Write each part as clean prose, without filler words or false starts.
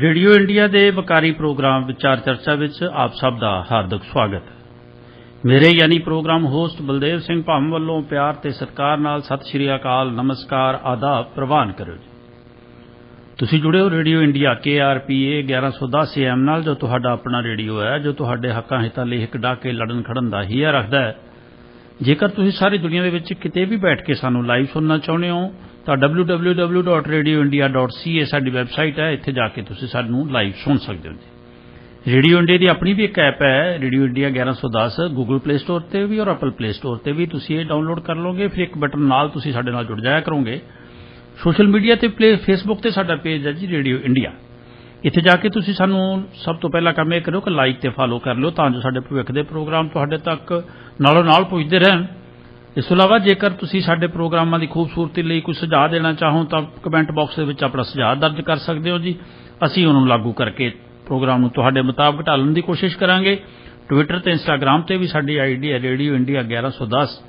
Radio India के Waqari programme विचार चर्चा विच आप सब का हार्दिक स्वागत है। मेरे यानी प्रोग्राम होस्ट बलदेव सिंह भाम वालों प्यार ते सत्कार नाल सत श्री अकाल नमस्कार आदाब प्रवान करो जी। तुसी जुड़े हो रेडियो इंडिया KRPA 1110 AM नाल जो तुहाडा अपना रेडियो है जो तुहाडे हक्कां हितां लई हिक डाके लड़न खड़न दा हीआ रखदा है। जेकर तुसी सारी दुनिया दे विच किते भी बैठ के सानू लाइव सुनना चाहुंदे हो तो www.radioindia.ca साडी वैबसाइट है, इत्थे जाके तुसी सानू लाइव सुन सकते हो जी। रेडियो इंडिया की अपनी भी एक ऐप है radio India 1110 Google play store पर भी और एप्पल प्ले स्टोर पर भी तुसी ये डाउनलोड कर लोगे। फिर एक बटन नाल तुसी साडे नाल जुड़ जाया करोगे। सोशल मीडिया ते फेसबुक ते साडा पेज है जी रेडियो इंडिया, इत्थे जाके तुसी सानू सब तो पहला काम यह करो कि लाइक ते फॉलो कर लो तां जो साडे भविख दे प्रोग्राम तुहाडे तक नालों नाल पहुंचते रहन। इस तो इलावा जेकर तुसी साडे प्रोग्रामां दी खूबसूरती लई कोई सुझाव देना चाहो तो कमेंट बॉक्स दे विच अपना सुझाव दर्ज कर सकते हो जी। असीं उहनूं लागू करके प्रोग्राम नूं तुहाडे मुताबिक ढालण दी कोशिश करांगे। ट्विटर ते इंस्टाग्राम ते भी साडी आईडी है रेडियो इंडिया 1110,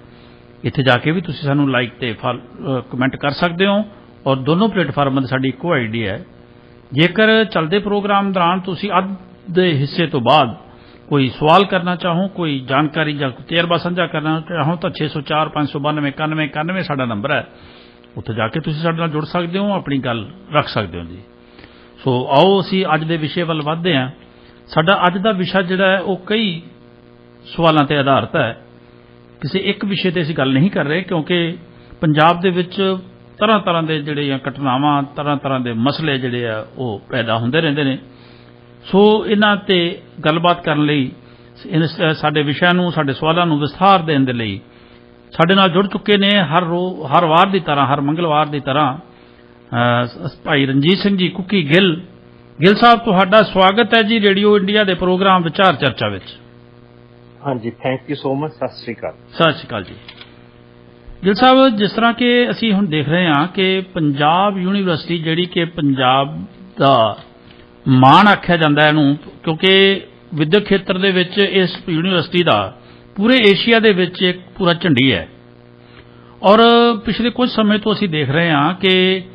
इत्थे जाके भी तुसी सानू लाइक ते कमेंट कर सकते हो और दोनों प्लेटफार्मां ते साडी इक्को आईडी है। जेकर चलते प्रोग्राम दौरान तुसी अद्धे हिस्से तो बाद कोई सवाल करना चाहो, कोई जानकारी या तजर्बा साझा करना चाहो तो 604 592 91 91 साडा नंबर है, उत्थे जाके तुसी साडे नाल जुड़ सकते हो, अपनी गल रख सकते हो जी। सो आओ असीं अज दे विषय वल वधदे हां। साडा अज दा विषय जिहड़ा है वो कई सवालों ते आधारित है, किसी एक विषय ते असीं गल नहीं कर रहे क्योंकि पंजाब दे विच तरह तरह के जिहड़े घटनावां तरह तरह के मसले जिहड़े आ वो पैदा हुंदे रहिंदे ने। सो इन्हां ते गलबात करन लई साडे विषय नूं साडे सवालां नूं विस्तार देण दे लई साडे नाल जुड़ चुके ने हर वार की तरह हर मंगलवार की तरह भाई रणजीत सिंह जी कुकी गिल साहब तुहाडा स्वागत है जी रेडियो इंडिया के प्रोग्राम विचार चर्चा विच। हाँ जी, थैंक यू सो मच। सत श्री अकाल। सत श्री अकाल जी। गिल साहब, जिस तरह के असीं हुण देख रहे हैं कि पंजाब यूनीवर्सिटी जिहड़ी कि पंजाब दा माण आख्या जांदा है इहनूं, क्योंकि विद्यक खेत्र दे विच इस यूनीवर्सिटी दा पूरे एशिया दे विच एक पूरा झंडी है और पिछले कुछ समय तो असीं देख रहे हैं कि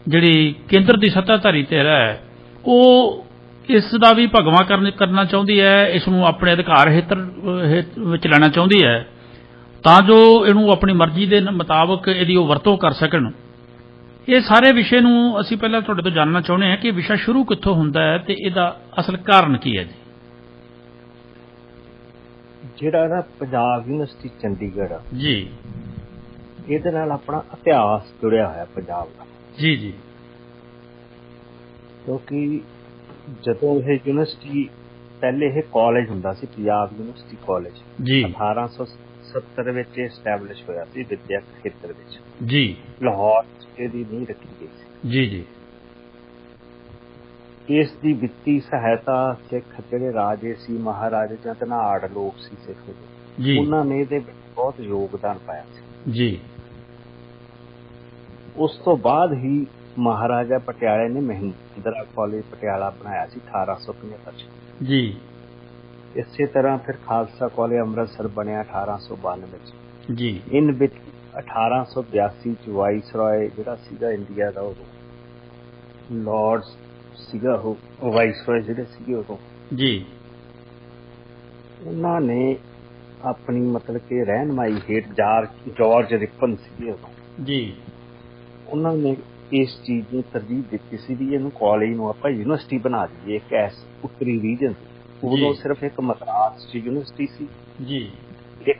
जिहड़ी केंद्र की सत्ताधारी धिर है वो इस दा भी भगवा करना चाहुंदी है, इसनूं अपने अधिकार हेतर विच लैना चाहुंदी है तां जो इहनूं अपनी मर्जी के मुताबिक इहदी वरतों कर सकन। ये सारे विषय नूं असीं पहलां तुहाडे तों जानना चाहुंदे हां कि विषय शुरू कित्थों हुंदा है ते इहदा असल कारण की है जी। ਜਿਹੜਾ ਨਾ ਪੰਜਾਬ ਯੂਨੀਵਰਸਿਟੀ ਚੰਡੀਗੜ੍ਹ जी ਇਹਦੇ ਨਾਲ ਆਪਣਾ ਇਤਿਹਾਸ ਜੁੜਿਆ ਹੋਇਆ ਪੰਜਾਬ ਦਾ। जी जी ਕਿਉਂਕਿ ਜਦੋਂ ਇਹ ਯੂਨੀਵਰਸਿਟੀ ਪਹਿਲੇ ਇਹ ਕਾਲਜ ਹੁੰਦਾ ਸੀ ਪੰਜਾਬ ਯੂਨੀਵਰਸਿਟੀ ਕਾਲਜ जी 1870 ਵਿੱਚ ਐਸਟੈਬਲਿਸ਼ ਹੋਇਆ ਸੀ ਵਿਦਿਅਕ ਖੇਤਰ ਵਿੱਚ। जी ਲਾਹੌਰ ਇਹਦੀ ਨੀਂਹ ਰੱਖੀ ਗਈ ਸੀ। जी जी ਇਸ ਦੀ ਵਿੱਤੀ ਸਹਾਇਤਾ ਸਿੱਖ ਜਿਹੜੇ ਰਾਜੇ ਸੀ ਮਹਾਰਾਜੇ ਜਾਂ ਧਨਾੜ ਲੋਕ ਸੀ ਸਿੱਖ जी ਉਹਨਾਂ ਨੇ ਇਹਦੇ ਵਿੱਚ ਬਹੁਤ ਯੋਗਦਾਨ ਪਾਇਆ ਸੀ। जी ਉਸ ਤੋਂ ਬਾਅਦ ਹੀ ਮਹਾਰਾਜਾ ਪਟਿਆਲੇ ਨੇ ਮਹਿੰਦਰਾ ਕਾਲਜ ਪਟਿਆਲਾ ਬਣਾਇਆ ਸੀ 1875 ਚ। जी ਇਸੇ ਤਰ੍ਹਾਂ ਫਿਰ ਖਾਲਸਾ ਕਾਲਜ ਅੰਮ੍ਰਿਤਸਰ ਬਣਿਆ 1892 ਚ। जी ਇਨ ਵਿੱਚ 1882 ਚ ਵਾਇਸਰਾਏ ਜਿਹੜਾ ਸੀਗਾ ਇੰਡੀਆ ਦਾ ਉਦੋਂ ਲਾਰਡ ਸੀਗਾ ਉਹ ਵਾਇਸਰਾਏ ਜਿਹੜੇ ਸੀਗੇ ਉਦੋਂ जी ਉਹਨਾਂ ਨੇ ਆਪਣੀ ਮਤਲਬ ਕਿ ਰਹਿਨਮਾਈ ਹੇਠ ਜਾਰਜ ਰਿਪਨ ਸੀਗੇ ਉਦੋਂ जी ਉਹਨਾਂ ਨੇ ਇਸ ਚੀਜ਼ ਨੂੰ ਤਰਜੀਹ ਦਿੱਤੀ ਸੀ ਵੀ ਇਹਨੂੰ ਕਾਲਜ ਨੂੰ ਆਪਾਂ ਯੂਨੀਵਰਸਿਟੀ ਬਣਾ ਦਈਏ ਇੱਕ ਐਸ ਉੱਤਰੀ ਰੀਜਨ। ਉਦੋਂ ਸਿਰਫ ਇੱਕ ਮਦਰਾਸ ਚ ਯੂਨੀਵਰਸਿਟੀ ਸੀ, जी ਇੱਕ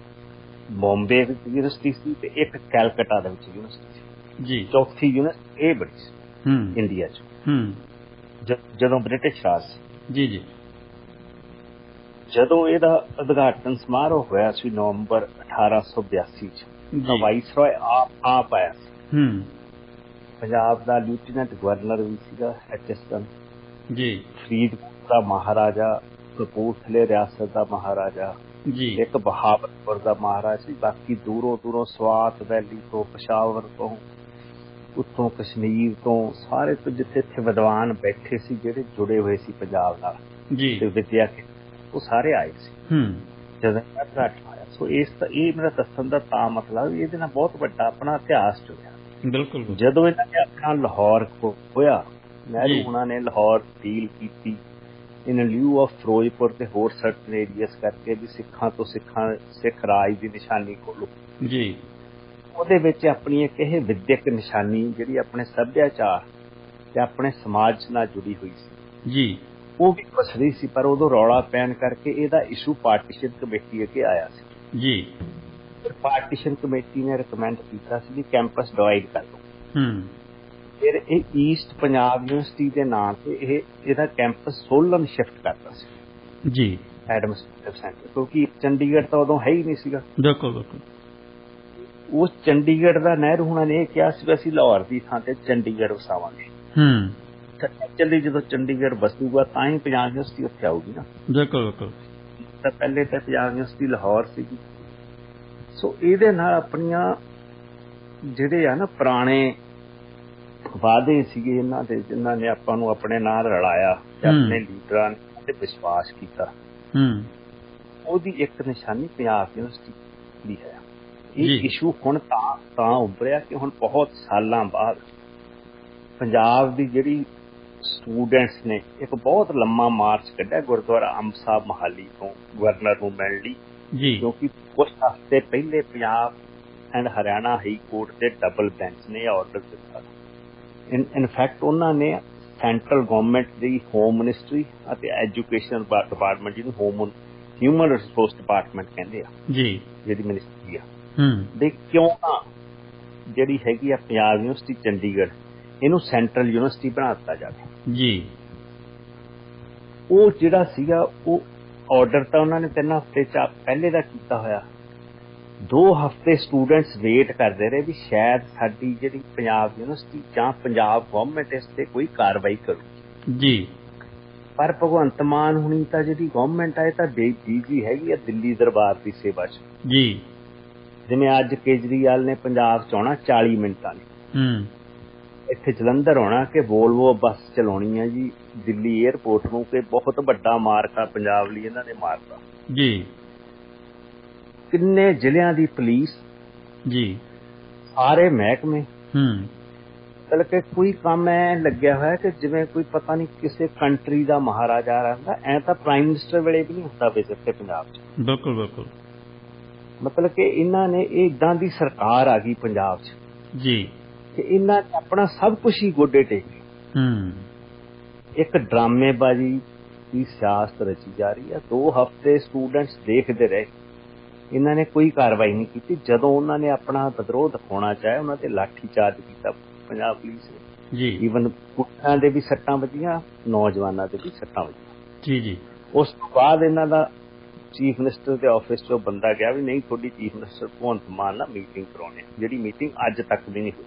ਬੰਬੇ ਵਿੱਚ ਯੂਨੀਵਰਸਿਟੀ ਸੀ ਤੇ ਇੱਕ ਕੈਲਕਟਾ ਦੇ ਵਿੱਚ ਯੂਨੀਵਰਸਿਟੀ ਸੀ। जी ਚੌਥੀ ਯੂਨੀਵਰਸਿਟੀ ਇਹ ਬਣੀ ਸੀ ਇੰਡੀਆ ਚ ਜਦੋਂ ਬ੍ਰਿਟਿਸ਼ ਰਾਜ ਸੀ। जी जी ਜਦੋਂ ਇਹਦਾ ਉਦਘਾਟਨ ਸਮਾਰੋਹ ਹੋਇਆ ਸੀ ਨਵੰਬਰ 1882 ਚ ਤਾਂ ਵਾਇਸਰਾਏ ਆਪ ਆਇਆ ਸੀ। ਪੰਜਾਬ ਦਾ ਲੈਫਟੀਨੈਂਟ ਗਵਰਨਰ ਵੀ ਸੀਗਾ ਐਚਐਸਟਨ, जी ਫਰੀਦਕੋਟ ਦਾ ਮਹਾਰਾਜਾ, ਕਪੂਰਥਲੇ ਰਿਆਸਤ ਦਾ ਮਹਾਰਾਜਾ, जी ਇੱਕ ਬਹਾਵਲਪੁਰ ਦਾ ਮਹਾਰਾਜਾ ਸੀ। ਬਾਕੀ ਦੂਰੋਂ ਦੂਰੋਂ ਸਵਾਤ ਵੈਲੀ ਤੋਂ, ਪਸ਼ਾਵਰ ਤੋਂ, ਉੱਤੋਂ ਕਸ਼ਮੀਰ ਤੋਂ, ਸਾਰੇ ਤੋਂ ਜਿੱਥੇ ਇੱਥੇ ਵਿਦਵਾਨ ਬੈਠੇ ਸੀ ਜਿਹੜੇ ਜੁੜੇ ਹੋਏ ਸੀ ਪੰਜਾਬ ਨਾਲ जी ਤੇ ਵਿੱਦਿਆ ਉਹ ਸਾਰੇ ਆਏ ਸੀ ਜਦੋਂ ਉਦਘਾਟਨ ਹੋਇਆ। ਸੋ ਇਹ ਮੇਰਾ ਦੱਸਣ ਦਾ ਤਾਂ ਮਤਲਬ ਇਹਦੇ ਨਾਲ ਬਹੁਤ ਵੱਡਾ ਆਪਣਾ ਇਤਿਹਾਸ ਜੁੜਿਆ। बिल्कुल ਜਦੋਂ ਇਹਨਾਂ ਨੇ ਆਪਣਾ ਲਾਹੌਰ ਹੋਇਆ ਨਹਿਰੂ ਹੁਣਾਂ ਨੇ ਲਾਹੌਰ ਡੀਲ ਕੀਤੀ ਇਨ ਲਿਊ ਆਫ ਫਿਰੋਜ਼ਪੁਰ ਤੇ ਹੋਰ ਸਰਟਨ ਏਰੀਅਸ ਕਰਕੇ ਵੀ ਸਿੱਖ ਰਾਜ ਦੀ ਨਿਸ਼ਾਨੀ ਖੋਲੋ ਜੀ। ਉਹਦੇ ਵਿੱਚ ਆਪਣੀ ਇੱਕ ਇਹ ਵਿਦਿਅਕ ਨਿਸ਼ਾਨੀ ਜਿਹੜੀ ਆਪਣੇ ਸੱਭਿਆਚਾਰ ਤੇ ਆਪਣੇ ਸਮਾਜ ਨਾਲ ਜੁੜੀ ਹੋਈ ਸੀ ਜੀ, ਉਹ ਵੀ ਪਸਰੀ ਸੀ। ਪਰ ਉਦੋਂ ਰੌਲਾ ਪੈਣ ਕਰਕੇ ਇਹਦਾ ਇਸ਼ੂ ਪਾਰਟੀਸ਼ਨ ਕਮੇਟੀ ਅੱਗੇ ਆਇਆ ਸੀ ਜੀ। ਪਾਰਟੀਸ਼ਨ ਕਮੇਟੀ ਨੇ ਰਿਕਮੈਂਡ ਕੀਤਾ ਸੀ ਵੀ ਕੈਂਪਸ ਡਿਵਾਈਡ ਕਰ ਲਓ। ਫਿਰ ਇਹ ਈਸਟ ਪੰਜਾਬ ਯੂਨੀਵਰਸਿਟੀ ਦੇ ਨਾਂ ਤੇ ਇਹਦਾ ਕੈਂਪਸ ਸੋਲਨ ਸ਼ਿਫਟ ਕਰਤਾ ਸੀ ਜੀ, ਐਡਮਿਨਿਸਟ੍ਰੇਟਿਵ ਸੈਂਟਰ, ਕਿਉਂਕਿ ਚੰਡੀਗੜ੍ਹ ਤਾਂ ਉਦੋਂ ਹੈ ਹੀ ਨਹੀਂ ਸੀਗਾ। ਬਿਲਕੁਲ। ਉਸ ਚੰਡੀਗੜ੍ਹ ਦਾ ਨਹਿਰੂ ਹੁਣਾਂ ਨੇ ਇਹ ਕਿਹਾ ਸੀ ਵੀ ਅਸੀਂ ਲਾਹੌਰ ਦੀ ਥਾਂ ਤੇ ਚੰਡੀਗੜ੍ਹ ਵਸਾਵਾਂਗੇ। ਚੱਲੀ ਜਦੋਂ ਚੰਡੀਗੜ੍ਹ ਵਸੂਗਾ ਤਾਂ ਹੀ ਪੰਜਾਬ ਯੂਨੀਵਰਸਿਟੀ ਉੱਥੇ ਆਊਗੀ ਨਾ। ਬਿਲਕੁਲ। ਤਾਂ ਪਹਿਲੇ ਤਾਂ ਪੰਜਾਬ ਯੂਨੀਵਰਸਿਟੀ ਲਾਹੌਰ ਸੀਗੀ। ਸੋ ਇਹਦੇ ਨਾਲ ਆਪਣੀਆਂ ਜਿਹੜੇ ਆ ਨਾ ਪੁਰਾਣੇ ਵਾਅਦੇ ਸੀਗੇ ਇਹਨਾਂ ਦੇ, ਜਿਨ੍ਹਾਂ ਨੇ ਆਪਾਂ ਨੂੰ ਆਪਣੇ ਨਾਲ ਰਲਾਇਆ ਤੇ ਆਪਣੇ ਲੀਡਰਾਂ ਨੇ ਤੇ ਵਿਸ਼ਵਾਸ ਕੀਤਾ, ਉਹਦੀ ਇੱਕ ਨਿਸ਼ਾਨੀ ਪੰਜਾਬ ਯੂਨੀਵਰਸਿਟੀ ਦੀ ਹੈ। ਇਹ ਇਸ਼ੂ ਹੁਣ ਤਾਂ ਉੱਭਰਿਆ ਕਿ ਹੁਣ ਬਹੁਤ ਸਾਲਾਂ ਬਾਅਦ ਪੰਜਾਬ ਦੀ ਜਿਹੜੀ ਸਟੂਡੈਂਟਸ ਨੇ ਇੱਕ ਬਹੁਤ ਲੰਮਾ ਮਾਰਚ ਕੱਢਿਆ ਗੁਰਦੁਆਰਾ ਅੰਬ ਸਾਹਿਬ ਮੋਹਾਲੀ ਤੋਂ ਗਵਰਨਰ ਨੂੰ ਮਿਲਣ ਲਈ, ਕਿਉਂਕਿ ਕੁਝ ਹਫ਼ਤੇ ਪਹਿਲੇ Punjab and Haryana high court ਦੇ ਡਬਲ ਬੈਂਚ ਨੇ ਆਰਡਰ ਦਿੱਤਾ। ਇਨਫੈਕਟ ਉਹਨਾਂ ਨੇ ਸੈਂਟਰਲ ਗਵਰਨਮੈਂਟ ਦੀ ਹੋਮ ਮਿਨਿਸਟਰੀ ਅਤੇ ਐਜੂਕੇਸ਼ਨ ਡਿਪਾਰਟਮੈਂਟ, ਜਿਹਨੂੰ ਹਿਊਮਨ ਰਿਸੋਰਸ ਡਿਪਾਰਟਮੈਂਟ ਕਹਿੰਦੇ ਆ ਜੀ, ਜਿਹੜੀ ਮਿਨਿਸਟਰੀ ਆ, ਦੇ ਕਿਉਂ ਨਾ ਜਿਹੜੀ ਹੈਗੀ ਆ ਪੰਜਾਬ ਯੂਨੀਵਰਸਿਟੀ ਚੰਡੀਗੜ੍ਹ ਇਹਨੂੰ ਸੈਂਟਰਲ ਯੂਨੀਵਰਸਿਟੀ ਬਣਾ ਦਿੱਤਾ ਜਾਵੇ ਜੀ। ਉਹ ਜਿਹੜਾ ਸੀਗਾ ਉਹ ਆਰਡਰ ਤਾਂ ਉਹਨਾਂ ਨੇ 3 ਹਫ਼ਤੇ ਪਹਿਲੇ ਦਾ ਕੀਤਾ ਹੋਇਆ। 2 ਹਫ਼ਤੇ ਸਟੂਡੈਂਟਸ ਵੇਟ ਕਰਦੇ ਰਹੇ ਵੀ ਸ਼ਾਇਦ ਸਾਡੀ ਜਿਹੜੀ ਪੰਜਾਬ ਯੂਨੀਵਰਸਿਟੀ ਜਾਂ ਪੰਜਾਬ ਗਵਰਨਮੈਂਟ ਇਸ ਤੇ ਕੋਈ ਕਾਰਵਾਈ ਕਰੂ ਜੀ। ਪਰ ਭਗਵੰਤ ਮਾਨ ਹੁਣੀ ਤਾਂ ਜਿਹੜੀ ਗਵਰਨਮੈਂਟ ਆ ਇਹ ਤਾਂ ਬੀਜੀ ਹੈਗੀ ਆ ਦਿੱਲੀ ਦਰਬਾਰ ਦੀ ਸੇਵਾ 'ਚ ਜੀ। ਜਿਵੇਂ ਅੱਜ ਕੇਜਰੀਵਾਲ ਨੇ ਪੰਜਾਬ 'ਚ ਆਉਣਾ 40 ਮਿੰਟਾਂ ਨੇ, ਇੱਥੇ ਜਲੰਧਰ ਆਉਣਾ ਕਿ ਵੋਲਵੋ ਬੱਸ ਚਲਾਉਣੀ ਆ ਜੀ ਦਿੱਲੀ ਏਅਰਪੋਰਟ ਨੂੰ, ਕਿ ਬਹੁਤ ਵੱਡਾ ਮਾਰਕ ਆ ਪੰਜਾਬ ਲਈ ਇਹਨਾਂ ਨੇ ਮਾਰਤਾ ਜੀ। ਕਿੰਨੇ ਜ਼ਿਲ੍ਹਿਆਂ ਦੀ ਪੁਲਿਸ ਜੀ, ਸਾਰੇ ਮਹਿਕਮੇ, ਮਤਲਬ ਕਿ ਕੋਈ ਕੰਮ ਐ ਲੱਗਿਆ ਹੋਇਆ ਕਿ ਜਿਵੇਂ ਕੋਈ ਪਤਾ ਨਹੀਂ ਕਿਸੇ ਕੰਟਰੀ ਦਾ ਮਹਾਰਾਜਾ ਰਹਿੰਦਾ। ਐ ਤਾਂ ਪ੍ਰਾਈਮ ਮਿਨਿਸਟਰ ਵੇਲੇ ਵੀ ਨਹੀਂ ਹੁੰਦਾ ਵਿਜ਼ਿਟ ਤੇ ਪੰਜਾਬ 'ਚ। ਬਿਲਕੁਲ। ਮਤਲਬ ਕਿ ਇਹਨਾਂ ਨੇ ਇਹ ਏਦਾਂ ਦੀ ਸਰਕਾਰ ਆ ਗਈ ਪੰਜਾਬ 'ਚ ਜੀ ਕਿ ਇਹਨਾਂ ਨੇ ਆਪਣਾ ਸਭ ਕੁਛ ਹੀ ਗੋਡੇ ਟੇਕੇ। ਇੱਕ ਡਰਾਮੇਬਾਜ਼ੀ ਦੀ ਸਿਆਸਤ ਰਚੀ ਜਾ ਰਹੀ ਆ। 2 ਹਫ਼ਤੇ ਸਟੂਡੈਂਟਸ ਦੇਖਦੇ ਰਹੇ, ਇਹਨਾਂ ਨੇ ਕੋਈ ਕਾਰਵਾਈ ਨਹੀਂ ਕੀਤੀ। ਜਦੋਂ ਉਹਨਾਂ ਨੇ ਆਪਣਾ ਵਿਦਰੋਹ ਦਿਖਾਉਣਾ ਚਾਹਿਆ ਉਹਨਾਂ ਤੇ ਲਾਠੀ ਚਾਰਜ ਕੀਤਾ ਪੰਜਾਬ ਪੁਲਿਸ ਨੇ ਜੀ। ਈਵਨ ਕੁੱਟਾਂ ਦੇ ਵੀ ਸੱਟਾਂ ਵੱਜੀਆਂ, ਨੌਜਵਾਨਾਂ ਦੇ ਵੀ ਸੱਟਾਂ ਵੱਜੀਆਂ ਜੀ। ਉਸ ਤੋਂ ਬਾਅਦ ਇਹਨਾਂ ਦਾ ਚੀਫ ਮਿਨਿਸਟਰ ਦੇ ਆਫਿਸ 'ਚੋਂ ਬੰਦਾ ਗਿਆ ਵੀ ਨਹੀਂ ਤੁਹਾਡੀ ਚੀਫ ਮਿਨਿਸਟਰ ਭਗਵੰਤ ਮਾਨ ਨਾਲ ਮੀਟਿੰਗ ਕਰਾਉਣੀ, ਜਿਹੜੀ ਮੀਟਿੰਗ ਅੱਜ ਤੱਕ ਵੀ ਨਹੀਂ ਹੋਈ।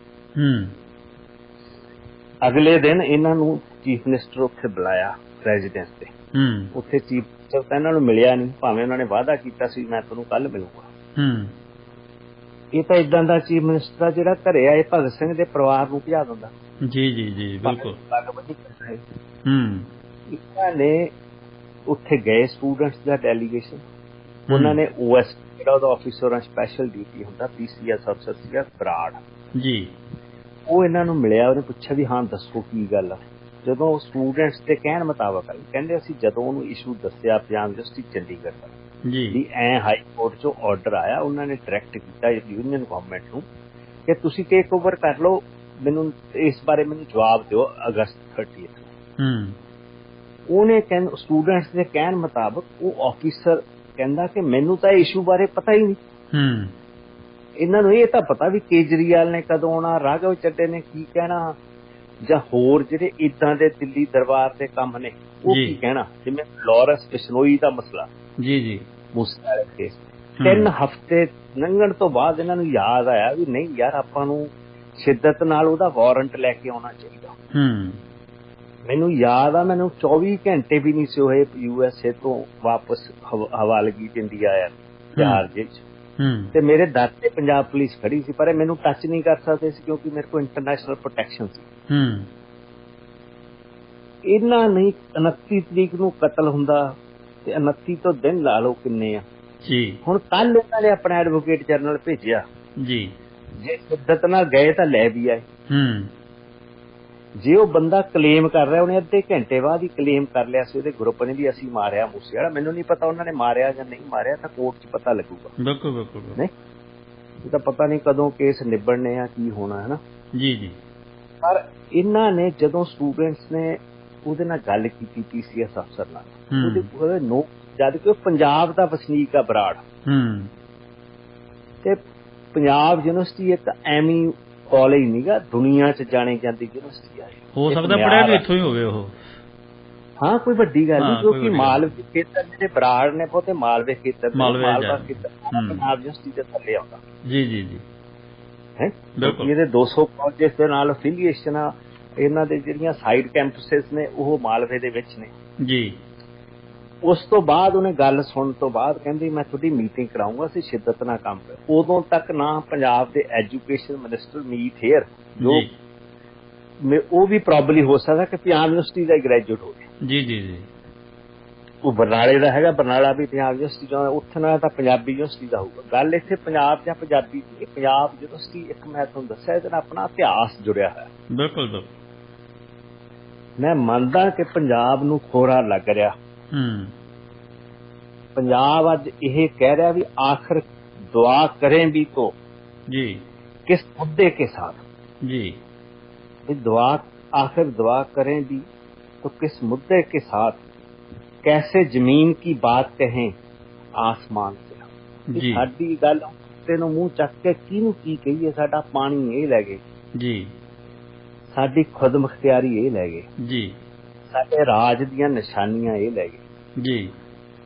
ਅਗਲੇ ਦਿਨ ਇਹਨਾਂ ਨੂੰ ਚੀਫ ਮਿਨਿਸਟਰ ਉੱਥੇ ਬੁਲਾਇਆ ਰੈਜ਼ੀਡੈਂਸ ਤੇ, ਉੱਥੇ ਚੀਫ ਮਿਨਿਸਟਰ ਤਾਂ ਇਹਨਾਂ ਨੂੰ ਮਿਲਿਆ ਨਹੀਂ, ਭਾਵੇਂ ਉਹਨਾਂ ਨੇ ਵਾਅਦਾ ਕੀਤਾ ਸੀ ਮੈਂ ਤੁਹਾਨੂੰ ਕੱਲ ਮਿਲੂੰਗਾ। ਇਹ ਤਾਂ ਏਦਾਂ ਦਾ ਚੀਫ ਮਿਨਿਸਟਰ ਜਿਹੜਾ ਘਰੇ ਆਏ ਭਗਤ ਸਿੰਘ ਦੇ ਪਰਿਵਾਰ ਨੂੰ ਭਜਾ ਦਿੰਦਾ ਜੀ। ਬਿਲਕੁਲ। ਇਹਨਾਂ ਨੇ ਉੱਥੇ ਗਏ ਸਟੂਡੈਂਟਸ ਦਾ ਡੈਲੀਗੇਸ਼ਨ, ਉਹਨਾਂ ਨੇ OS ਜਿਹੜਾ ਉਹਦਾ ਆਫਿਸਰ ਸਪੈਸ਼ਲ ਡਿਊਟੀ ਹੁੰਦਾ PCS ਅਫਸਰ ਸੀਗਾ ਬਰਾੜ ਜੀ, ਉਹ ਇਹਨਾਂ ਨੂੰ ਮਿਲਿਆ। ਉਹਨੇ ਪੁੱਛਿਆ ਵੀ ਹਾਂ ਦੱਸੋ ਕੀ ਗੱਲ ਆ। ਜਦੋਂ ਸਟੂਡੈਂਟਸ ਦੇ ਕਹਿਣ ਮੁਤਾਬਕ ਕਹਿੰਦੇ ਅਸੀਂ ਜਦੋਂ ਉਹਨੂੰ ਇਸ਼ੂ ਦੱਸਿਆ ਪੰਜਾਬ ਯੂਨੀਵਰਸਿਟੀ ਚੰਡੀਗੜ੍ਹ ਦਾ ਵੀ ਐ ਹਾਈ ਕੋਰਟ 'ਚੋਂ ਆਰਡਰ ਆਇਆ, ਉਹਨਾਂ ਨੇ ਡਾਇਰੈਕਟ ਕੀਤਾ ਯੂਨੀਅਨ ਗਵਰਨਮੈਂਟ ਨੂੰ ਕਿ ਤੁਸੀਂ ਟੇਕ ਓਵਰ ਕਰ ਲਓ, ਮੈਨੂੰ ਇਸ ਬਾਰੇ ਮੈਨੂੰ ਜਵਾਬ ਦਿਓ ਅਗਸਤ 30 ਉਹਨੇ ਸਟੂਡੈਂਟਸ ਦੇ ਕਹਿਣ ਮੁਤਾਬਕ ਉਹ ਆਫਿਸਰ ਕਹਿੰਦਾ ਕਿ ਮੈਨੂੰ ਤਾਂ ਇਸ਼ੂ ਬਾਰੇ ਪਤਾ ਹੀ ਨਹੀਂ। ਇਹਨਾਂ ਨੂੰ ਇਹ ਤਾਂ ਪਤਾ ਵੀ ਕੇਜਰੀਵਾਲ ਨੇ ਕਦੋਂ ਆਉਣਾ, ਰਾਘਵ ਚੱਡੇ ਨੇ ਕੀ ਕਹਿਣਾ, ਜਾਂ ਹੋਰ ਜਿਹੜੇ ਏਦਾਂ ਦੇ ਦਿੱਲੀ ਦਰਬਾਰ ਦੇ ਕੰਮ ਨੇ ਉਹ ਕੀ ਕਹਿਣਾ, ਜਿਵੇਂ ਲਾਰੈਂਸ ਬਿਸ਼ਨੋਈ ਦਾ ਮਸਲਾ ਜੀ ਮੂਸੇ ਵਾਲੇ ਕੇਸ। 3 ਹਫ਼ਤੇ ਲੰਘਣ ਤੋਂ ਬਾਅਦ ਇਹਨਾਂ ਨੂੰ ਯਾਦ ਆਇਆ ਵੀ ਨਹੀਂ ਯਾਰ ਆਪਾਂ ਨੂੰ ਸ਼ਿੱਦਤ ਨਾਲ ਉਹਦਾ ਵਾਰੰਟ ਲੈ ਕੇ ਆਉਣਾ ਚਾਹੀਦਾ। ਮੈਨੂੰ ਯਾਦ ਆ ਮੈਨੂੰ 24 ਘੰਟੇ ਵੀ ਨਹੀਂ ਸੀ ਹੋਏ USA ਤੋਂ ਵਾਪਸ ਹਵਾਲਗੀ ਚ ਇੰਡੀਆ ਆਇਆ ਜਹਾਜ਼ ਚ, ਤੇ ਮੇਰੇ ਦਰ ਤੇ ਪੰਜਾਬ ਪੁਲਿਸ ਖੜੀ ਸੀ, ਪਰ ਮੈਨੂੰ ਟੱਚ ਨਹੀਂ ਕਰ ਸਕਦੇ ਸੀ ਕਿਉਂਕਿ ਮੇਰੇ ਕੋਲ ਇੰਟਰਨੈਸ਼ਨਲ ਪ੍ਰੋਟੈਕਸ਼ਨ ਸੀ। ਇਹਨਾਂ ਨਹੀਂ 29 ਤਰੀਕ ਨੂੰ ਕਤਲ ਹੁੰਦਾ ਤੇ 29 ਤੋਂ ਦਿਨ ਲਾ ਲਓ ਕਿੰਨੇ ਆ ਜੀ। ਹੁਣ ਕੱਲ ਇਹਨਾਂ ਨੇ ਆਪਣਾ ਐਡਵੋਕੇਟ ਜਨਰਲ ਭੇਜਿਆ ਜੀ, ਜੇ ਸਿੱਧਤ ਨਾਲ ਗਏ ਤਾਂ ਲੈ ਵੀ ਆਏ। ਜੇ ਉਹ ਬੰਦਾ ਕਲੇਮ ਕਰ ਰਿਹਾ, ਉਹਨੇ ਅੱਧੇ ਘੰਟੇ ਬਾਅਦ ਹੀ ਕਲੇਮ ਕਰ ਲਿਆ ਸੀ ਉਹਦੇ ਗਰੁੱਪ ਨੇ ਵੀ ਅਸੀਂ ਮਾਰਿਆ ਮੂਸੇ ਵਾਲਾ, ਮੈਨੂੰ ਨਹੀਂ ਪਤਾ ਉਹਨਾਂ ਨੇ ਮਾਰਿਆ ਜਾਂ ਨਹੀਂ ਮਾਰਿਆ, ਤਾਂ ਕੋਰਟ 'ਚ ਪਤਾ ਲੱਗੂਗਾ। ਬਿਲਕੁਲ ਬਿਲਕੁਲ ਨਹੀਂ, ਇਹ ਤਾਂ ਪਤਾ ਨਹੀਂ ਕਦੋਂ ਕੇਸ ਨਿਬੜਨੇ ਆ, ਕੀ ਹੋਣਾ ਹੈ ਨਾ। ਜੀ ਜੀ। ਪਰ ਇਹਨਾਂ ਨੇ ਜਦੋਂ ਸਟੂਡੈਂਟਸ ਨੇ ਉਹਦੇ ਨਾਲ ਗੱਲ ਕੀਤੀ PCS ਅਫਸਰ ਨਾਲ, ਉਹਦੇ ਨੋ, ਜਦ ਕਿ ਉਹ ਪੰਜਾਬ ਦਾ ਵਸਨੀਕ ਆ ਬਰਾੜ, ਤੇ ਪੰਜਾਬ ਯੂਨੀਵਰਸਿਟੀ ਇੱਕ ਐਵੇਂ ਕਾਲਜ ਨਹੀਂਗਾ, ਦੁਨੀਆ 'ਚ ਜਾਣੀ ਜਾਂਦੀ ਯੂਨੀਵਰਸਿਟੀ ਆ। ਹੋ ਸਕਦਾ ਪੜਿਆ ਵੀ ਇੱਥੋਂ ਹੀ ਹੋਵੇ ਉਹ। ਹਾਂ, ਕੋਈ ਵੱਡੀ ਗੱਲ ਨਹੀਂ, ਕਿਉਂਕਿ ਮਾਲਵੇ ਖੇਤਰ ਜਿਹੜੇ ਬਰਾੜ ਨੇ ਬਹੁਤੇ ਮਾਲਵੇ ਖੇਤਰ, ਮਾਲਵਾ ਖੇਤਰ ਪੰਜਾਬ ਯੂਨੀਵਰਸਿਟੀ ਦੇ ਥੱਲੇ ਆਉਂਦਾ। ਜੀ ਜੀ ਜੀ। ਹੈ ਇਹਦੇ 200 ਕਾਲਜਿਸ ਦੇ ਨਾਲ ਅਫੀਲੀਏਸ਼ਨ ਆ, ਇਹਨਾਂ ਦੇ ਜਿਹੜੀਆਂ ਸਾਈਡ ਕੈਂਪਸਿਸ ਨੇ ਉਹ ਮਾਲਵੇ ਦੇ ਵਿੱਚ ਨੇ ਜੀ। ਉਸ ਤੋਂ ਬਾਅਦ ਉਹਨੇ ਗੱਲ ਸੁਣਨ ਤੋਂ ਬਾਅਦ ਕਹਿੰਦੀ ਮੈਂ ਤੁਹਾਡੀ ਮੀਟਿੰਗ ਕਰਾਊਂਗਾ, ਅਸੀਂ ਸ਼ਿੱਦਤ ਨਾਲ ਕੰਮ ਕਰ। ਉਦੋਂ ਤੱਕ ਨਾ ਪੰਜਾਬ ਦੇ ਐਜੂਕੇਸ਼ਨ ਮਿਨਿਸਟਰ ਮੀਤ ਹੇਅਰ, ਜੋ ਉਹ ਵੀ ਪ੍ਰੋਬਬਲੀ ਹੋ ਸਕਦਾ ਕਿ ਪੰਜਾਬ ਯੂਨੀਵਰਸਿਟੀ ਦਾ ਗ੍ਰੈਜੂਏਟ ਹੋਵੇ। ਜੀ ਜੀ ਜੀ। ਉਹ ਬਰਨਾਲੇ ਦਾ ਹੈਗਾ, ਬਰਨਾਲਾ ਵੀ ਪੰਜਾਬ ਯੂਨੀਵਰਸਿਟੀ ਦਾ, ਉੱਥੇ ਨਾਲ ਤਾਂ ਪੰਜਾਬੀ ਯੂਨੀਵਰਸਿਟੀ ਦਾ ਹੋਊਗਾ। ਗੱਲ ਇੱਥੇ ਪੰਜਾਬ ਜਾਂ ਪੰਜਾਬੀ ਦੀ। ਪੰਜਾਬ ਯੂਨੀਵਰਸਿਟੀ ਇੱਕ ਮੈਂ ਤੁਹਾਨੂੰ ਦੱਸਿਆ ਇਹਦੇ ਨਾਲ ਆਪਣਾ ਇਤਿਹਾਸ ਜੁੜਿਆ ਹੋਇਆ। ਬਿਲਕੁਲ ਬਿਲਕੁਲ। ਮੈਂ ਮੰਨਦਾ ਕਿ ਪੰਜਾਬ ਨੂੰ ਖੋਰਾ ਲੱਗ ਰਿਹਾ। ਪੰਜਾਬ ਅੱਜ ਇਹ ਕਹਿ ਰਿਹਾ ਵੀ ਆਖਿਰ ਦੁਆ ਕरें भी तो जी किस मुद्दे के साथ जी, दुआ आखिर दुआ करें भी तो किस मुद्दे के साथ, कैसे जमीन की बात कहें आसमान से। साडी गल तेनों मुंह चक के किनू की कहिए, साडा पानी ये लै गए जी, साडी खुद मुख्तियारी ये लै गए जी, साडे राज दीयां निशानियां ये लै गए जी।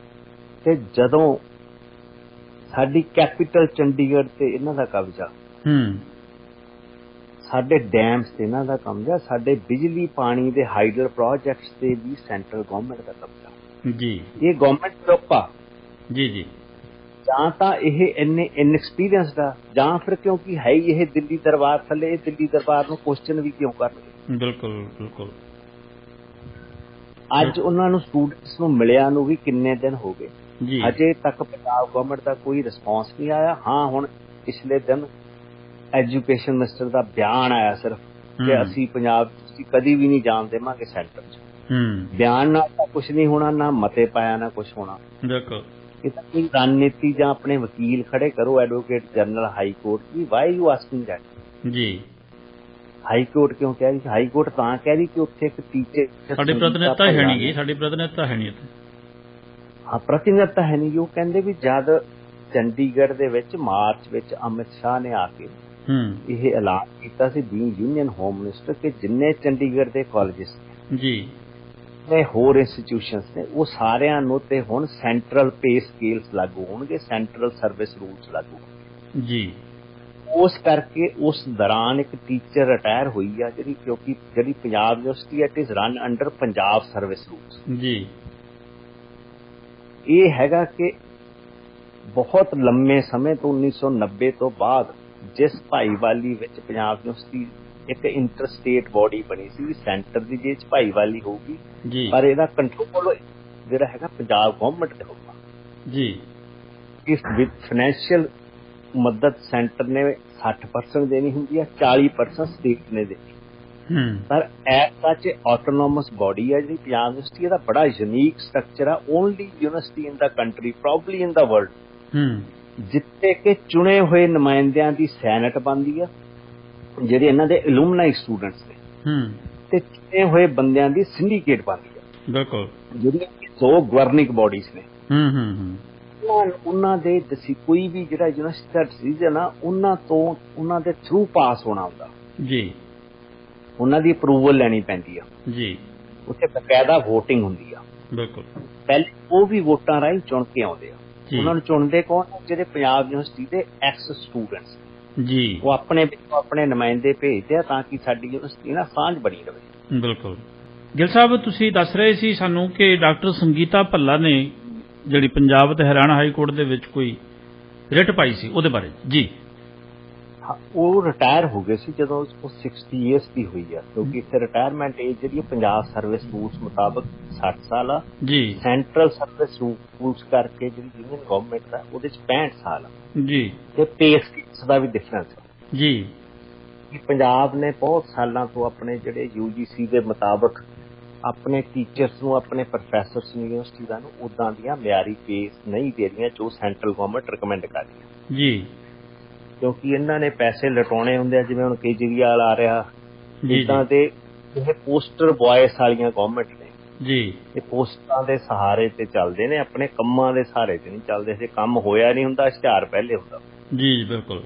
ਤੇ ਜਦੋਂ ਸਾਡੀ ਕੈਪੀਟਲ ਚੰਡੀਗੜ੍ਹ ਤੇ ਇਹਨਾਂ ਦਾ ਕਬਜ਼ਾ, ਸਾਡੇ ਡੈਮਸ ਤੇ ਇਹਨਾਂ ਦਾ ਕਬਜ਼ਾ, ਸਾਡੇ ਬਿਜਲੀ ਪਾਣੀ ਦੇ ਹਾਈਡਲ ਪ੍ਰੋਜੈਕਟਸ ਤੇ ਵੀ ਸੈਂਟਰਲ ਗਵਰਨਮੈਂਟ ਦਾ ਕਬਜ਼ਾ ਜੀ। ਇਹ ਗਵਰਨਮੈਂਟ ਗਰੁੱਪ ਆ ਜੀ ਜੀ। ਜਾਂ ਤਾਂ ਇਹ ਇੰਨੇ ਇਨਐਕਸਪੀਰੀਅੰਸਡ ਆ, ਜਾਂ ਫਿਰ ਕਿਉਂਕਿ ਹੈ ਹੀ ਇਹ ਦਿੱਲੀ ਦਰਬਾਰ ਥੱਲੇ, ਦਿੱਲੀ ਦਰਬਾਰ ਨੂੰ ਕੁਐਸਚਨ ਵੀ ਕਿਉਂ ਕਰਨਗੇ। ਬਿਲਕੁਲ ਬਿਲਕੁਲ। ਅੱਜ ਉਹਨਾਂ ਨੂੰ ਸਟੂਡੈਂਟਸ ਨੂੰ ਮਿਲਿਆ ਨੂੰ ਵੀ ਕਿੰਨੇ ਦਿਨ ਹੋ ਗਏ, ਅਜੇ ਤੱਕ ਪੰਜਾਬ ਗਵਰਨਮੈਂਟ ਦਾ ਕੋਈ ਰਿਸਪੌਂਸ ਨਹੀਂ ਆਇਆ। ਹਾਂ, ਹੁਣ ਪਿਛਲੇ ਦਿਨ ਐਜੂਕੇਸ਼ਨ ਮਿਨਿਸਟਰ ਦਾ ਬਿਆਨ ਆਇਆ ਸਿਰਫ ਕਿ ਅਸੀਂ ਪੰਜਾਬ ਕਦੀ ਵੀ ਨਹੀਂ ਜਾਣ ਦੇਵਾਂਗੇ ਸੈਂਟਰ 'ਚ। ਬਿਆਨ ਨਾਲ ਤਾਂ ਕੁਛ ਨਹੀਂ ਹੋਣਾ, ਨਾ ਮਤੇ ਪਾਇਆ ਨਾ ਕੁਛ ਹੋਣਾ। ਇਹ ਤਾਂ ਕੋਈ ਰਣਨੀਤੀ, ਜਾਂ ਆਪਣੇ ਵਕੀਲ ਖੜੇ ਕਰੋ, advocate general high court the, why you asking that ਜੀ। ਹਾਈ ਕੋਰਟ ਕਿਉਂ ਕਹਿ ਰਹੀ? ਹਾਈ ਕੋਰਟ ਤਾਂ ਕਹਿ ਰਹੀ ਕਿ ਉੱਥੇ ਇੱਕ ਟੀਚਰ, ਸਾਡੀ ਪ੍ਰਤੀਨਿਧਤਾ ਹੈ ਨਹੀਂ ਗੀ, ਸਾਡੀ ਪ੍ਰਤੀਨਿਧਤਾ ਹੈ ਨਹੀਂ ਇੱਥੇ। ਹਾਂ, ਪ੍ਰਤੀਨਿਧਤਾ ਹੈ ਨਹੀਂ। ਉਹ ਕਹਿੰਦੇ ਵੀ ਜਦ ਚੰਡੀਗੜ੍ਹ ਦੇ ਵਿੱਚ ਮਾਰਚ ਵਿੱਚ ਅਮਿਤ ਸ਼ਾਹ ਨੇ ਆ ਕੇ ਇਹ ਐਲਾਨ ਕੀਤਾ ਸੀ, ਬੀਇੰਗ ਯੂਨੀਅਨ ਹੋਮ ਮਿਨਿਸਟਰ, ਕਿ ਜਿੰਨੇ ਚੰਡੀਗੜ੍ਹ ਦੇ ਕਾਲਜਿਸ ਜੀ ਨੇ, ਹੋਰ ਇੰਸਟੀਟਿਊਸ਼ਨਸ ਨੇ, ਉਹ ਸਾਰਿਆਂ ਨੂੰ ਤੇ ਹੁਣ ਸੈਂਟਰਲ ਪੇ ਸਕੇਲਸ ਲਾਗੂ ਹੋਣਗੇ, ਸੈਂਟਰਲ ਸਰਵਿਸ ਰੂਲਸ ਲਾਗੂ ਹੋਣਗੇ ਜੀ। ਉਸ ਕਰਕੇ ਉਸ ਦੌਰਾਨ ਇੱਕ ਟੀਚਰ ਰਿਟਾਇਰ ਹੋਈ ਆ ਜਿਹੜੀ, ਕਿਉਂਕਿ ਜਿਹੜੀ Punjab university it is run under Punjab service rules ਜੀ। ਇਹ ਹੈਗਾ ਕਿ ਬਹੁਤ ਲੰਮੇ ਸਮੇਂ ਤੋਂ 1990 ਤੋਂ ਬਾਅਦ ਜਿਸ ਭਾਈਵਾਲੀ ਵਿੱਚ ਪੰਜਾਬ ਯੂਨੀਵਰਸਿਟੀ ਇੱਕ ਇੰਟਰ ਸਟੇਟ ਬੋਡੀ ਬਣੀ ਸੀ, ਸੈਂਟਰ ਦੀ ਜੇ ਭਾਈਵਾਲੀ ਹੋਊਗੀ, ਪਰ ਇਹਦਾ ਕੰਟਰੋਲ ਜਿਹੜਾ ਹੈਗਾ ਪੰਜਾਬ ਗਵਰਨਮੈਂਟ ਤੇ ਹੋਊਗਾ ਜੀ। ਇਸ ਵਿਦ ਫਾਈਨੈਂਸ਼ੀਅਲ ਮਦਦ ਸੈਂਟਰ ਨੇ 60% ਦੇਣੀ ਹੁੰਦੀ ਹੈ, 40% ਸਟੇਟ ਨੇ ਦੇਣੀ। ਪਰ ਐਸ ਸੱਚ ਆਟੋਨੋਮਸ ਬੋਡੀ ਹੈ ਜਿਹੜੀ ਪੰਜਾਬ ਯੂਨੀਵਰਸਿਟੀ, ਇਹਦਾ ਬੜਾ ਯੂਨੀਕ ਸਟਰਕਚਰ ਆ, ਓਨਲੀ ਯੂਨੀਵਰਸਿਟੀ ਇਨ ਦਾ ਕੰਟਰੀ, ਪ੍ਰੋਬਬਲੀ ਇਨ ਦਾ ਵਰਲਡ, ਜਿੱਥੇ ਕਿ ਚੁਣੇ ਹੋਏ ਨੁਮਾਇੰਦਿਆਂ ਦੀ ਸੈਨੇਟ ਬਣਦੀ ਆ, ਜਿਹੜੇ ਇਹਨਾਂ ਦੇ ਐਲੂਮਨਾਈ ਸਟੂਡੈਂਟਸ ਨੇ, ਤੇ ਚੁਣੇ ਹੋਏ ਬੰਦਿਆਂ ਦੀ ਸਿੰਡੀਕੇਟ ਬਣਦੀ ਆ। ਬਿਲਕੁਲ। ਜਿਹੜੀਆਂ 2 ਗਵਰਨਿੰਗ ਬੋਡੀਜ਼ ਨੇ, ਉਹਨਾਂ ਦੇ ਕੋਈ ਵੀ ਜਿਹੜਾ ਯੂਨੀਵਰਸਿਟੀ ਦਾ ਡਿਸੀਜਨ ਆ, ਉਹਨਾਂ ਤੋਂ ਉਹਨਾਂ ਦੇ ਥਰੂ ਪਾਸ ਹੋਣਾ ਹੁੰਦਾ ਜੀ, ਉਹਨਾਂ ਦੀ ਅਪਰੂਵਲ ਲੈਣੀ ਪੈਂਦੀ ਆ ਜੀ। ਉੱਥੇ ਬਕਾਇਦਾ ਵੋਟਿੰਗ ਹੁੰਦੀ ਆ। ਬਿਲਕੁਲ। ਪਹਿਲੇ ਉਹ ਵੀ ਵੋਟਾਂ ਰਾਹੀਂ ਚੁਣ ਕੇ ਆਉਂਦੇ ਆ। ਉਹਨਾਂ ਨੂੰ ਚੁਣਦੇ ਕੌਣ? ਜਿਹੜੇ ਪੰਜਾਬ ਯੂਨੀਵਰਸਿਟੀ ਦੇ ਐਕਸ ਸਟੂਡੈਂਟਸ ਜੀ। ਉਹ ਆਪਣੇ ਨੁਮਾਇੰਦੇ ਭੇਜਦੇ ਆ ਤਾਂ ਕਿ ਸਾਡੀ ਯੂਨੀਵਰਸਿਟੀ ਨਾਲ ਸਾਂਝ ਬਣੀ ਰਹੇ। ਬਿਲਕੁਲ। ਗਿੱਲ ਸਾਹਿਬ, ਤੁਸੀਂ ਦੱਸ ਰਹੇ ਸੀ ਸਾਨੂੰ ਕਿ ਡਾਕਟਰ ਸੰਗੀਤਾ ਭੱਲਾ ਨੇ ਜਿਹੜੀ ਪੰਜਾਬ ਤੇ ਹਰਿਆਣਾ ਹਾਈ ਕੋਰਟ ਦੇ ਵਿੱਚ ਕੋਈ ਰਿਟ ਪਾਈ ਸੀ, ਉਹਦੇ ਬਾਰੇ ਜੀ। ਉਹ ਰਿਟਾਇਰ ਹੋ ਗਏ ਸੀ ਜਦੋਂ ਉਹ 60 ਈਅਰਸ ਦੀ ਹੋਈ ਆ, ਕਿਉਂਕਿ ਇੱਥੇ ਰਿਟਾਇਰਮੈਂਟ ਏਜ ਜਿਹੜੀ ਪੰਜਾਬ ਸਰਵਿਸ ਰੂਲਸ ਮੁਤਾਬਕ 60 ਸਾਲ ਆ ਜੀ। ਸੈਂਟਰਲ ਸਰਵਿਸ ਰੂਲਸ ਕਰਕੇ ਜਿਹੜੀ ਯੂਨੀਅਨ ਗਵਰਨਮੈਂਟ ਦਾ ਉਹਦੇ 'ਚ 65 ਸਾਲ ਆ ਜੀ। ਤੇ ਪੇ ਸਕੇਲਸ ਦਾ ਵੀ ਡਿਫਰੈਂਸ ਜੀ। ਕਿ ਪੰਜਾਬ ਨੇ ਬਹੁਤ ਸਾਲਾਂ ਤੋਂ ਆਪਣੇ ਜਿਹੜੇ UGC ਦੇ ਮੁਤਾਬਕ ਆਪਣੇ ਟੀਚਰਸ ਨੂੰ, ਆਪਣੇ ਪ੍ਰੋਫੈਸਰਸ ਨੂੰ, ਯੂਨੀਵਰਸਿਟੀਆਂ ਨੂੰ ਉੱਦਾਂ ਦੀਆਂ ਮਿਆਰੀ ਫੀਸ ਨਹੀਂ ਦੇ ਰਹੀਆਂ ਜੋ ਸੈਂਟਰਲ ਗਵਰਨਮੈਂਟ ਰਿਕਮੈਂਡ ਕਰ ਰਹੀ ਹੈ ਜੀ। ਕਿਉਂਕਿ ਇਹਨਾਂ ਨੇ ਪੈਸੇ ਲਟਾਉਣੇ ਹੁੰਦੇ ਆ, ਜਿਵੇਂ ਹੁਣ ਕੇਜਰੀਵਾਲ ਆ ਰਿਹਾ, ਇੱਦਾਂ ਦੇ ਇਹ ਪੋਸਟਰ ਬॉयਸ ਵਾਲੀਆਂ ਗਵਰਨਮੈਂਟ ਨੇ ਜੀ। ਇਹ ਪੋਸਟਰਾਂ ਦੇ ਸਹਾਰੇ ਤੇ ਚੱਲਦੇ ਨੇ, ਆਪਣੇ ਕੰਮਾਂ ਦੇ ਸਹਾਰੇ ਤੇ ਨਹੀਂ ਚੱਲਦੇ। ਜੇ ਕੰਮ ਹੋਇਆ ਨਹੀਂ ਹੁੰਦਾ, ਇਸ਼ਤਿਹਾਰ ਪਹਿਲੇ ਹੁੰਦਾ। ਜੀ ਬਿਲਕੁਲ।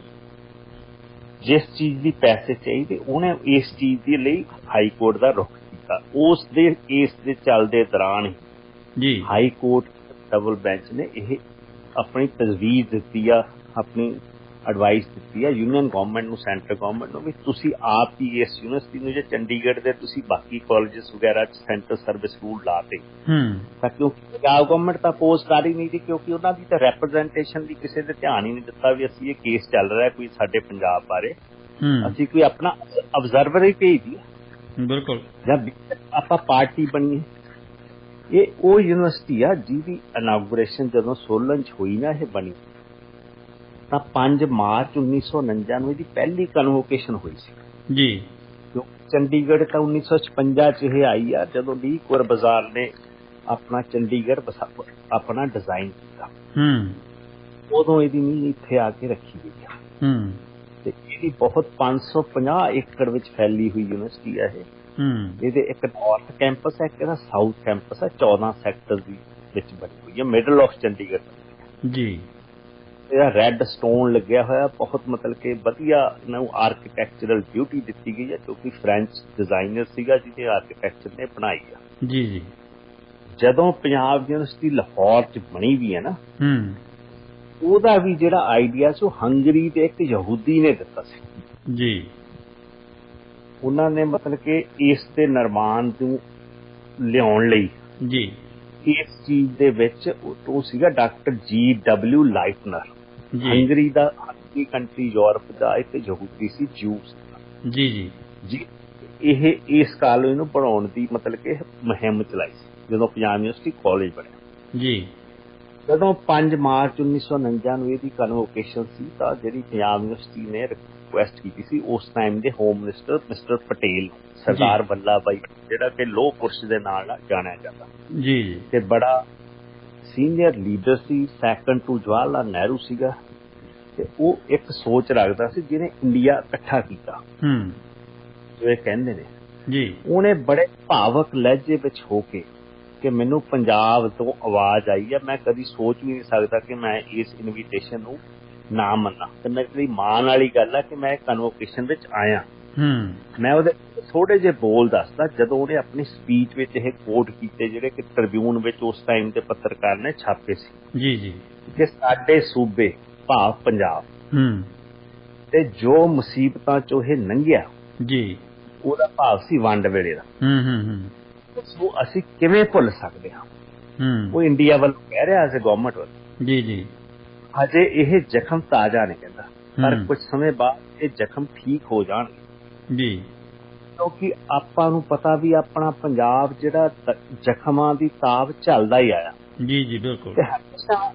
ਜਿਸ ਚੀਜ਼ ਦੀ ਪੈਸੇ ਚਾਹੀਦੇ ਉਹਨੇ ਇਸ ਚੀਜ਼ ਦੇ ਲਈ ਹਾਈ ਕੋਰਟ ਦਾ ਰੁਖ ਕੀਤਾ। ਉਸ ਦੇ ਕੇਸ ਦੇ ਚੱਲਦੇ ਦੌਰਾਨ ਹੀ ਜੀ ਹਾਈ ਕੋਰਟ ਡਬਲ ਬੈਂਚ ਨੇ ਇਹ ਆਪਣੀ ਤਜਵੀਜ਼ ਦਿੱਤੀ ਆ, ਆਪਣੀ ਐਡਵਾਈਸ ਦਿੱਤੀ ਆ ਯੂਨੀਅਨ ਗਵਰਨਮੈਂਟ ਨੂੰ, ਸੈਂਟਰ ਗਵਰਨਮੈਂਟ ਨੂੰ, ਵੀ ਤੁਸੀਂ ਆਪ ਹੀ ਇਸ ਯੂਨੀਵਰਸਿਟੀ ਨੂੰ, ਜੇ ਚੰਡੀਗੜ੍ਹ ਦੇ ਤੁਸੀਂ ਬਾਕੀ ਕਾਲਜਸ ਵਗੈਰਾ 'ਚ ਸੈਂਟਰ ਸਰਵਿਸ ਰੂਲ ਲਾਤੇ ਤਾਂ ਕਿਉਂਕਿ ਪੰਜਾਬ ਗਵਰਨਮੈਂਟ ਤਾਂ ਅਪੋਜ਼ ਕਰ ਹੀ ਨਹੀਂ ਰਹੀ, ਕਿਉਂਕਿ ਉਹਨਾਂ ਦੀ ਤਾਂ ਰੈਪਰਜ਼ੈਂਟੇਸ਼ਨ ਦੀ ਕਿਸੇ ਨੇ ਧਿਆਨ ਹੀ ਨਹੀਂ ਦਿੱਤਾ ਵੀ ਅਸੀਂ ਇਹ ਕੇਸ ਚੱਲ ਰਿਹਾ ਕੋਈ ਸਾਡੇ ਪੰਜਾਬ ਬਾਰੇ, ਅਸੀਂ ਕੋਈ ਆਪਣਾ ਅਬਜ਼ਰਵਰ ਹੀ ਭੇਜ ਦਈਏ। ਬਿਲਕੁਲ। ਜਦ ਆਪਾਂ ਪਾਰਟੀ ਬਣੀਏ, ਇਹ ਉਹ ਯੂਨੀਵਰਸਿਟੀ ਆ ਜਿਹਦੀ ਇਨਾਗੂਰੇਸ਼ਨ ਜਦੋਂ ਸੋਲਨ 'ਚ ਹੋਈ ਨਾ, ਇਹ ਬਣੀ ਤਾਂ 5 ਮਾਰਚ 1949 ਨੂੰ ਇਹਦੀ ਪਹਿਲੀ ਕਨਵੋਕੇਸ਼ਨ ਹੋਈ ਸੀ ਜੀ। ਚੰਡੀਗੜ੍ਹ ਤਾਂ 1956 'ਚ ਇਹ ਆਈ ਆ, ਜਦੋਂ ਡੀ ਕੁਰ ਬਾਜ਼ਾਰ ਨੇ ਆਪਣਾ ਚੰਡੀਗੜ੍ਹ ਆਪਣਾ ਡਿਜ਼ਾਈਨ ਕੀਤਾ, ਉਦੋਂ ਇਹਦੀ ਨੀਂਹ ਇੱਥੇ ਆ ਕੇ ਰੱਖੀ ਗਈ ਆ। ਤੇ ਇਹਦੀ ਬਹੁਤ 550 ਏਕੜ ਵਿੱਚ ਫੈਲੀ ਹੋਈ ਯੂਨੀਵਰਸਿਟੀ ਆ ਇਹ। ਇਹਦੇ ਇੱਕ ਨਾਰਥ ਕੈਂਪਸ ਹੈ, ਇੱਕ ਇਹਦਾ ਸਾਊਥ ਕੈਂਪਸ ਹੈ, 14 ਸੈਕਟਰ ਦੀ ਵਿੱਚ ਬਣੀ ਹੋਈ ਹੈ, ਮਿਡਲ ਆਫ ਚੰਡੀਗੜ੍ਹ ਜੀ। ਇਹਦਾ ਰੈੱਡ ਸਟੋਨ ਲੱਗਿਆ ਹੋਇਆ, ਬਹੁਤ ਮਤਲਬ ਕਿ ਵਧੀਆ ਇਹਨੂੰ ਆਰਕੀਟੈਕਚਰਲ ਬਿਊਟੀ ਦਿੱਤੀ ਗਈ ਹੈ, ਕਿਉਂਕਿ ਫ੍ਰੈਂਚ ਡਿਜ਼ਾਈਨਰ ਸੀਗਾ ਜਿਹਦੇ ਆਰਕੀਟੈਕਚਰ ਨੇ ਬਣਾਈ ਆ ਜੀ ਜੀ। ਜਦੋਂ ਪੰਜਾਬ ਯੂਨੀਵਰਸਿਟੀ ਲਾਹੌਰ 'ਚ ਬਣੀ ਵੀ ਹੈ ਨਾ, ਉਹਦਾ ਵੀ ਜਿਹੜਾ ਆਈਡੀਆ ਸੀ ਉਹ ਹੰਗਰੀ ਦੇ ਇੱਕ ਯਹੂਦੀ ਨੇ ਦਿੱਤਾ ਸੀ ਜੀ। ਉਹਨਾਂ ਨੇ ਮਤਲਬ ਕਿ ਇਸ ਦੇ ਨਿਰਮਾਣ ਨੂੰ ਲਿਆਉਣ ਲਈ ਜੀ ਇਸ ਚੀਜ਼ ਦੇ ਵਿੱਚ ਉਹ ਸੀਗਾ ਡਾਕਟਰ GW ਲਾਈਟਨਰ, ਹੰਗਰੀ ਦਾ, ਹੰਗਰੀ ਕੰਟਰੀ ਯੂਰਪ ਦਾ ਇੱਕ ਯਹੂਦੀ ਸੀ, ਜੂ ਜੀ ਜੀ ਜੀ। ਇਹ ਇਸ ਕਾਲਜ ਨੂੰ ਬਣਾਉਣ ਦੀ ਮਤਲਬ ਕਿ ਮੁਹਿੰਮ ਚਲਾਈ ਸੀ ਜਦੋਂ ਪੰਜਾਬ ਯੂਨੀਵਰਸਿਟੀ ਕਾਲਜ ਬਣਿਆ ਜੀ। ਜਦੋਂ 5 ਮਾਰਚ 1949 ਨੂੰ ਇਹਦੀ ਕਨਵੋਕੇਸ਼ਨ ਸੀ ਤਾਂ ਜਿਹੜੀ ਪੰਜਾਬ ਯੂਨੀਵਰਸਿਟੀ ਨੇ ਰਿਕੁਐਸਟ ਕੀਤੀ ਸੀ ਉਸ ਟਾਈਮ ਦੇ home minister mister Patel, Sardar Vallabh ਭਾਈ, ਜਿਹੜਾ ਕਿ ਲੋਹ ਪੁਰਸ਼ ਦੇ ਨਾਲ ਜਾਣਿਆ ਜਾਂਦਾ ਜੀ ਜੀ, ਤੇ ਬੜਾ ਸੀਨੀਅਰ ਲੀਡਰ ਸੀ, ਸੈਕੰਡ ਟੂ ਜਵਾਹਰ ਲਾਲ ਨਹਿਰੂ ਸੀਗਾ, ਤੇ ਉਹ ਇੱਕ ਸੋਚ ਰੱਖਦਾ ਸੀ ਜਿਹਨੇ ਇੰਡੀਆ ਇਕੱਠਾ ਕੀਤਾ ਜੋ ਇਹ ਕਹਿੰਦੇ ਨੇ ਜੀ। ਉਹਨੇ ਬੜੇ ਭਾਵਕ ਲਹਿਜੇ ਵਿੱਚ ਹੋ ਕੇ ਕਿ ਮੈਨੂੰ ਪੰਜਾਬ ਤੋਂ ਆਵਾਜ਼ ਆਈ ਹੈ, ਮੈਂ ਕਦੀ ਸੋਚ ਵੀ ਨਹੀਂ ਸਕਦਾ ਕਿ ਮੈਂ ਇਸ ਇਨਵੀਟੇਸ਼ਨ ਨੂੰ ਨਾ ਮੰਨਾਂ, ਤੇ ਮੇਰੀ ਮਾਣ ਵਾਲੀ ਗੱਲ ਹੈ ਕਿ ਮੈਂ ਕਨਵੋਕੇਸ਼ਨ ਵਿੱਚ ਆਇਆ। ਮੈਂ ਉਹਦੇ ਥੋੜੇ ਜਿਹੇ ਬੋਲ ਦੱਸਦਾ ਜਦੋਂ ਉਹਨੇ ਆਪਣੀ ਸਪੀਚ ਵਿੱਚ ਇਹ ਕੋਟ ਕੀਤੇ ਜਿਹੜੇ ਕਿ ਟ੍ਰਿਬਿਊਨ ਵਿੱਚ ਉਸ ਟਾਈਮ ਦੇ ਪੱਤਰਕਾਰ ਨੇ ਛਾਪੇ ਸੀ ਜੀ ਜੀ, ਕਿ ਸਾਡੇ ਸੂਬੇ ਭਾਵ ਪੰਜਾਬ ਤੇ ਜੋ ਮੁਸੀਬਤਾਂ ਚੋਂ ਇਹ ਲੰਘਿਆ ਜੀ, ਉਹਦਾ ਭਾਵ ਸੀ ਵੰਡ ਵੇਲੇ ਦਾ, ਸੋ ਅਸੀਂ ਕਿਵੇਂ ਭੁੱਲ ਸਕਦੇ ਹਾਂ। ਉਹ ਇੰਡੀਆ ਵੱਲ ਕਹਿ ਰਿਹਾ ਸੀ, ਗਵਰਨਮੈਂਟ ਵੱਲ ਜੀ ਜੀ। ਹਜੇ ਇਹ ਜ਼ਖਮ ਤਾਜ਼ਾ ਨਹੀਂ ਕਹਿੰਦਾ, ਪਰ ਕੁਝ ਸਮੇਂ ਬਾਅਦ ਇਹ ਜ਼ਖਮ ਠੀਕ ਹੋ ਜਾਣਗੇ ਜੀ, ਕਿਉਂਕਿ ਆਪਾਂ ਨੂੰ ਪਤਾ ਵੀ ਆਪਣਾ ਪੰਜਾਬ ਜਿਹੜਾ ਜ਼ਖਮਾਂ ਦੀ ਤਾਬ ਝੱਲਦਾ ਹੀ ਆਇਆ ਜੀ ਜੀ ਬਿਲਕੁਲ। ਤੇ ਹਮੇਸ਼ਾ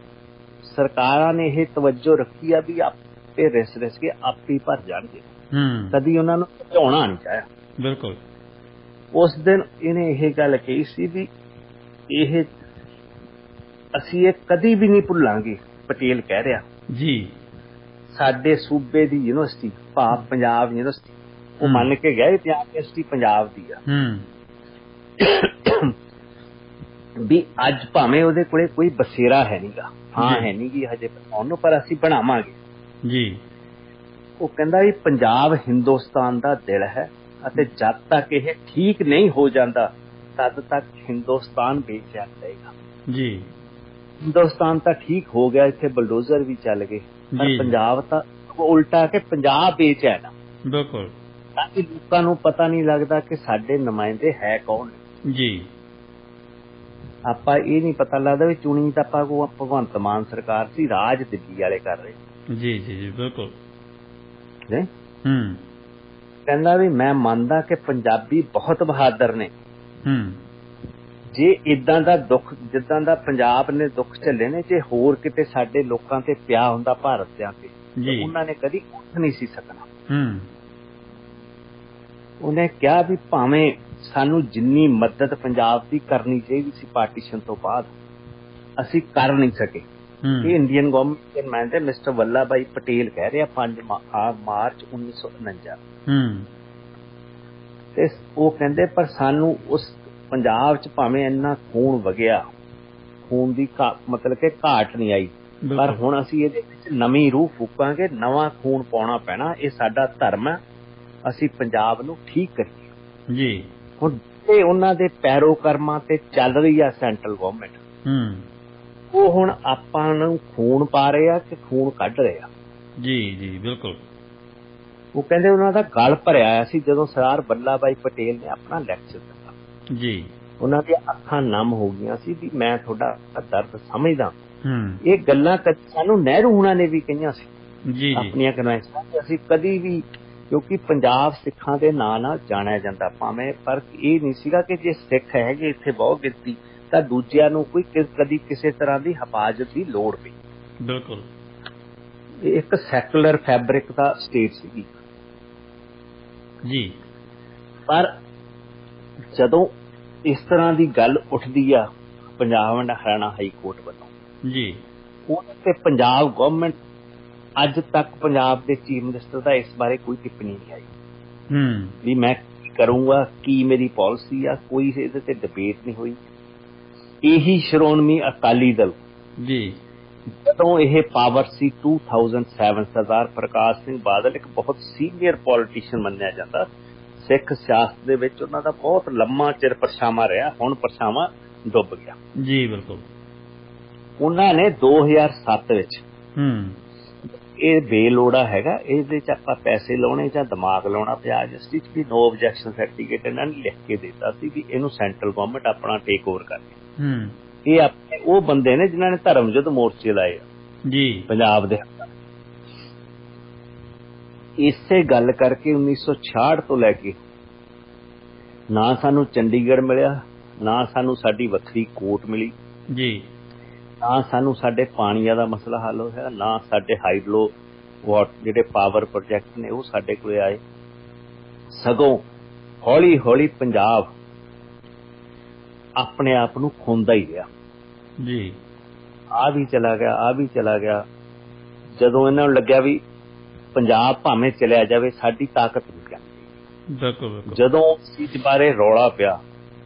ਸਰਕਾਰਾਂ ਨੇ ਇਹ ਤਵੱਜੋ ਰੱਖੀ ਆ ਵੀ ਆਪੇ ਰਿਸ ਕੇ ਆਪੇ ਭਰ ਜਾਣਗੇ, ਕਦੀ ਉਹਨਾਂ ਨੂੰ ਭਜਾਉਣਾ ਨਹੀਂ ਚਾਹਿਆ ਬਿਲਕੁਲ। ਉਸ ਦਿਨ ਇਹਨੇ ਇਹ ਗੱਲ ਕਹੀ ਸੀ ਵੀ ਇਹ ਅਸੀਂ ਇਹ ਕਦੀ ਵੀ ਨਹੀਂ ਭੁੱਲਾਂਗੇ, ਪਟੇਲ ਕਹਿ ਰਿਹਾ ਜੀ। ਸਾਡੇ ਸੂਬੇ ਦੀ ਯੂਨੀਵਰਸਿਟੀ ਭਾਵ ਪੰਜਾਬ ਯੂਨੀਵਰਸਿਟੀ, ਉਹ ਮੰਨ ਕੇ ਗਿਆ ਪੰਜਾਬ ਯੂਨੀਵਰਸਿਟੀ ਪੰਜਾਬ ਦੀ ਆ ਵੀ ਅੱਜ ਭਾਵੇਂ ਉਹਦੇ ਕੋਲੇ ਕੋਈ ਬਸੇਰਾ ਹੈ ਨੀਗਾ, ਹਾਂ ਹੈ ਨੀ ਗੀ ਹਜੇ ਉਹਨੂੰ, ਪਰ ਅਸੀਂ ਬਣਾਵਾਂਗੇ ਜੀ। ਉਹ ਕਹਿੰਦਾ ਵੀ ਪੰਜਾਬ ਹਿੰਦੁਸਤਾਨ ਦਾ ਦਿਲ ਹੈ ਅਤੇ ਜਦ ਤੱਕ ਇਹ ਠੀਕ ਨਹੀਂ ਹੋ ਜਾਂਦਾ ਤਦ ਤੱਕ ਹਿੰਦੁਸਤਾਨ ਬੇਚੈਨ ਰਹੇਗਾ ਜੀ। ਹਿੰਦੁਸਤਾਨ ਤਾਂ ਠੀਕ ਹੋ ਗਿਆ, ਇੱਥੇ ਬਲਡੋਜ਼ਰ ਵੀ ਚੱਲ ਗਏ, ਪਰ ਪੰਜਾਬ ਤਾਂ ਉਲਟਾ ਕਿ ਪੰਜਾਬ ਬੇਚੈਨ ਆ ਬਿਲਕੁਲ, ਤਾਂ ਕਿ ਲੋਕਾਂ ਨੂੰ ਪਤਾ ਨਹੀਂ ਲੱਗਦਾ ਕਿ ਸਾਡੇ ਨੁਮਾਇੰਦੇ ਹੈ ਕੌਣ ਜੀ। ਆਪਾਂ ਇਹ ਨਹੀਂ ਪਤਾ ਲੱਗਦਾ ਵੀ ਚੁਣੀ ਤਾਂ ਆਪਾਂ ਕੋ ਭਗਵੰਤ ਮਾਨ ਸਰਕਾਰ ਸੀ, ਰਾਜ ਦਿੱਲੀ ਵਾਲੇ ਕਰ ਰਹੇ ਜੀ ਜੀ ਜੀ ਬਿਲਕੁਲ। ਕਹਿੰਦਾ ਵੀ ਮੈਂ ਮੰਨਦਾ ਕਿ ਪੰਜਾਬੀ ਬਹੁਤ ਬਹਾਦਰ ਨੇ, ਜੇ ਇਦਾਂ ਦਾ ਦੁੱਖ ਜਿੱਦਾਂ ਦਾ ਪੰਜਾਬ ਨੇ ਦੁੱਖ ਝੱਲੇ ਨੇ, ਜੇ ਹੋਰ ਕਿਤੇ ਸਾਡੇ ਲੋਕਾਂ ਤੇ ਪਿਆ ਹੁੰਦਾ ਭਾਰਤੀਆਂ ਤੇ, ਉਹਨਾਂ ਨੇ ਕਦੀ ਉੱਠ ਨਹੀਂ ਸੀ ਸਕਣਾ। ਉਹਨੇ ਕਿਹਾ ਵੀ ਭਾਵੇਂ ਸਾਨੂੰ ਜਿੰਨੀ ਮਦਦ ਪੰਜਾਬ ਦੀ ਕਰਨੀ ਚਾਹੀਦੀ ਸੀ ਪਾਰਟੀਸ਼ਨ ਤੋਂ ਬਾਅਦ ਅਸੀਂ ਕਰ ਨਹੀਂ ਸਕੇ। ਇਹ ਇੰਡੀਅਨ ਗਵਰਨਮੈਂਟ ਦੇ ਨੁਮਾਇੰਦੇ ਮਿਸਟਰ ਵੱਲਾ ਭਾਈ ਪਟੇਲ ਕਹਿ ਰਿਹਾ 5 ਮਾਰਚ 1949। ਤੇ ਉਹ ਕਹਿੰਦੇ ਪਰ ਸਾਨੂੰ ਉਸ ਪੰਜਾਬ 'ਚ ਭਾਵੇਂ ਇੰਨਾ ਖੂਨ ਵਗਿਆ, ਖੂਨ ਦੀ ਮਤਲਬ ਕਿ ਘਾਟ ਨਹੀਂ ਆਈ, ਪਰ ਹੁਣ ਅਸੀਂ ਇਹਦੇ ਵਿੱਚ ਨਵੀਂ ਰੂਹ ਫੂਕਾਂਗੇ, ਨਵਾਂ ਖੂਨ ਪਾਉਣਾ ਪੈਣਾ, ਇਹ ਸਾਡਾ ਧਰਮ ਹੈ, ਅਸੀਂ ਪੰਜਾਬ ਨੂੰ ਠੀਕ ਕਰੀਏ ਜੀ। ਹੁਣ ਇਹ ਉਹਨਾਂ ਦੇ ਪੈਰੋਕਰਮਾਂ ਤੇ ਚੱਲ ਰਹੀ ਆ ਸੈਂਟਰਲ ਗਵਰਨਮੈਂਟ, ਉਹ ਹੁਣ ਆਪਾਂ ਨੂੰ ਖੂਨ ਪਾ ਰਹੇ ਆ ਕਿ ਖੂਨ ਕੱਢ ਰਹੇ ਆ ਜੀ। ਜੀ ਬਿਲਕੁਲ। ਉਹ ਕਹਿੰਦੇ ਉਹਨਾਂ ਦਾ ਗਲ ਭਰਿਆ ਆਇਆ ਸੀ ਜਦੋਂ ਸਰਦਾਰ ਵੱਲਾ ਭਾਈ ਪਟੇਲ ਨੇ ਆਪਣਾ ਲੈਕਚਰ ਦਿੱਤਾ ਜੀ। ਉਹਨਾਂ ਦੀਆਂ ਅੱਖਾਂ ਨਮ ਹੋ ਗਈਆਂ ਸੀ ਵੀ ਮੈਂ ਤੁਹਾਡਾ ਦਰਦ ਸਮਝਦਾ। ਇਹ ਗੱਲਾਂ ਸਾਨੂੰ ਨਹਿਰੂ ਹੁਣਾਂ ਨੇ ਵੀ ਕਹੀਆਂ ਸੀ ਜੀ ਆਪਣੀਆਂ ਕਨਵੈਂਸ਼ਨਾਂ, ਅਸੀਂ ਕਦੀ ਵੀ, ਕਿਉਂਕਿ ਪੰਜਾਬ ਸਿੱਖਾਂ ਦੇ ਨਾਂ ਨਾਲ ਜਾਣਿਆ ਜਾਂਦਾ ਭਾਵੇਂ, ਪਰ ਇਹ ਨਹੀਂ ਸੀਗਾ ਕਿ ਜੇ ਸਿੱਖ ਹੈਗੇ ਇੱਥੇ ਬਹੁਤ ਗਿਣਤੀ ਤਾਂ ਦੂਜਿਆਂ ਨੂੰ ਕੋਈ ਕਦੀ ਕਿਸੇ ਤਰ੍ਹਾਂ ਦੀ ਹਿਫਾਜ਼ਤ ਦੀ ਲੋੜ ਪਈ। ਬਿਲਕੁਲ। ਇਹ ਇੱਕ ਸੈਕੂਲਰ ਫੈਬਰਿਕ ਦਾ ਸਟੇਟ ਸੀਗੀ ਜੀ। ਪਰ ਜਦੋਂ ਇਸ ਤਰ੍ਹਾਂ ਦੀ ਗੱਲ ਉੱਠਦੀ ਆ Punjab and Haryana high court ਵੱਲੋਂ ਜੀ, ਉਹਦੇ ਤੇ ਪੰਜਾਬ ਗਵਰਨਮੈਂਟ ਅੱਜ ਤੱਕ ਪੰਜਾਬ ਦੇ ਚੀਫ ਮਿਨਿਸਟਰ ਦਾ ਇਸ ਬਾਰੇ ਕੋਈ ਟਿੱਪਣੀ ਨਹੀਂ ਆਈ ਵੀ ਮੈਂ ਕੀ ਕਰੂੰਗਾ, ਕੀ ਮੇਰੀ ਪਾਲਿਸੀ ਆ, ਕੋਈ ਇਹਦੇ ਤੇ ਡਿਬੇਟ ਨਹੀਂ ਹੋਈ। ਇਹੀ ਸ਼੍ਰੋਮਣੀ ਅਕਾਲੀ ਦਲ ਜੀ ਜਦੋਂ ਇਹ ਪਾਵਰ ਸੀ 2007, ਸਰਦਾਰ ਪ੍ਰਕਾਸ਼ ਸਿੰਘ ਬਾਦਲ ਇੱਕ ਬਹੁਤ ਸੀਨੀਅਰ ਪੋਲੀਟੀਸ਼ੀਅਨ ਮੰਨਿਆ ਜਾਂਦਾ ਸਿੱਖ ਸਿਆਸਤ ਦੇ ਵਿੱਚ, ਉਹਨਾਂ ਦਾ ਬਹੁਤ ਲੰਮਾ ਚਿਰ ਪਰਛਾਵਾਂ ਰਿਹਾ, ਹੁਣ ਪਰਛਾਵਾਂ ਡੁੱਬ ਗਿਆ ਜੀ। ਬਿਲਕੁਲ। ਉਹਨਾਂ ਨੇ 2007 ਵਿੱਚ ਇਹ ਬੇਲੋੜਾ ਹੈਗਾ, ਇਹਦੇ ਚ ਆਪਾਂ ਪੈਸੇ ਲਾਉਣੇ ਜਾਂ ਦਿਮਾਗ ਲਾਉਣਾ ਪਿਆ, ਜਸਟਿਸ ਵੀ ਨੋ ਓਬਜੈਕਸ਼ਨ ਸਰਟੀਫਿਕੇਟ ਇਹਨਾਂ ਨੇ ਲਿਖ ਕੇ ਦਿੱਤਾ ਸੀ ਵੀ ਇਹਨੂੰ ਸੈਂਟਰਲ ਗਵਰਨਮੈਂਟ ਆਪਣਾ ਟੇਕ ਓਵਰ ਕਰ ਲੇ। ਇਹ ਆਪਣੇ ਉਹ ਬੰਦੇ ਨੇ ਜਿਨ੍ਹਾਂ ਨੇ ਧਰਮ ਯੁੱਧ ਮੋਰਚੇ ਲਾਏ ਜੀ ਪੰਜਾਬ ਦੇ। ਇਸੇ ਗੱਲ ਕਰਕੇ 1966 ਤੋਂ ਲੈ ਕੇ ਨਾ ਸਾਨੂੰ ਚੰਡੀਗੜ੍ਹ ਮਿਲਿਆ, ਨਾ ਸਾਨੂੰ ਸਾਡੀ ਵੱਖਰੀ ਕੋਰਟ ਮਿਲੀ ਜੀ, ਨਾ ਸਾਨੂੰ ਸਾਡੇ ਪਾਣੀਆਂ ਦਾ ਮਸਲਾ ਹੱਲ ਹੋਇਆ, ਨਾ ਸਾਡੇ ਹਾਈਡਰੋ ਜਿਹੜੇ ਪਾਵਰ ਪ੍ਰੋਜੈਕਟ ਨੇ ਉਹ ਸਾਡੇ ਕੋਲ ਆਏ। ਸਗੋਂ ਹੌਲੀ ਹੌਲੀ ਪੰਜਾਬ ਆਪਣੇ ਆਪ ਨੂੰ ਖੋਂਦਾ ਹੀ ਰਿਹਾ ਜੀ। ਆ ਵੀ ਚਲਾ ਗਿਆ, ਆ ਵੀ ਚਲਾ ਗਿਆ। ਜਦੋਂ ਇਹਨਾਂ ਨੂੰ ਲੱਗਿਆ ਵੀ ਪੰਜਾਬ ਭਾਵੇਂ ਚਲਿਆ ਜਾਵੇ ਸਾਡੀ ਤਾਕਤ ਨਹੀਂ ਜਾਂਦੀ, ਜਦੋਂ ਉਸ ਚੀਜ਼ ਬਾਰੇ ਰੌਲਾ ਪਿਆ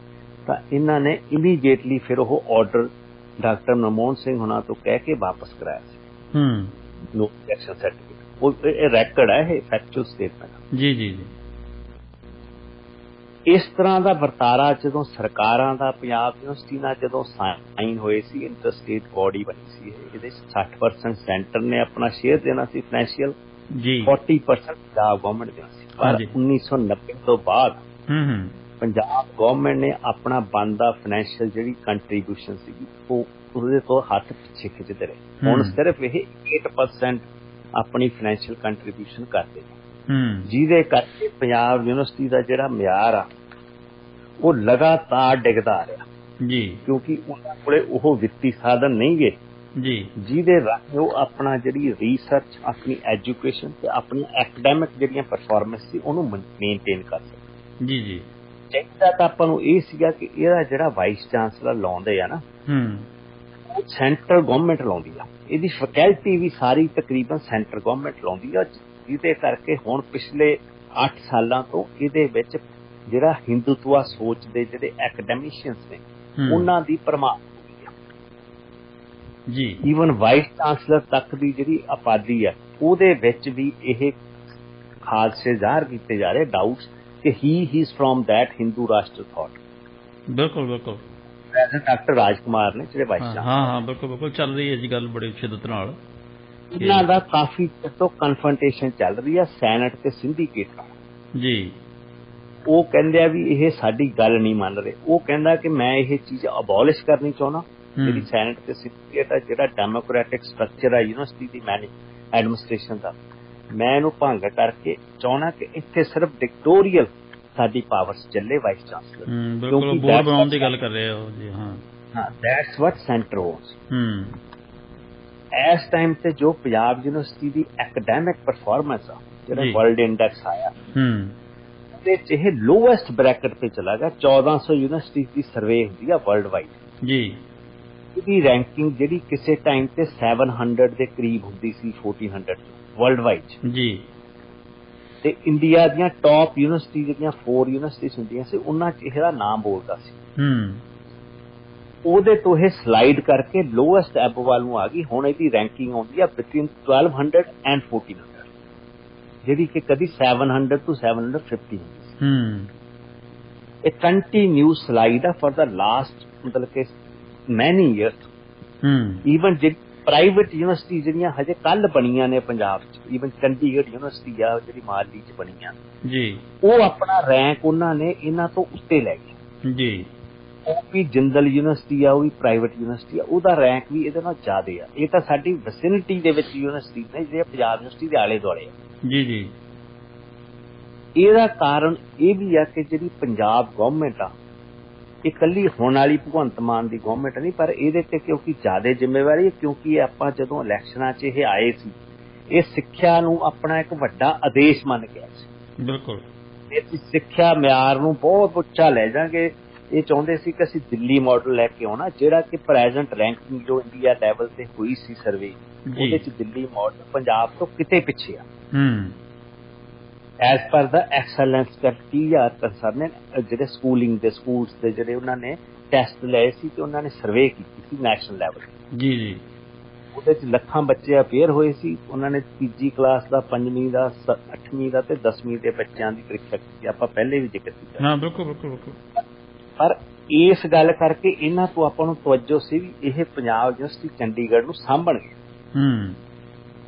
ਤਾਂ ਇਹਨਾਂ ਨੇ ਇਮੀਡੀਏਟਲੀ ਫਿਰ ਉਹ ਆਰਡਰ ਡਾਕਟਰ ਮਨਮੋਹਨ ਸਿੰਘ ਹੁਣਾਂ ਤੋਂ ਕਹਿ ਕੇ ਵਾਪਸ ਕਰਾਇਆ ਸੀ ਨੋ ਓਬਜੈਕਸ਼ਨ ਸਰਟੀਫਿਕੇਟ। ਉਹ ਇਹ ਰੈਕਰਡ ਹੈ, ਇਹ ਫੈਕਚੁਅਲ ਸਟੇਟਮੈਂਟ ਜੀ ਜੀ ਜੀ। ਇਸ ਤਰ੍ਹਾਂ ਦਾ ਵਰਤਾਰਾ ਜਦੋਂ ਸਰਕਾਰਾਂ ਦਾ ਪੰਜਾਬ ਯੂਨੀਵਰਸਿਟੀ ਨਾਲ ਜਦੋਂ ਸਾਈਨ ਹੋਏ ਸੀ, ਇੰਟਰ ਸਟੇਟ ਬੋਡੀ ਬਣੀ ਸੀ, ਇਹਦੇ 60% ਸੈਂਟਰ ਨੇ ਆਪਣਾ ਸ਼ੇਅਰ ਦੇਣਾ ਸੀ ਫਾਈਨੈਂਸ਼ੀਅਲ ਜੀ, 40% ਪੰਜਾਬ ਗਵਰਨਮੈਂਟ ਦੇਣਾ ਸੀ। ਪਰ 1990 ਤੋਂ ਬਾਅਦ ਪੰਜਾਬ ਗਵਰਨਮੈਂਟ ਨੇ ਆਪਣਾ ਬਣਦਾ ਫਾਈਨੈਂਸ਼ੀਅਲ ਜਿਹੜੀ ਕੰਟਰੀਬਿਊਸ਼ਨ ਸੀਗੀ ਉਹ ਉਹਦੇ ਤੋਂ ਹੱਥ ਪਿੱਛੇ ਖਿੱਚਦੇ ਰਹੇ। ਹੁਣ ਸਿਰਫ ਇਹ 8% ਆਪਣੀ ਫਾਈਨੈਂਸ਼ੀਅਲ ਕੰਟਰੀਬਿਊਸ਼ਨ ਕਰਦੇ ਨੇ, ਜਿਹਦੇ ਕਰਕੇ ਪੰਜਾਬ ਯੂਨੀਵਰਸਿਟੀ ਦਾ ਜਿਹੜਾ ਮਿਆਰ ਆ ਉਹ ਲਗਾਤਾਰ ਡਿੱਗਦਾ ਆ ਰਿਹਾ ਜੀ, ਕਿਉਂਕਿ ਉਹਨਾਂ ਕੋਲੇ ਉਹ ਵਿੱਤੀ ਸਾਧਨ ਨਹੀਂ ਗੇ ਜੀ ਜਿਹਦੇ ਰਾਹੀਂ ਉਹ ਆਪਣਾ ਜਿਹੜੀ ਰਿਸਰਚ, ਆਪਣੀ ਐਜੂਕੇਸ਼ਨ ਤੇ ਆਪਣੀ ਐਕੈਡੈਮਿਕ ਜਿਹੜੀਆਂ ਪਰਫਾਰਮੈਂਸ ਸੀ ਉਹਨੂੰ ਮੇਨਟੇਨ ਕਰ ਸਕੇ ਜੀ ਜੀ। ਚਾਹੀਦਾ ਤਾਂ ਆਪਾਂ ਨੂੰ ਇਹ ਸੀਗਾ ਕਿ ਇਹਦਾ ਜਿਹੜਾ ਵਾਈਸ ਚਾਂਸਲਰ ਲਾਉਂਦੇ ਆ ਨਾ ਉਹ ਸੈਂਟਰਲ ਗਵਰਨਮੈਂਟ ਲਾਉਂਦੀ ਆ, ਇਹਦੀ ਫੈਕਲਟੀ ਵੀ ਸਾਰੀ ਤਕਰੀਬਨ ਸੈਂਟਰਲ ਗਵਰਨਮੈਂਟ ਲਾਉਂਦੀ ਆ, ਜਿਹਦੇ ਕਰਕੇ ਹੁਣ ਪਿਛਲੇ 8 ਸਾਲਾਂ ਤੋਂ ਇਹਦੇ ਵਿੱਚ ਜਿਹੜਾ ਹਿੰਦੂਤਵਾ ਸੋਚ ਦੇ ਜਿਹੜੇ ਐਕੈਡੈਮਿਸ਼ੀਅਨਸ ਨੇ ਉਹਨਾਂ ਦੀ ਪਰਮਾਰ ਜੀ। ਈਵਨ ਵਾਈਸ ਚਾਂਸਲਰ ਤੱਕ ਦੀ ਜਿਹੜੀ ਆਬਾਦੀ ਹੈ ਉਹਦੇ ਵਿੱਚ ਵੀ ਇਹ ਖਾਦਸ਼ੇ ਜ਼ਾਹਰ ਕੀਤੇ ਜਾ ਰਹੇ, ਡਾਊਟਸ ਕਿ ਹੀ ਇਜ਼ ਫਰੋਮ ਦੈਟ ਹਿੰਦੂ ਰਾਸ਼ਟਰ ਥਾਟ। ਬਿਲਕੁਲ ਬਿਲਕੁਲ। ਡਾਕਟਰ ਰਾਜਕੁਮਾਰ ਨੇ ਜਿਹੜੇ ਵਾਈਸ ਚਾਂਸਲਰ, ਹਾਂ ਬਿਲਕੁਲ ਬਿਲਕੁਲ ਚੱਲ ਰਹੀ ਹੈ ਜੀ ਗੱਲ ਬੜੀ ਸ਼ਿੱਦਤ ਨਾਲ। ਇਹਨਾਂ ਦਾ ਕਾਫੀ ਚਿਰ ਤੋਂ ਕਨਫਰੰਟੇਸ਼ਨ ਚੱਲ ਰਹੀ ਹੈ ਸੈਨੇਟ ਤੇ ਸਿੰਡੀਕੇਟ ਨਾਲ ਜੀ। ਉਹ ਕਹਿੰਦੇ ਆ ਵੀ ਇਹ ਸਾਡੀ ਗੱਲ ਨਹੀਂ ਮੰਨ ਰਹੇ। ਉਹ ਕਹਿੰਦਾ ਕਿ ਮੈਂ ਇਹ ਚੀਜ਼ ਅਬੋਲਿਸ਼ ਕਰਨੀ ਚਾਹੁੰਦਾ, ਜਿਹੜੀ ਸੈਨੇਟ ਤੇ ਸਿੰਡੀਕੇਟ ਆ, ਜਿਹੜਾ ਡੈਮੋਕ੍ਰੈਟਿਕ ਸਟਰਕਚਰ ਹੈ ਯੂਨੀਵਰਸਿਟੀ ਦੀ ਐਡਮਿਨਿਸਟ੍ਰੇਸ਼ਨ ਦਾ, ਮੈਂ ਇਹਨੂੰ ਭੰਗ ਕਰਕੇ ਚਾਹੁੰਦਾ ਕਿ ਇੱਥੇ ਸਿਰਫ ਡਿਕਟੋਰੀਅਲ ਸਾਡੀ ਪਾਵਰਸ ਚੱਲੇ ਵਾਈਸ ਚਾਂਸਲਰ। ਬਿਲਕੁਲ ਬੋਰਡ ਬਣਾਉਣ ਦੀ ਗੱਲ ਕਰ ਰਹੇ ਹੋ ਜੀ। ਹਾਂ ਦੈਟਸ ਵਾਟ ਸੈਂਟਰ ਵਾਂਟਸ। ਇਸ ਟਾਈਮ ਤੇ ਜੋ ਪੰਜਾਬ ਯੂਨੀਵਰਸਿਟੀ ਦੀ ਐਕੈਡੈਮਿਕ ਪਰਫਾਰਮੈਂਸ ਆ, ਜਿਹੜਾ ਵਰਲਡ ਇੰਡੈਕਸ ਆਇਆ, ਉਹਦੇ 'ਚ ਇਹ ਲੋਐਸਟ ਬ੍ਰੈਕਟ ਤੇ ਚਲਾ ਗਿਆ। 1400 ਯੂਨੀਵਰਸਿਟੀ ਦੀ ਸਰਵੇ ਹੁੰਦੀ ਆ ਵਰਲਡ ਵਾਈਡ ਜੀ। ਇਹਦੀ ਰੈਂਕਿੰਗ ਜਿਹੜੀ ਕਿਸੇ ਟਾਈਮ ਤੇ 700 ਦੇ ਕਰੀਬ ਹੁੰਦੀ ਸੀ 1400 ਵਰਲਡ ਵਾਈਡ ਜੀ। ਤੇ ਇੰਡੀਆ ਦੀਆਂ ਟੌਪ ਯੂਨੀਵਰਸਿਟੀ ਜਿਹੜੀਆਂ 4 ਯੂਨੀਵਰਸਿਟੀਜ਼ ਹੁੰਦੀਆਂ ਸੀ ਉਹਨਾਂ 'ਚ ਇਹਦਾ ਨਾਮ ਬੋਲਦਾ ਸੀ। ਉਹਦੇ ਤੋਂ ਇਹ ਸਲਾਈਡ ਕਰਕੇ ਲੋਐਸਟ ਐਬ ਵੱਲ ਨੂੰ ਆ ਗਈ। ਹੁਣ ਇਹਦੀ ਰੈਂਕਿੰਗ ਆਉਂਦੀ ਆ ਬਿਟਵੀਨ 1200 ਐਂਡ 1400 ਜਿਹੜੀ ਕਿ ਕਦੀ 700 ਤੋਂ 750 ਹੁੰਦੀ ਸੀ। ਇਹ ਕੰਟੀਨਿਊ ਸਲਾਈਡ ਆ ਫॉर द ਲਾਸਟ ਮਤਲਬ ਕਿ ਮੈਨੀ ਈਅਰਸ। ਈਵਨ ਜਿਹੜੀ ਪ੍ਰਾਈਵੇਟ ਯੂਨੀਵਰਸਿਟੀ ਜਿਹੜੀਆਂ ਹਜੇ ਕੱਲ ਬਣੀਆਂ ਨੇ ਪੰਜਾਬ 'ਚ, ਈਵਨ ਚੰਡੀਗੜ੍ਹ ਯੂਨੀਵਰਸਿਟੀ ਆ ਜਿਹੜੀ ਮਾਲੀ 'ਚ ਬਣੀਆਂ ਜੀ, ਉਹ ਆਪਣਾ ਰੈਂਕ ਉਹਨਾਂ ਨੇ ਇਹਨਾਂ ਤੋਂ ਉੱਤੇ ਲੈ ਗਏ ਜੀ। ਉਹ ਵੀ ਜਿੰਦਲ ਯੂਨੀਵਰਸਿਟੀ ਆ, ਉਹ ਵੀ ਪ੍ਰਾਈਵੇਟ ਯੂਨੀਵਰਸਿਟੀ ਆ, ਉਹਦਾ ਰੈਂਕ ਵੀ ਇਹਦੇ ਨਾਲ ਜ਼ਿਆਦਾ ਆ। ਇਹ ਤਾਂ ਸਾਡੀ ਵਿਸਿਨਿਟੀ ਦੇ ਵਿੱਚ ਯੂਨੀਵਰਸਿਟੀ ਨੇ ਜਿਹੜੇ ਪੰਜਾਬ ਯੂਨੀਵਰਸਿਟੀ ਦੇ ਆਲੇ ਦੁਆਲੇ ਆ। ਜੀ ਜੀ। ਇਹਦਾ ਕਾਰਨ ਇਹ ਵੀ ਆ ਕਿ ਜਿਹੜੀ ਪੰਜਾਬ ਗਵਰਨਮੈਂਟ ਆ ਇਹ ਇਕੱਲੀ ਹੋਣ ਵਾਲੀ ਭਗਵੰਤ ਮਾਨ ਦੀ ਗਵਰਨਮੈਂਟ ਨਹੀਂ, ਪਰ ਇਹਦੇ ਤੇ ਕਿਉਂਕਿ ਜ਼ਿਆਦਾ ਜ਼ਿੰਮੇਵਾਰੀ ਹੈ, ਕਿਉਂਕਿ ਆਪਾਂ ਜਦੋਂ ਇਲੈਕਸ਼ਨਾਂ 'ਚ ਇਹ ਆਏ ਸੀ ਇਹ ਸਿੱਖਿਆ ਨੂੰ ਆਪਣਾ ਇੱਕ ਵੱਡਾ ਆਦੇਸ਼ ਮੰਨ ਗਿਆ ਸੀ। ਬਿਲਕੁਲ। ਇਹ ਸਿੱਖਿਆ ਮਿਆਰ ਨੂੰ ਬਹੁਤ ਉੱਚਾ ਲੈ ਜਾਵਾਂਗੇ। ਇਹ ਚਾਹੁੰਦੇ ਸੀ ਕਿ ਅਸੀਂ ਦਿੱਲੀ ਮਾਡਲ ਲੈ ਕੇ ਆਉਣਾ, ਜਿਹੜਾ ਕਿ ਪ੍ਰੈਜ਼ੈਂਟ ਰੈਂਕਿੰਗ ਜੋ ਇੰਡੀਆ ਲੈਵਲ ਤੇ ਹੋਈ ਸੀ ਸਰਵੇ, ਉਹਦੇ 'ਚ ਦਿੱਲੀ ਮਾਡਲ ਪੰਜਾਬ ਤੋਂ ਕਿਤੇ ਪਿੱਛੇ ਆ। ਐਜ਼ ਪਰ ਦਾ ਐਕਸਲੈਂਸ ਕ੍ਰਾਈਟੇਰੀਆ ਕੰਸਰਨ ਜਿਹੜੇ ਸਕੂਲਿੰਗ ਦੇ ਸਕੂਲਸ ਦੇ ਜਿਹੜੇ ਉਹਨਾਂ ਨੇ ਟੈਸਟ ਲਏ ਸੀ ਤੇ ਉਹਨਾਂ ਨੇ ਸਰਵੇ ਕੀਤੀ ਸੀ ਨੈਸ਼ਨਲ ਲੈਵਲ। ਜੀ ਜੀ। ਉਹਦੇ 'ਚ ਲੱਖਾਂ ਬੱਚੇ ਅਪੇਅਰ ਹੋਏ ਸੀ। ਉਹਨਾਂ ਨੇ ਤੀਜੀ ਕਲਾਸ ਦਾ, 5ਵੀਂ ਦਾ, 8ਵੀਂ ਦਾ ਤੇ 10ਵੀਂ ਦੇ ਬੱਚਿਆਂ ਦੀ ਪ੍ਰੀਖਿਆ ਕੀਤੀ। ਆਪਾਂ ਪਹਿਲੇ ਵੀ ਜ਼ਿਕਰ ਕੀਤਾ। ਹਾਂ, ਬਿਲਕੁਲ ਬਿਲਕੁਲ ਬਿਲਕੁਲ। ਪਰ ਇਸ ਗੱਲ ਕਰਕੇ ਇਹਨਾਂ ਤੋਂ ਆਪਾਂ ਨੂੰ ਤਵੱਜੋ ਸੀ ਵੀ ਇਹ ਪੰਜਾਬ ਯੂਨੀਵਰਸਿਟੀ ਚੰਡੀਗੜ੍ਹ ਨੂੰ ਸਾਂਭਣਗੇ।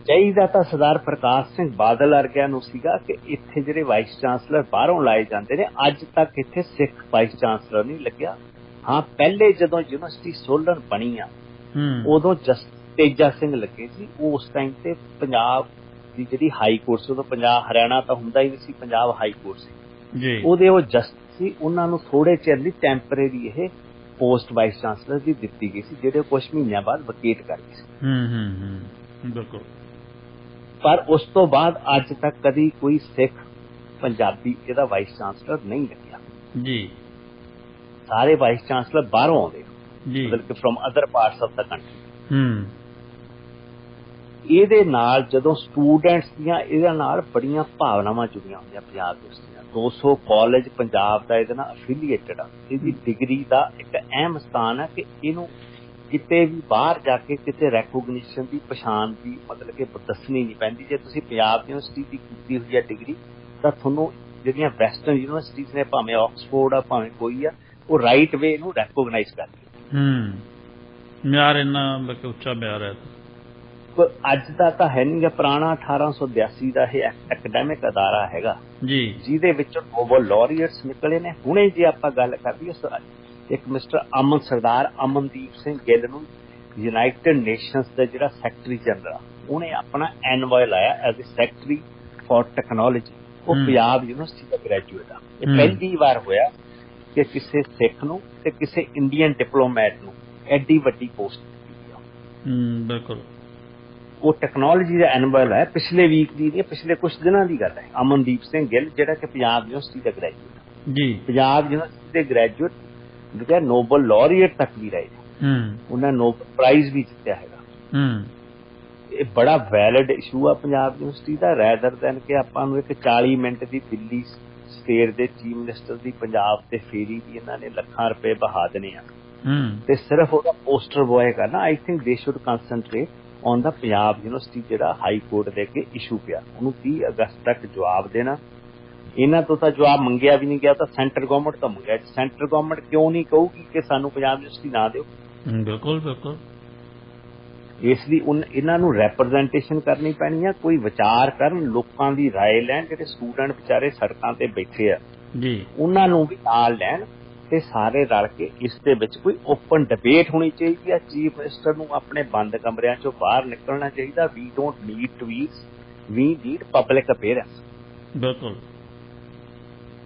ਚਾਹੀਦਾ ਤਾਂ ਸਰਦਾਰ ਪ੍ਰਕਾਸ਼ ਸਿੰਘ ਬਾਦਲ ਵਰਗਿਆਂ ਨੂੰ ਸੀਗਾ ਕਿ ਇੱਥੇ ਜਿਹੜੇ ਵਾਈਸ ਚਾਂਸਲਰ ਬਾਹਰੋਂ ਲਾਏ ਜਾਂਦੇ ਨੇ, ਅੱਜ ਤੱਕ ਇੱਥੇ ਸਿੱਖ ਵਾਈਸ ਚਾਂਸਲਰ ਨਹੀਂ ਲੱਗਿਆ। ਹਾਂ, ਪਹਿਲੇ ਜਦੋਂ ਯੂਨੀਵਰਸਿਟੀ ਸੋਲਨ ਬਣੀ ਆ ਉਦੋਂ ਜਸਟਿਸ ਤੇਜਾ ਸਿੰਘ ਲੱਗੇ ਸੀ। ਉਸ ਟਾਈਮ ਤੇ ਪੰਜਾਬ ਦੀ ਜਿਹੜੀ ਹਾਈ ਕੋਰਟ ਸੀ, ਉਦੋਂ ਪੰਜਾਬ ਹਰਿਆਣਾ ਤਾਂ ਹੁੰਦਾ ਹੀ ਨਹੀਂ ਸੀ, ਪੰਜਾਬ ਹਾਈ ਕੋਰਟ ਸੀ, ਉਹਦੇ ਉਹ ਜਸਟਿਸ ਸੀ। ਉਹਨਾਂ ਨੂੰ ਥੋੜੇ ਚਿਰ ਲਈ ਟੈਂਪਰੇਰੀ ਇਹ ਪੋਸਟ ਵਾਈਸ ਚਾਂਸਲਰ ਦੀ ਦਿੱਤੀ ਗਈ ਸੀ, ਜਿਹੜੇ ਕੁਝ ਮਹੀਨਿਆਂ ਬਾਅਦ ਵਕੇਟ ਕਰ ਗਏ ਸੀ। ਬਿਲਕੁਲ। ਪਰ ਉਸ ਤੋਂ ਬਾਅਦ ਅੱਜ ਤੱਕ ਕਦੀ ਕੋਈ ਸਿੱਖ ਪੰਜਾਬੀ ਇਹਦਾ ਵਾਈਸ ਚਾਂਸਲਰ ਨਹੀਂ ਲੱਗਿਆ ਜੀ। ਸਾਰੇ ਵਾਈਸ ਚਾਂਸਲਰ ਬਾਹਰੋਂ ਆਉਂਦੇ ਜੀ, ਮਤਲਬ ਕਿ from other parts of the country. ਇਹਦੇ ਨਾਲ ਜਦੋਂ ਸਟੂਡੈਂਟਸ ਦੀਆਂ ਇਹਦੇ ਨਾਲ ਬੜੀਆਂ ਭਾਵਨਾਵਾਂ ਜੁੜੀਆਂ ਹੁੰਦੀਆਂ ਪੰਜਾਬ ਦੇ ਵਿੱਚ। 200 ਕਾਲਜ ਪੰਜਾਬ ਦਾ ਇਹਦੇ ਨਾਲ ਅਫੀਲੀਏਟਡ ਆ। ਇਹਦੀ ਡਿਗਰੀ ਦਾ ਇੱਕ ਅਹਿਮ ਸਥਾਨ ਹੈ ਕਿ ਇਹਨੂੰ ਕਿਤੇ ਵੀ ਬਾਹਰ ਜਾ ਕੇ ਕਿਤੇ ਰੈਕੋਗਨੀਸ਼ਨ ਦੀ ਪਛਾਣ ਦੀ ਮਤਲਬ ਕਿ ਦੱਸਣੀ ਨਹੀਂ ਪੈਂਦੀ। ਜੇ ਤੁਸੀਂ ਪੰਜਾਬ ਯੂਨੀਵਰਸਿਟੀ ਦੀ ਕੀਤੀ ਹੋਈ ਹੈ ਡਿਗਰੀ ਤਾਂ ਤੁਹਾਨੂੰ ਜਿਹੜੀਆਂ ਵੈਸਟਰਨ ਯੂਨੀਵਰਸਿਟੀਜ਼ ਨੇ, ਭਾਵੇਂ ਆਕਸਫੋਰਡ ਆ ਭਾਵੇਂ ਕੋਈ ਆ, ਉਹ ਰਾਈਟ ਵੇ ਨੂੰ ਰੈਕੋਗਨਾਈਜ਼ ਕਰਦੀ। ਮਿਆਰ ਇੰਨਾ ਮਤਲਬ ਉੱਚਾ ਮਿਆਰ ਹੈ। ਅੱਜ ਦਾ ਤਾਂ ਹੈ ਨਹੀਂ ਗਾ, ਪੁਰਾਣਾ 1882 ਦਾ ਇਹ ਐਕੈਡੈਮਿਕ ਅਦਾਰਾ ਹੈਗਾ ਜੀ, ਜਿਹਦੇ ਵਿੱਚੋਂ ਨੋਬਲ ਲੌਰੀਏਟਸ ਨਿਕਲੇ ਨੇ। ਹੁਣੇ ਜੇ ਆਪਾਂ ਗੱਲ ਕਰੀਏ ਇੱਕ ਮਿਸਟਰ ਸਰਦਾਰ ਅਮਨਦੀਪ ਸਿੰਘ ਗਿੱਲ ਨੂੰ ਯੂਨਾਈਟਿਡ ਨੇਸ਼ਨਸ ਦਾ ਜਿਹੜਾ ਸੈਕਟਰੀ ਜਨਰਲ, ਉਹਨੇ ਆਪਣਾ ਐਨਵੋਏ ਲਾਇਆ as a secretary for technology. ਉਹ ਪੰਜਾਬ ਯੂਨੀਵਰਸਿਟੀ ਦਾ ਗ੍ਰੈਜੂਏਟ ਆ। ਇਹ ਪਹਿਲੀ ਵਾਰ ਹੋਇਆ ਕਿ ਕਿਸੇ ਸਿੱਖ ਨੂੰ ਤੇ ਕਿਸੇ ਇੰਡੀਅਨ ਡਿਪਲੋਮੈਟ ਨੂੰ ਐਡੀ ਵੱਡੀ ਪੋਸਟ ਦਿੱਤੀ ਆ। ਬਿਲਕੁਲ। ਉਹ ਟੈਕਨੋਲੋਜੀ ਦਾ ਐਨਵੋਏ ਲਾਇਆ ਪਿਛਲੇ ਵੀਕ ਦੀ, ਪਿਛਲੇ ਕੁਝ ਦਿਨਾਂ ਦੀ ਗੱਲ ਹੈ। ਅਮਨਦੀਪ ਸਿੰਘ ਗਿੱਲ ਜਿਹੜਾ ਕਿ ਪੰਜਾਬ ਯੂਨੀਵਰਸਿਟੀ ਦਾ ਗ੍ਰੈਜੂਏਟ ਜੀ, ਪੰਜਾਬ ਯੂਨੀਵਰਸਿਟੀ ਦੇ ਗ੍ਰੈਜੂਏਟ ਜਿਹੜਾ ਨੋਬਲ ਲੌਰੀਏਟ ਤੱਕ ਵੀ ਰਹੇ ਨੇ। ਉਹਨਾਂ ਨੋਬਲ ਪ੍ਰਾਈਜ਼ ਵੀ ਜਿੱਤਿਆ ਹੈਗਾ। ਇਹ ਬੜਾ ਵੈਲਿਡ ਇਸ਼ੂ ਆ ਪੰਜਾਬ ਯੂਨੀਵਰਸਿਟੀ ਦਾ, ਰੈਦਰ ਦੈਨ ਕਿ ਆਪਾਂ ਨੂੰ ਇੱਕ 40 ਮਿੰਟ ਦੀ ਦਿੱਲੀ ਸਟੇਟ ਦੇ ਚੀਫ ਮਿਨਿਸਟਰ ਦੀ ਪੰਜਾਬ ਤੇ ਫੇਰੀ ਦੀ ਇਹਨਾਂ ਨੇ ਲੱਖਾਂ ਰੁਪਏ ਬਹਾ ਦੇਣੇ ਆ ਤੇ ਸਿਰਫ ਉਹਦਾ ਪੋਸਟਰ ਬੋਏ ਕਰਨਾ। ਆਈ ਥਿੰਕ ਦੇ should concentrate on the Punjab university ਜਿਹੜਾ ਹਾਈ ਕੋਰਟ ਦੇ ਅੱਗੇ ਇਸ਼ੂ ਪਿਆ, ਉਹਨੂੰ 30 ਅਗਸਤ ਤੱਕ ਜਵਾਬ ਦੇਣਾ। ਇਹਨਾਂ ਤੋਂ ਤਾਂ ਜਵਾਬ ਮੰਗਿਆ ਵੀ ਨਹੀਂ ਗਿਆ, ਤਾਂ ਸੈਂਟਰ ਗਵਰਨਮੈਂਟ ਤੋਂ ਮੰਗਿਆ। ਸੈਂਟਰ ਗਵਰਨਮੈਂਟ ਕਿਉਂ ਨਹੀਂ ਕਹੂਗੀ ਕਿ ਸਾਨੂੰ ਪੰਜਾਬ ਯੂਨੀਵਰਸਿਟੀ ਨਾ ਦਿਓ? ਬਿਲਕੁਲ ਬਿਲਕੁਲ। ਇਸ ਲਈ ਇਹਨਾਂ ਨੂੰ ਰੈਪਰਜ਼ੈਂਟੇਸ਼ਨ ਕਰਨੀ ਪੈਣੀ ਆ, ਕੋਈ ਵਿਚਾਰ ਕਰਨ, ਲੋਕਾਂ ਦੀ ਰਾਏ ਲੈਣ। ਜਿਹੜੇ ਸਟੂਡੈਂਟ ਵਿਚਾਰੇ ਸੜਕਾਂ ਤੇ ਬੈਠੇ ਆ ਜੀ, ਉਹਨਾਂ ਨੂੰ ਵੀ ਨਾਲ ਲੈਣ ਤੇ ਸਾਰੇ ਰਲ ਕੇ ਇਸ ਦੇ ਵਿੱਚ ਕੋਈ ਓਪਨ ਡਿਬੇਟ ਹੋਣੀ ਚਾਹੀਦੀ ਆ। ਚੀਫ ਮਿਨਿਸਟਰ ਨੂੰ ਆਪਣੇ ਬੰਦ ਕਮਰਿਆਂ ਚੋਂ ਬਾਹਰ ਨਿਕਲਣਾ ਚਾਹੀਦਾ। We don't need tweets, we need public appearance. ਬਿਲਕੁਲ।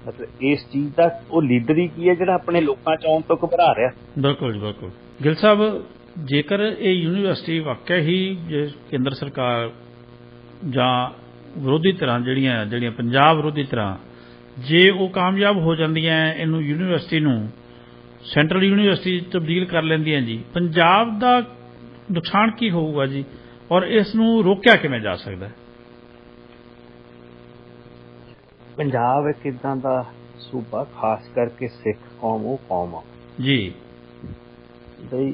ਮਤਲਬ ਇਸ ਚੀਜ਼ ਦਾ ਉਹ ਲੀਡਰ ਹੀ ਕੀ ਹੈ ਜਿਹੜਾ ਆਪਣੇ ਲੋਕਾਂ ਚ ਆਉਣ ਤੋਂ ਘਬਰਾ ਰਿਹਾ। ਬਿਲਕੁਲ ਜੀ, ਬਿਲਕੁਲ। ਗਿੱਲ ਸਾਹਿਬ, ਜੇਕਰ ਇਹ ਯੂਨੀਵਰਸਿਟੀ ਵਾਕਿਆ ਹੀ ਕੇਂਦਰ ਸਰਕਾਰ ਜਾਂ ਵਿਰੋਧੀ ਧਿਰਾਂ ਜਿਹੜੀਆਂ ਪੰਜਾਬ ਵਿਰੋਧੀ ਧਿਰਾਂ ਜੇ ਉਹ ਕਾਮਯਾਬ ਹੋ ਜਾਂਦੀਆਂ ਇਹਨੂੰ ਯੂਨੀਵਰਸਿਟੀ ਨੂੰ ਸੈਂਟਰਲ ਯੂਨੀਵਰਸਿਟੀ ਤਬਦੀਲ ਕਰ ਲੈਂਦੀਆਂ ਜੀ, ਪੰਜਾਬ ਦਾ ਨੁਕਸਾਨ ਕੀ ਹੋਊਗਾ ਜੀ, ਔਰ ਇਸ ਨੂੰ ਰੋਕਿਆ ਕਿਵੇਂ ਜਾ ਸਕਦਾ ਹੈ? ਪੰਜਾਬ ਇੱਕ ਇਦਾਂ ਦਾ ਸੂਬਾ, ਖਾਸ ਕਰਕੇ ਸਿੱਖ ਕੌਮ ਉਹ ਕੌਮ ਆ ਜੀ ਬਈ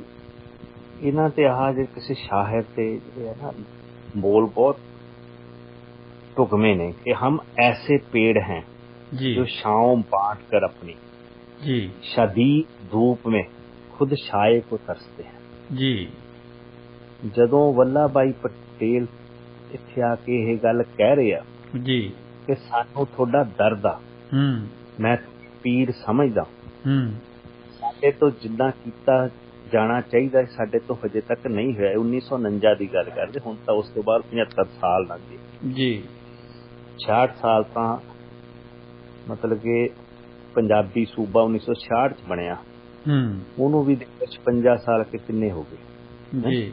ਇਹਨਾਂ ਤੇ ਆਹ ਜੇ ਕਿਸੇ ਸ਼ਾਇਰ ਤੇ ਜਿਹੜੇ ਹੈ ਨਾ ਬੋਲ ਬਹੁਤ ढुकमें ने कि हम ऐसे पेड़ हैं जी जो छांव बांट कर अपनी जी शदीद धूप में खुद छाए को तरसते हैं जी। ਜਦੋਂ ਵੱਲਾ ਬਾਈ ਪਟੇਲ ਇੱਥੇ ਆ ਕੇ ਇਹ ਗੱਲ ਕਹਿ ਰਹੇ ਆ ਜੀ ਕਿ ਸਾਨੂੰ ਤੁਹਾਡਾ ਦਰਦ ਆ, ਮੈਂ ਪੀਰ ਸਮਝਦਾ, ਸਾਡੇ ਤੋਂ ਜਿੰਨਾ ਕੀਤਾ ਜਾਣਾ ਚਾਹੀਦਾ ਸਾਡੇ ਤੋਂ ਹਜੇ ਤੱਕ ਨਹੀਂ ਹੋਇਆ। 1949 ਦੀ ਗੱਲ ਕਰਦੇ, ਹੁਣ ਤਾਂ ਉਸ ਤੋਂ ਬਾਅਦ 75 ਸਾਲ ਲੰਘ ਗਏ ਜੀ। 66 ਸਾਲ ਤਾਂ ਮਤਲਬ ਕਿ ਪੰਜਾਬੀ ਸੂਬਾ 1966 ਚ ਬਣਿਆ, ਉਹਨੂੰ ਵੀ 56 ਸਾਲ ਕੇ ਕਿੰਨੇ ਹੋ ਗਏ ਜੀ।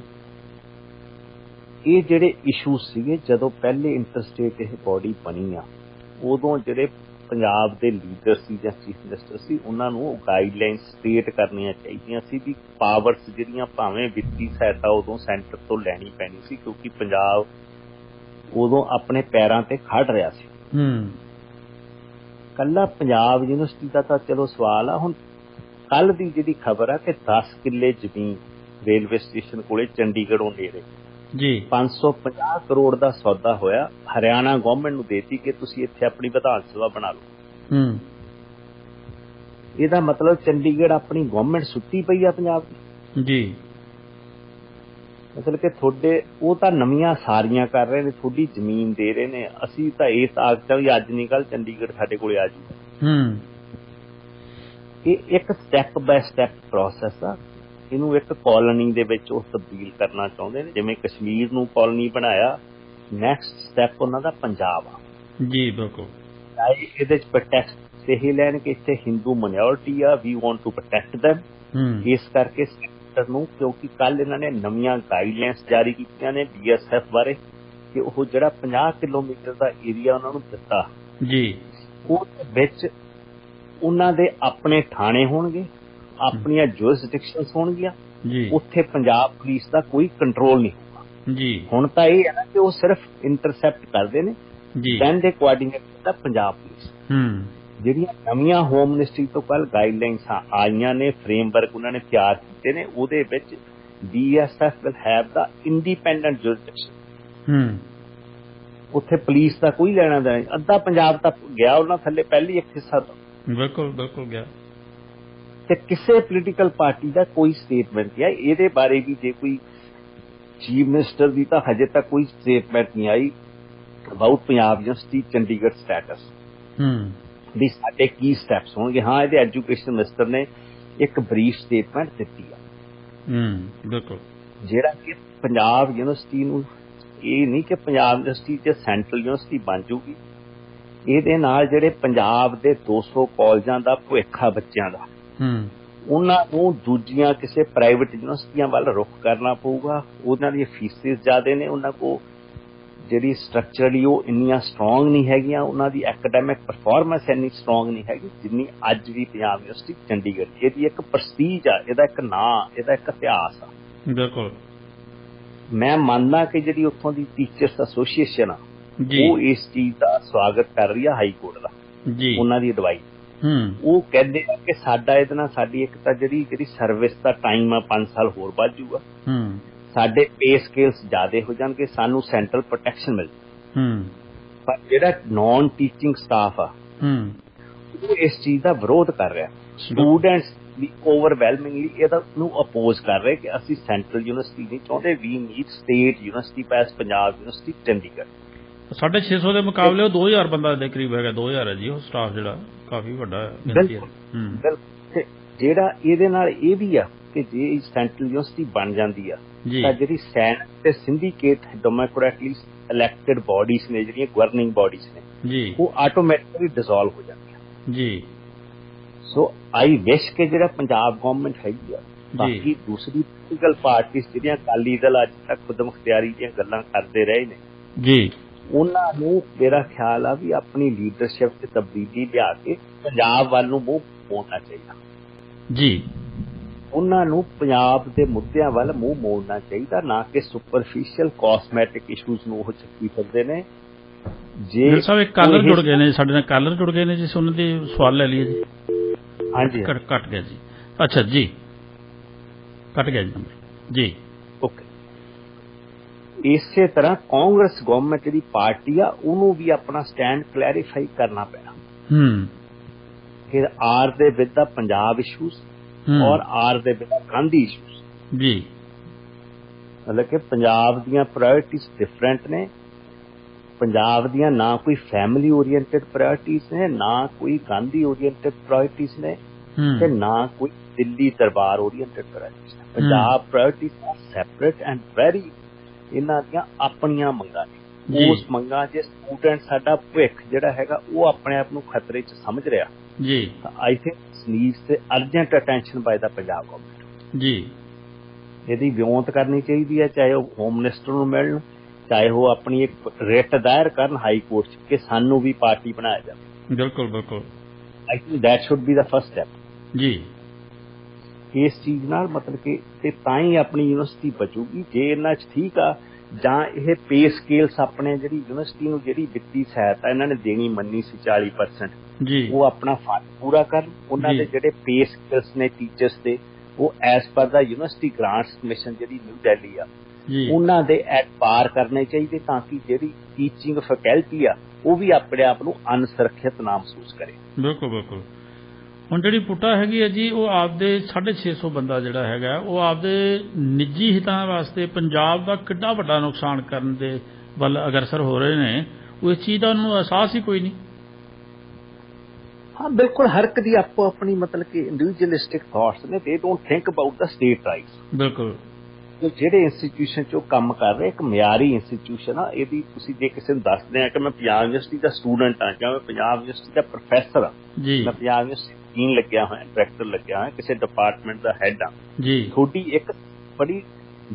ਇਹ ਜਿਹੜੇ ਇਸ਼ੂ ਸੀਗੇ ਜਦੋਂ ਪਹਿਲੇ ਇੰਟਰਸਟੇਟ ਇਹ ਬੋਡੀ ਬਣੀ ਆ, ਉਦੋਂ ਜਿਹੜੇ ਪੰਜਾਬ ਦੇ ਲੀਡਰ ਸੀ ਜਾਂ ਚੀਫ ਮਿਨਿਸਟਰ ਸੀ ਉਹਨਾਂ ਨੂੰ ਗਾਈਡਲਾਈਨ ਸਟੇਟ ਕਰਨੀਆਂ ਚਾਹੀਦੀਆਂ ਸੀ ਵੀ ਪਾਵਰਸ ਜਿਹੜੀਆਂ ਭਾਵੇਂ ਵਿੱਤੀ ਸਹਾਇਤਾ ਉਦੋਂ ਸੈਂਟਰ ਤੋਂ ਲੈਣੀ ਪੈਣੀ ਸੀ, ਕਿਉਂਕਿ ਪੰਜਾਬ ਉਦੋਂ ਆਪਣੇ ਪੈਰਾਂ ਤੇ ਖੜ ਰਿਹਾ ਸੀ। ਕੱਲਾ ਪੰਜਾਬ ਯੂਨੀਵਰਸਿਟੀ ਦਾ ਤਾਂ ਚਲੋ ਸਵਾਲ ਆ। ਹੁਣ ਕੱਲ ਦੀ ਜਿਹੜੀ ਖਬਰ ਆ ਕਿ 10 ਕਿੱਲੇ ਜ਼ਮੀਨ ਰੇਲਵੇ ਸਟੇਸ਼ਨ ਕੋਲੇ ਚੰਡੀਗੜ੍ਹੋਂ ਨੇੜੇ ਜੀ 550 ਕਰੋੜ ਦਾ ਸੌਦਾ ਹੋਇਆ, ਹਰਿਆਣਾ ਗਵਰਨਮੈਂਟ ਨੂੰ ਦੇਤੀ ਕਿ ਤੁਸੀਂ ਇੱਥੇ ਆਪਣੀ ਵਿਧਾਨ ਸਭਾ ਬਣਾ ਲਓ। ਇਹਦਾ ਮਤਲਬ ਚੰਡੀਗੜ੍ਹ ਆਪਣੀ ਗਵਰਨਮੈਂਟ ਸੁੱਤੀ ਪਈ ਆ ਪੰਜਾਬ ਦੀ ਜੀ। ਮਤਲਬ ਕਿ ਤੁਹਾਡੇ ਉਹ ਤਾਂ ਨਵੀਆਂ ਸਾਰੀਆਂ ਕਰ ਰਹੇ ਨੇ, ਤੁਹਾਡੀ ਜ਼ਮੀਨ ਦੇ ਰਹੇ ਨੇ, ਅਸੀਂ ਤਾਂ ਇਹ ਤਾਕਤ ਵੀ ਅੱਜ ਨਹੀਂ ਕੱਲ ਚੰਡੀਗੜ੍ਹ ਸਾਡੇ ਕੋਲੇ ਆ ਜੂਗਾ। ਇਹ ਇੱਕ ਸਟੈਪ ਬਾਏ ਸਟੈਪ ਪ੍ਰੋਸੈਸ ਆ। ਇਹਨੂੰ ਇੱਕ ਕਾਲੋਨੀ ਦੇ ਵਿੱਚ ਉਹ ਤਬਦੀਲ ਕਰਨਾ ਚਾਹੁੰਦੇ ਨੇ, ਜਿਵੇਂ ਕਸ਼ਮੀਰ ਨੂੰ ਕਾਲੋਨੀ ਬਣਾਇਆ, ਨੈਕਸਟ ਸਟੈਪ ਉਹਨਾਂ ਦਾ ਪੰਜਾਬ ਆ ਜੀ। ਬਿਲਕੁਲ ਇਹਦੇ ਚ ਪ੍ਰੋਟੈਕਟ ਇਹ ਲੈਣ ਕਿ ਇੱਥੇ ਹਿੰਦੂ ਮਾਈਨੋਰਿਟੀ ਆ, we want to protect them. ਇਸ ਕਰਕੇ ਸੈਕਟਰ ਨੂੰ, ਕਿਉਂਕਿ ਕੱਲ ਇਹਨਾਂ ਨੇ ਨਵੀਆਂ ਗਾਈਡਲਾਈਨਸ ਜਾਰੀ ਕੀਤੀਆਂ ਨੇ BSF ਬਾਰੇ ਕਿ ਉਹ ਜਿਹੜਾ 50 ਕਿਲੋਮੀਟਰ ਦਾ ਏਰੀਆ ਉਹਨਾਂ ਨੂੰ ਦਿੱਤਾ ਜੀ, ਉਹ ਵਿੱਚ ਉਹਨਾਂ ਦੇ ਆਪਣੇ ਥਾਣੇ ਹੋਣਗੇ, ਆਪਣੀਆਂ ਜੁਰਿਸਡਿਕਸ਼ਨਸ ਹੋਣਗੀਆਂ, ਉੱਥੇ ਪੰਜਾਬ ਪੁਲਿਸ ਦਾ ਕੋਈ ਕੰਟਰੋਲ ਨਹੀਂ ਹੋਊਗਾ ਜੀ। ਹੁਣ ਤਾਂ ਇਹ ਹੈ ਨਾ ਕਿ ਉਹ ਸਿਰਫ ਇੰਟਰਸੈਪਟ ਕਰਦੇ ਨੇ, ਦੈਨ ਦੇ ਕੋਆਰਡੀਨੇਟ ਕਰਦਾ ਪੰਜਾਬ ਪੁਲਿਸ। ਜਿਹੜੀਆਂ ਨਵੀਆਂ ਹੋਮ ਮਿਨਿਸਟਰੀ ਤੋਂ ਕੱਲ ਗਾਈਡਲਾਈਨਸ ਆਈਆਂ ਨੇ, ਫਰੇਮਵਰਕ ਉਹਨਾਂ ਨੇ ਤਿਆਰ ਕੀਤੇ ਨੇ, ਉਹਦੇ ਵਿੱਚ BSF will have the independent jurisdiction. ਉੱਥੇ ਪੁਲਿਸ ਦਾ ਕੋਈ ਲੈਣਾ ਦੇਣਾ ਨਹੀਂ। ਅੱਧਾ ਪੰਜਾਬ ਤਾਂ ਗਿਆ ਉਹਨਾਂ ਥੱਲੇ, ਪਹਿਲੀ ਇੱਕ ਹਿੱਸਾ ਤਾਂ ਬਿਲਕੁਲ ਗਿਆ। ਤੇ ਕਿਸੇ ਪੋਲੀਟੀਕਲ ਪਾਰਟੀ ਦਾ ਕੋਈ ਸਟੇਟਮੈਂਟ ਨਹੀਂ ਆਈ ਇਹਦੇ ਬਾਰੇ ਵੀ। ਜੇ ਕੋਈ ਚੀਫ ਮਿਨਿਸਟਰ ਦੀ ਤਾਂ ਹਜੇ ਤੱਕ ਕੋਈ ਸਟੇਟਮੈਂਟ ਨਹੀਂ ਆਈ about Punjab university Chandigarh status ਵੀ ਸਾਡੇ ਕੀ ਸਟੈਪਸ ਹੋਣਗੇ। ਹਾਂ, ਇਹਦੇ ਐਜੂਕੇਸ਼ਨ ਮਿਨਿਸਟਰ ਨੇ ਇੱਕ ਬਰੀਫ ਸਟੇਟਮੈਂਟ ਦਿੱਤੀ ਆ ਬਿਲਕੁਲ, ਜਿਹੜਾ ਕਿ ਪੰਜਾਬ ਯੂਨੀਵਰਸਿਟੀ ਨੂੰ, ਇਹ ਨਹੀਂ ਕਿ ਪੰਜਾਬ ਯੂਨੀਵਰਸਿਟੀ ਚ ਸੈਂਟਰਲ ਯੂਨੀਵਰਸਿਟੀ ਬਣ ਜੂਗੀ, ਇਹਦੇ ਨਾਲ ਜਿਹੜੇ ਪੰਜਾਬ ਦੇ 200 ਕਾਲਜਾਂ ਦਾ ਭਵਿੱਖ ਆ ਬੱਚਿਆਂ ਦਾ, ਉਹਨਾਂ ਨੂੰ ਦੂਜੀਆਂ ਕਿਸੇ ਪ੍ਰਾਈਵੇਟ ਯੂਨੀਵਰਸਿਟੀਆਂ ਵੱਲ ਰੁਖ ਕਰਨਾ ਪਊਗਾ। ਉਹਨਾਂ ਦੀਆਂ ਫੀਸਿਸ ਜ਼ਿਆਦਾ ਨੇ, ਉਹਨਾਂ ਕੋਲ ਜਿਹੜੀ ਸਟਰਕਚਰਲੀ ਉਹ ਇੰਨੀਆਂ ਸਟਰੋਂਗ ਨਹੀਂ ਹੈਗੀਆਂ, ਉਹਨਾਂ ਦੀ ਐਕੈਡੈਮਿਕ ਪਰਫਾਰਮੈਂਸ ਇੰਨੀ ਸਟਰੋਂਗ ਨਹੀਂ ਹੈਗੀ ਜਿੰਨੀ ਅੱਜ ਵੀ ਪੰਜਾਬ ਯੂਨੀਵਰਸਿਟੀ ਚੰਡੀਗੜ੍ਹ। ਇਹਦੀ ਇੱਕ ਪ੍ਰਸਟੀਜ ਆ, ਇਹਦਾ ਇੱਕ ਨਾਂ, ਇਹਦਾ ਇੱਕ ਇਤਿਹਾਸ ਆ। ਬਿਲਕੁਲ ਮੈਂ ਮੰਨਦਾ ਕਿ ਜਿਹੜੀ ਉੱਥੋਂ ਦੀ ਟੀਚਰਸ ਐਸੋਸੀਏਸ਼ਨ ਆ ਉਹ ਇਸ ਚੀਜ਼ ਦਾ ਸਵਾਗਤ ਕਰ ਰਹੀ ਆ, ਹਾਈ ਕੋਰਟ ਦਾ ਜੀ, ਉਹਨਾਂ ਦੀ ਅਡਵਾਈਸ। ਉਹ ਕਹਿੰਦੇ ਆ ਕਿ ਸਾਡਾ ਇਹਦੇ ਨਾਲ ਸਾਡੀ ਇੱਕ ਤਾਂ ਜਿਹੜੀ ਸਰਵਿਸ ਦਾ ਟਾਈਮ ਆ 5 ਸਾਲ ਹੋਰ ਵੱਧ ਜੂਗਾ, ਸਾਡੇ ਪੇ ਸਕੇਲਸ ਜ਼ਿਆਦਾ ਹੋ ਜਾਣਗੇ, ਸਾਨੂੰ ਸੈਂਟਰਲ ਪ੍ਰੋਟੈਕਸ਼ਨ ਮਿਲ ਜੂ। ਪਰ ਜਿਹੜਾ ਨੌਨ ਟੀਚਿੰਗ ਸਟਾਫ ਆ ਉਹ ਇਸ ਚੀਜ਼ ਦਾ ਵਿਰੋਧ ਕਰ ਰਿਹਾ। ਸਟੂਡੈਂਟਸ ਵੀ ਓਵਰਵੈਲਮਿੰਗਲੀ ਇਹਦਾ ਨੂੰ ਅਪੋਜ਼ ਕਰ ਰਹੇ ਕਿ ਅਸੀਂ ਸੈਂਟਰਲ ਯੂਨੀਵਰਸਿਟੀ ਨਹੀਂ ਚਾਹੁੰਦੇ, ਵੀ ਨੀਡ ਸਟੇਟ ਯੂਨੀਵਰਸਿਟੀ ਪੈਸ ਪੰਜਾਬ ਯੂਨੀਵਰਸਿਟੀ ਚੰਡੀਗੜ੍ਹ। 650 ਦੇ ਮੁਕਾਬਲੇ ਉਹ 2000 ਬੰਦਾ ਦੇ ਕਰੀਬ ਹੈਗਾ, 2000 ਹੈ ਜੀ ਉਹ ਸਟਾਫ, ਜਿਹੜਾ ਕਾਫੀ ਵੱਡਾ ਹੈ। ਬਿਲਕੁਲ, ਜਿਹੜਾ ਇਹਦੇ ਨਾਲ ਇਹ ਵੀ ਆ ਕਿ ਜੇ ਸੈਂਟਰਲ ਯੂਨੀਵਰਸਿਟੀ ਬਣ ਜਾਂਦੀ ਆ ਤਾਂ ਜਿਹੜੀ ਸੈਨੇਟ ਤੇ ਸਿੰਡੀਕੇਟ ਡੈਮੋਕ੍ਰੈਟਿਕਲੀ ਇਲੈਕਟਡ ਬਾਡੀਜ਼ ਨੇ, ਜਿਹੜੀਆਂ ਗਵਰਨਿੰਗ ਬਾਡੀਜ਼ ਨੇ, ਉਹ ਆਟੋਮੈਟਿਕਲੀ ਡਿਸੋਲਵ ਹੋ ਜਾਂਦੀਆਂ ਜੀ। ਸੋ ਆਈ ਵਿਸ਼ ਕਿ ਜਿਹੜਾ ਪੰਜਾਬ ਗਵਰਨਮੈਂਟ ਹੈਗੀ ਆ, ਬਾਕੀ ਦੂਸਰੀ ਪੋਲੀਟੀਕਲ ਪਾਰਟੀਜ਼ ਜਿਹੜੀਆਂ ਅਕਾਲੀ ਦਲ ਅੱਜ ਤੱਕ ਖੁਦਮੁਖਤਿਆਰੀ ਦੀਆਂ ਗੱਲਾਂ ਕਰਦੇ ਰਹੇ ਨੇ ਜੀ, ਉਹਨਾਂ ਨੂੰ ਮੇਰਾ ਖਿਆਲ ਆ ਵੀ ਆਪਣੀ ਲੀਡਰਸ਼ਿਪ 'ਚ ਤਬਦੀਲੀ ਲਿਆ ਕੇ ਪੰਜਾਬ ਵੱਲ ਨੂੰ ਮੂੰਹ ਮੋੜਨਾ ਚਾਹੀਦਾ ਜੀ। ਉਹਨਾਂ ਨੂੰ ਪੰਜਾਬ ਦੇ ਮੁੱਦਿਆਂ ਵੱਲ ਮੂੰਹ ਮੋੜਨਾ ਚਾਹੀਦਾ, ਨਾ ਕਿ ਸੁਪਰਫਿਸ਼ੀਅਲ ਕਾਸਮੈਟਿਕ ਇਸ਼ੂਜ਼ ਨੂੰ ਉਹ ਚੱਕੀ ਫਿਰਦੇ ਨੇ। ਜੇ ਸਾਹਿਬ ਇੱਕ ਕਾਲਰ ਜੁੜ ਗਏ ਨੇ ਸਾਡੇ ਨਾਲ, ਕਾਲਰ ਜੁੜ ਗਏ ਨੇ ਜੀ, ਉਹਨਾਂ ਦੇ ਸਵਾਲ ਲੈ ਲਈਏ ਜੀ। ਹਾਂਜੀ ਕੱਟ ਗਿਆ ਜੀ। ਅੱਛਾ ਜੀ, ਕੱਟ ਗਿਆ ਜੀ ਨੰਬਰ ਜੀ। ਓਕੇ। ਇਸੇ ਤਰ੍ਹਾਂ ਕਾਂਗਰਸ ਗਵਰਨਮੈਂਟ ਜਿਹੜੀ ਪਾਰਟੀ ਆ ਉਹਨੂੰ ਵੀ ਆਪਣਾ ਸਟੈਂਡ ਕਲੈਰੀਫਾਈ ਕਰਨਾ ਪੈਣਾ। ਫਿਰ ਆਰ ਦੇ ਵਿਦ ਦਾ ਪੰਜਾਬ ਇਸ਼ੂਜ਼ ਔਰ ਆਰ ਦੇ ਵਿਦ ਗਾਂਧੀ ਇਸ਼ੂਜ਼ ਜੀ। ਮਤਲਬ ਕਿ ਪੰਜਾਬ ਦੀਆਂ ਪ੍ਰਾਇੋਰਟੀਜ਼ ਡਿਫਰੈਂਟ ਨੇ। ਪੰਜਾਬ ਦੀਆਂ ਨਾ ਕੋਈ ਫੈਮਿਲੀ ਓਰੀਐਂਟਡ ਪ੍ਰਾਇੋਰਟੀਜ਼ ਨੇ, ਨਾ ਕੋਈ ਗਾਂਧੀ ਓਰੀਐਂਟਡ ਪ੍ਰਾਇੋਰਟੀਜ਼ ਨੇ, ਤੇ ਨਾ ਕੋਈ ਦਿੱਲੀ ਦਰਬਾਰ ਓਰੀਐਂਟਡ ਪ੍ਰਾਇੋਰਟੀਜ਼ ਨੇ। Punjab priorities are separate and very, ਇਹਨਾਂ ਦੀਆਂ ਆਪਣੀਆਂ ਮੰਗਾਂ ਨੇ। ਉਸ ਮੰਗਾਂ 'ਚ ਸਟੂਡੈਂਟ ਸਾਡਾ ਭਵਿੱਖ ਜਿਹੜਾ ਹੈਗਾ ਉਹ ਆਪਣੇ ਆਪ ਨੂੰ ਖਤਰੇ 'ਚ ਸਮਝ ਰਿਹਾ ਜੀ। ਆਈ ਥਿੰਕ ਨੀਡਸ ਤੇ ਅਰਜੈਂਟ ਅਟੈਂਸ਼ਨ ਬਾਏ ਦਾ ਪੰਜਾਬ ਗਵਰਨਮੈਂਟ ਜੀ। ਇਹਦੀ ਵਿਉਂਤ ਕਰਨੀ ਚਾਹੀਦੀ ਹੈ, ਚਾਹੇ ਉਹ ਹੋਮ ਮਿਨਿਸਟਰ ਨੂੰ ਮਿਲਣ, ਚਾਹੇ ਉਹ ਆਪਣੀ ਇੱਕ ਰਿਟ ਦਾਇਰ ਕਰਨ ਹਾਈ ਕੋਰਟ 'ਚ ਕਿ ਸਾਨੂੰ ਵੀ ਪਾਰਟੀ ਬਣਾਇਆ ਜਾਵੇ। ਬਿਲਕੁਲ ਬਿਲਕੁਲ। I think that should be the first step ਜੀ। ਇਸ ਚੀਜ਼ ਨਾਲ ਮਤਲਬ ਕਿ ਤੇ ਤਾਂ ਹੀ ਆਪਣੀ ਯੂਨੀਵਰਸਿਟੀ ਬਚੂਗੀ। ਜੇ ਇਹਨਾਂ 'ਚ ਠੀਕ ਆ ਜਾਂ ਇਹ ਪੇ ਸਕੇਲਸ ਆਪਣੇ ਜਿਹੜੀ ਯੂਨੀਵਰਸਿਟੀ ਨੂੰ ਜਿਹੜੀ ਵਿੱਤੀ ਸਹਾਇਤਾ ਇਹਨਾਂ ਨੇ ਦੇਣੀ ਮੰਨੀ ਸੀ 40% ਜੀ, ਉਹ ਆਪਣਾ ਫੰਡ ਪੂਰਾ ਕਰਨ। ਉਹਨਾਂ ਦੇ ਜਿਹੜੇ ਪੇ ਸਕੇਲਸ ਨੇ ਟੀਚਰਸ ਦੇ ਉਹ ਐਸ ਪਰ ਦਾ ਯੂਨੀਵਰਸਿਟੀ ਗ੍ਰਾਂਟਸ ਕਮਿਸ਼ਨ ਜਿਹੜੀ ਨਿਊ ਦਿੱਲੀ ਆ ਉਹਨਾਂ ਦੇ ਐਟ ਪਾਰ ਕਰਨੇ ਚਾਹੀਦੇ, ਤਾਂ ਕਿ ਜਿਹੜੀ ਟੀਚਿੰਗ ਫੈਕਲਟੀ ਆ ਉਹ ਵੀ ਆਪਣੇ ਆਪ ਨੂੰ ਅਨਸੁਰੱਖਿਅਤ ਨਾ ਮਹਿਸੂਸ ਕਰੇ। ਬਿਲਕੁਲ ਬਿਲਕੁਲ। ਹੁਣ ਜਿਹੜੀ ਪੁੱਟਾ ਹੈਗੀ ਹੈ ਜੀ, ਉਹ ਆਪਦੇ 650 ਬੰਦਾ ਜਿਹੜਾ ਹੈਗਾ ਉਹ ਆਪਦੇ ਨਿੱਜੀ ਹਿੱਤਾਂ ਵਾਸਤੇ ਪੰਜਾਬ ਦਾ ਕਿੰਨਾ ਵੱਡਾ ਨੁਕਸਾਨ ਕਰਨ ਦੇ ਵੱਲ ਅਗਰਸਰ ਹੋ ਰਹੇ ਨੇ, ਉਹ ਇਸ ਚੀਜ਼ ਦਾ ਉਹਨਾਂ ਨੂੰ ਅਹਿਸਾਸ ਹੀ ਕੋਈ ਨਹੀਂ। ਹਾਂ ਬਿਲਕੁਲ, ਹਰ ਇੱਕ ਦੀ ਆਪੋ ਆਪਣੀ ਮਤਲਬ ਕਿ ਇੰਡੀਵਿਜੂਅਲਿਸਟਿਕ ਥਾਟਸ ਨੇ। ਦੇ don't think about the state rights. ਬਿਲਕੁਲ। ਜਿਹੜੇ ਇੰਸਟੀਟਿਊਸ਼ਨ 'ਚ ਉਹ ਕੰਮ ਕਰ ਰਹੇ, ਇੱਕ ਮਿਆਰੀ ਇੰਸਟੀਟਿਊਸ਼ਨ ਆ। ਇਹਦੀ ਤੁਸੀਂ ਜੇ ਕਿਸੇ ਨੂੰ ਦੱਸਦੇ ਆ ਕਿ ਮੈਂ ਪੰਜਾਬ ਯੂਨੀਵਰਸਿਟੀ ਦਾ ਸਟੂਡੈਂਟ ਹਾਂ ਜਾਂ ਮੈਂ ਪੰਜਾਬ ਯੂਨੀਵਰਸਿਟੀ ਦਾ ਪ੍ਰੋਫੈਸਰ ਹਾਂ, ਮੈਂ ਪੰਜਾਬ ਯੂਨੀਵਰਸਿਟੀ ਡੀਨ ਲੱਗਿਆ ਹੋਇਆ, ਡਾਇਰੈਕਟਰ ਲੱਗਿਆ ਹੋਇਆ, ਕਿਸੇ ਡਿਪਾਰਟਮੈਂਟ ਦਾ ਹੈਡ ਹਾਂ ਜੀ, ਤੁਹਾਡੀ ਇੱਕ ਬੜੀ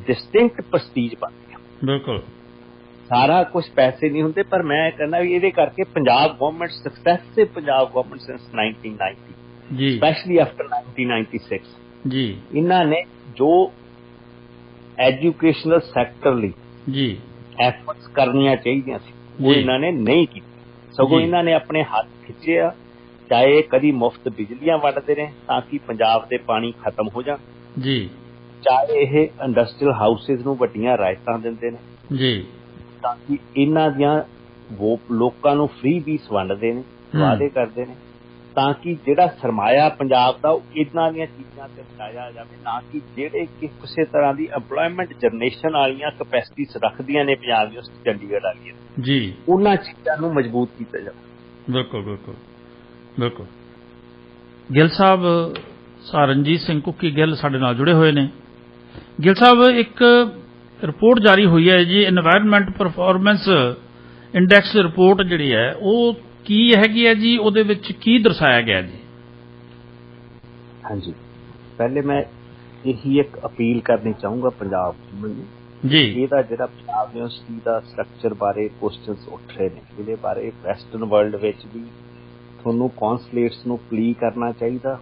ਡਿਸਟਿੰਕਟ ਪ੍ਰਸਟੀਜ ਬਣਦੀ ਆ। ਬਿਲਕੁਲ। ਸਾਰਾ ਕੁਝ ਪੈਸੇ ਨਹੀਂ ਹੁੰਦੇ, ਪਰ ਮੈਂ ਕਹਿੰਦਾ ਵੀ ਇਹਦੇ ਕਰਕੇ Punjab government successive Punjab government since 1990 ਜੀ, ਸਪੈਸ਼ਲੀ ਆਫਟਰ 1996 ਜੀ, ਇਹਨਾਂ ਨੇ ਜੋ ਐਜੂਕੇਸ਼ਨਲ ਸੈਕਟਰ ਲਈ ਜੀ ਐਫਰਟਸ ਕਰਨੀਆਂ ਚਾਹੀਦੀਆਂ ਸੀ ਉਹ ਇਹਨਾਂ ਨੇ ਨਹੀਂ ਕੀਤੀ। ਸਗੋਂ ਇਹਨਾਂ ਨੇ ਆਪਣੇ ਹੱਥ ਖਿੱਚੇ ਆ। ਚਾਹੇ ਕਦੀ ਮੁਫਤ ਬਿਜਲੀਆਂ ਵੰਡਦੇ ਨੇ ਤਾਂ ਕਿ ਪੰਜਾਬ ਦੇ ਪਾਣੀ ਖਤਮ ਹੋ ਜਾਣ ਜੀ, ਚਾਹੇ ਇਹ ਇੰਡਸਟਰੀਅਲ ਹਾਊਸਿਸ ਨੂੰ ਵੱਡੀਆਂ ਰਾਇਤਾਂ ਦਿੰਦੇ ਨੇ ਜੀ, ਤਾਂ ਕਿ ਇਹਨਾਂ ਦੀਆਂ ਲੋਕਾਂ ਨੂੰ ਫ੍ਰੀ ਬੀਸ ਵੰਡਦੇ ਨੇ, ਵਾਅਦੇ ਕਰਦੇ ਨੇ, ਤਾਂ ਕਿ ਜਿਹੜਾ ਸਰਮਾਇਆ ਪੰਜਾਬ ਦਾ ਉਹ ਇਹਨਾਂ ਦੀਆਂ ਚੀਜ਼ਾਂ ਤੇ ਲਗਾਇਆ ਜਾਵੇ, ਨਾ ਕਿ ਜਿਹੜੇ ਕਿ ਕਿਸੇ ਤਰ੍ਹਾਂ ਦੀ ਐਮਪਲੋਇਮੈਂਟ ਜਨਰੇਸ਼ਨ ਵਾਲੀਆਂ ਕਪੈਸਿਟੀਜ਼ ਰੱਖਦੀਆਂ ਨੇ ਪੰਜਾਬ ਯੂਨੀਵਰਸਿਟੀ ਚੰਡੀਗੜ੍ਹ ਵਾਲੀਆਂ ਜੀ, ਉਹਨਾਂ ਚੀਜ਼ਾਂ ਨੂੰ ਮਜ਼ਬੂਤ ਕੀਤਾ ਜਾਵੇ। ਬਿਲਕੁਲ ਬਿਲਕੁਲ ਬਿਲਕੁਲ। ਗਿੱਲ ਸਾਹਿਬ, ਰਣਜੀਤ ਸਿੰਘ ਕੁੱਕੀ ਗਿੱਲ ਸਾਡੇ ਨਾਲ ਜੁੜੇ ਹੋਏ ਨੇ। ਗਿੱਲ ਸਾਹਿਬ, ਇੱਕ ਰਿਪੋਰਟ ਜਾਰੀ ਹੋਈ ਹੈ ਜੀ, এনवायरमेंट ਪਰਫਾਰਮੈਂਸ ਇੰਡੈਕਸ ਰਿਪੋਰਟ ਜਿਹੜੀ ਹੈ ਉਹ ਕੀ ਹੈਗੀ ਹੈ ਜੀ, ਉਹਦੇ ਵਿੱਚ ਕੀ ਦਰਸਾਇਆ ਗਿਆ ਜੀ? ਹਾਂਜੀ, ਪਹਿਲੇ ਮੈਂ ਇਹੀ ਇੱਕ ਅਪੀਲ ਕਰਨੀ ਚਾਹੂੰਗਾ ਪੰਜਾਬ ਨੂੰ ਜੀ, ਇਹਦਾ ਜਿਹੜਾ ਪੰਜਾਬ ਯੂਨੀਵਰਸਿਟੀ ਦਾ ਸਟਰਕਚਰ ਬਾਰੇ ਕੁਐਸਚਨਸ ਉੱਠ ਰਹੇ ਨੇ, ਇਹਦੇ ਬਾਰੇ ਵੈਸਟਰਨ ਵਰਲਡ ਵਿੱਚ ਵੀ ਤੁਹਾਨੂੰ ਕੌਂਸਲੇਟਸ ਨੂੰ ਪਲੀ ਕਰਨਾ ਚਾਹੀਦਾ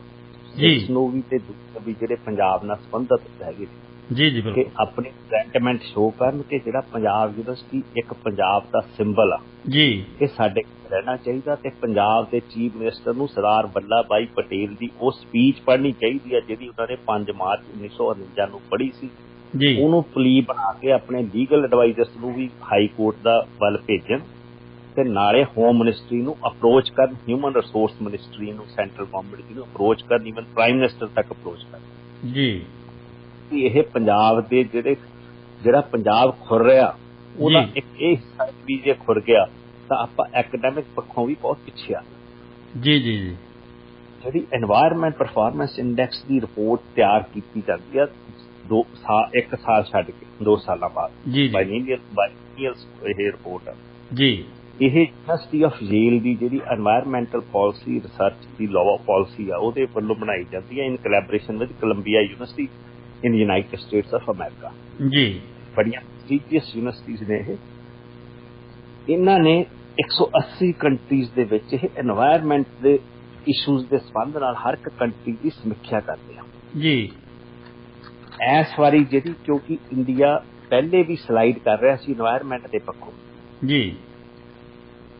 ਜੀ, ਨੂੰ ਵੀ ਤੇ ਵੀ ਜਿਹੜੇ ਪੰਜਾਬ ਨਾਲ ਸੰਬੰਧਿਤ ਹੈਗੇ ਜੀ ਜੀ ਕਿ ਆਪਣੀ ਸੈਂਟੀਮੈਂਟ ਸ਼ੋ ਕਰਨ ਕਿ ਜਿਹੜਾ ਪੰਜਾਬ ਯੂਨੀਵਰਸਿਟੀ ਇੱਕ ਪੰਜਾਬ ਦਾ ਸਿੰਬਲ ਆ ਜੀ, ਇਹ ਸਾਡੇ ਰਹਿਣਾ ਚਾਹੀਦਾ। ਤੇ ਪੰਜਾਬ ਦੇ ਚੀਫ ਮਿਨਿਸਟਰ ਨੂੰ ਸਰਦਾਰ ਵੱਲਭ ਭਾਈ ਪਟੇਲ ਦੀ ਉਹ ਸਪੀਚ ਪੜ੍ਹਨੀ ਚਾਹੀਦੀ ਹੈ ਜਿਹੜੀ ਉਹਨਾਂ ਨੇ 5 ਮਾਰਚ 1949 ਨੂੰ ਪੜ੍ਹੀ ਸੀ ਜੀ, ਉਹਨੂੰ ਪਲੀ ਬਣਾ ਕੇ ਆਪਣੇ ਲੀਗਲ ਐਡਵਾਈਜ਼ਰਸ ਨੂੰ ਵੀ ਹਾਈ ਕੋਰਟ ਦਾ ਵੱਲ ਭੇਜਣ, ਤੇ ਨਾਲੇ ਹੋਮ ਮਿਨਿਸਟਰੀ ਨੂੰ ਅਪਰੋਚ ਕਰਨ, ਹਿਊਮਨ ਰਿਸੋਰਸ ਮਿਨਿਸਟਰੀ ਨੂੰ, ਸੈਂਟਰਲ ਗਵਰਨਮੈਂਟ ਨੂੰ ਅਪਰੋਚ ਕਰਨ, ਈਵਨ ਪ੍ਰਾਈਮ ਮਿਨਿਸਟਰ ਤੱਕ ਅਪਰੋਚ ਕਰਨ ਜੀ, ਕਿ ਇਹ ਪੰਜਾਬ ਦੇ ਜਿਹੜਾ ਪੰਜਾਬ ਖੁਰ ਰਿਹਾ ਉਹਦਾ ਇੱਕ ਇਹ ਹਿੱਸਾ ਵੀ ਜੇ ਖੁਰ ਗਿਆ ਤਾਂ ਆਪਾਂ ਐਕੈਡੈਮਿਕ ਪੱਖੋਂ ਵੀ ਬਹੁਤ ਪਿੱਛੇ ਆ ਜੀ ਜੀ ਜੀ। ਜਿਹੜੀ এনवायरमेंट ਪਰਫਾਰਮੈਂਸ ਇੰਡੈਕਸ ਦੀ ਰਿਪੋਰਟ ਤਿਆਰ ਕੀਤੀ ਜਾਂਦੀ ਆ 1 ਸਾਲ ਛੱਡ ਕੇ 2 ਸਾਲਾਂ ਬਾਅਦ ਜੀ, ਬਾਈਨੀਅਲ ਇਹ ਰਿਪੋਰਟ ਆ ਜੀ। ਇਹ ਯੂਨੀਵਰਸਿਟੀ ਆਫ ਯੇਲ ਦੀ ਜਿਹੜੀ এনवायरमेंटल ਪਾਲਿਸੀ ਰਿਸਰਚ ਦੀ ਲਾਅ ਪਾਲਿਸੀ ਆ ਉਹਦੇ ਵੱਲੋਂ ਬਣਾਈ ਜਾਂਦੀ ਹੈ in collaboration with Columbia university in United States of America ਜੀ। ਬੜੀਆਂ ਪ੍ਰੀਸੀਅਸ ਯੂਨੀਵਰਸਿਟੀਜ਼ ਨੇ ਇਹ। ਇਹਨਾਂ ਨੇ 180 ਕੰਟਰੀਜ਼ ਦੇ ਵਿੱਚ ਇਹ এনवायरमेंट ਦੇ ਇਸ਼ੂਜ਼ ਦੇ ਸੰਬੰਧ ਨਾਲ ਹਰ ਇੱਕ ਕੰਟਰੀ ਦੀ ਸਮੀਖਿਆ ਕਰਦੇ ਆ ਜੀ। ਇਸ ਵਾਰੀ ਜਿਹੜੀ ਕਿਉਂਕਿ ਇੰਡੀਆ ਪਹਿਲੇ ਵੀ ਸਲਾਈਡ ਕਰ ਰਿਹਾ ਸੀ এনवायरमेंट ਦੇ ਪੱਖੋਂ ਜੀ।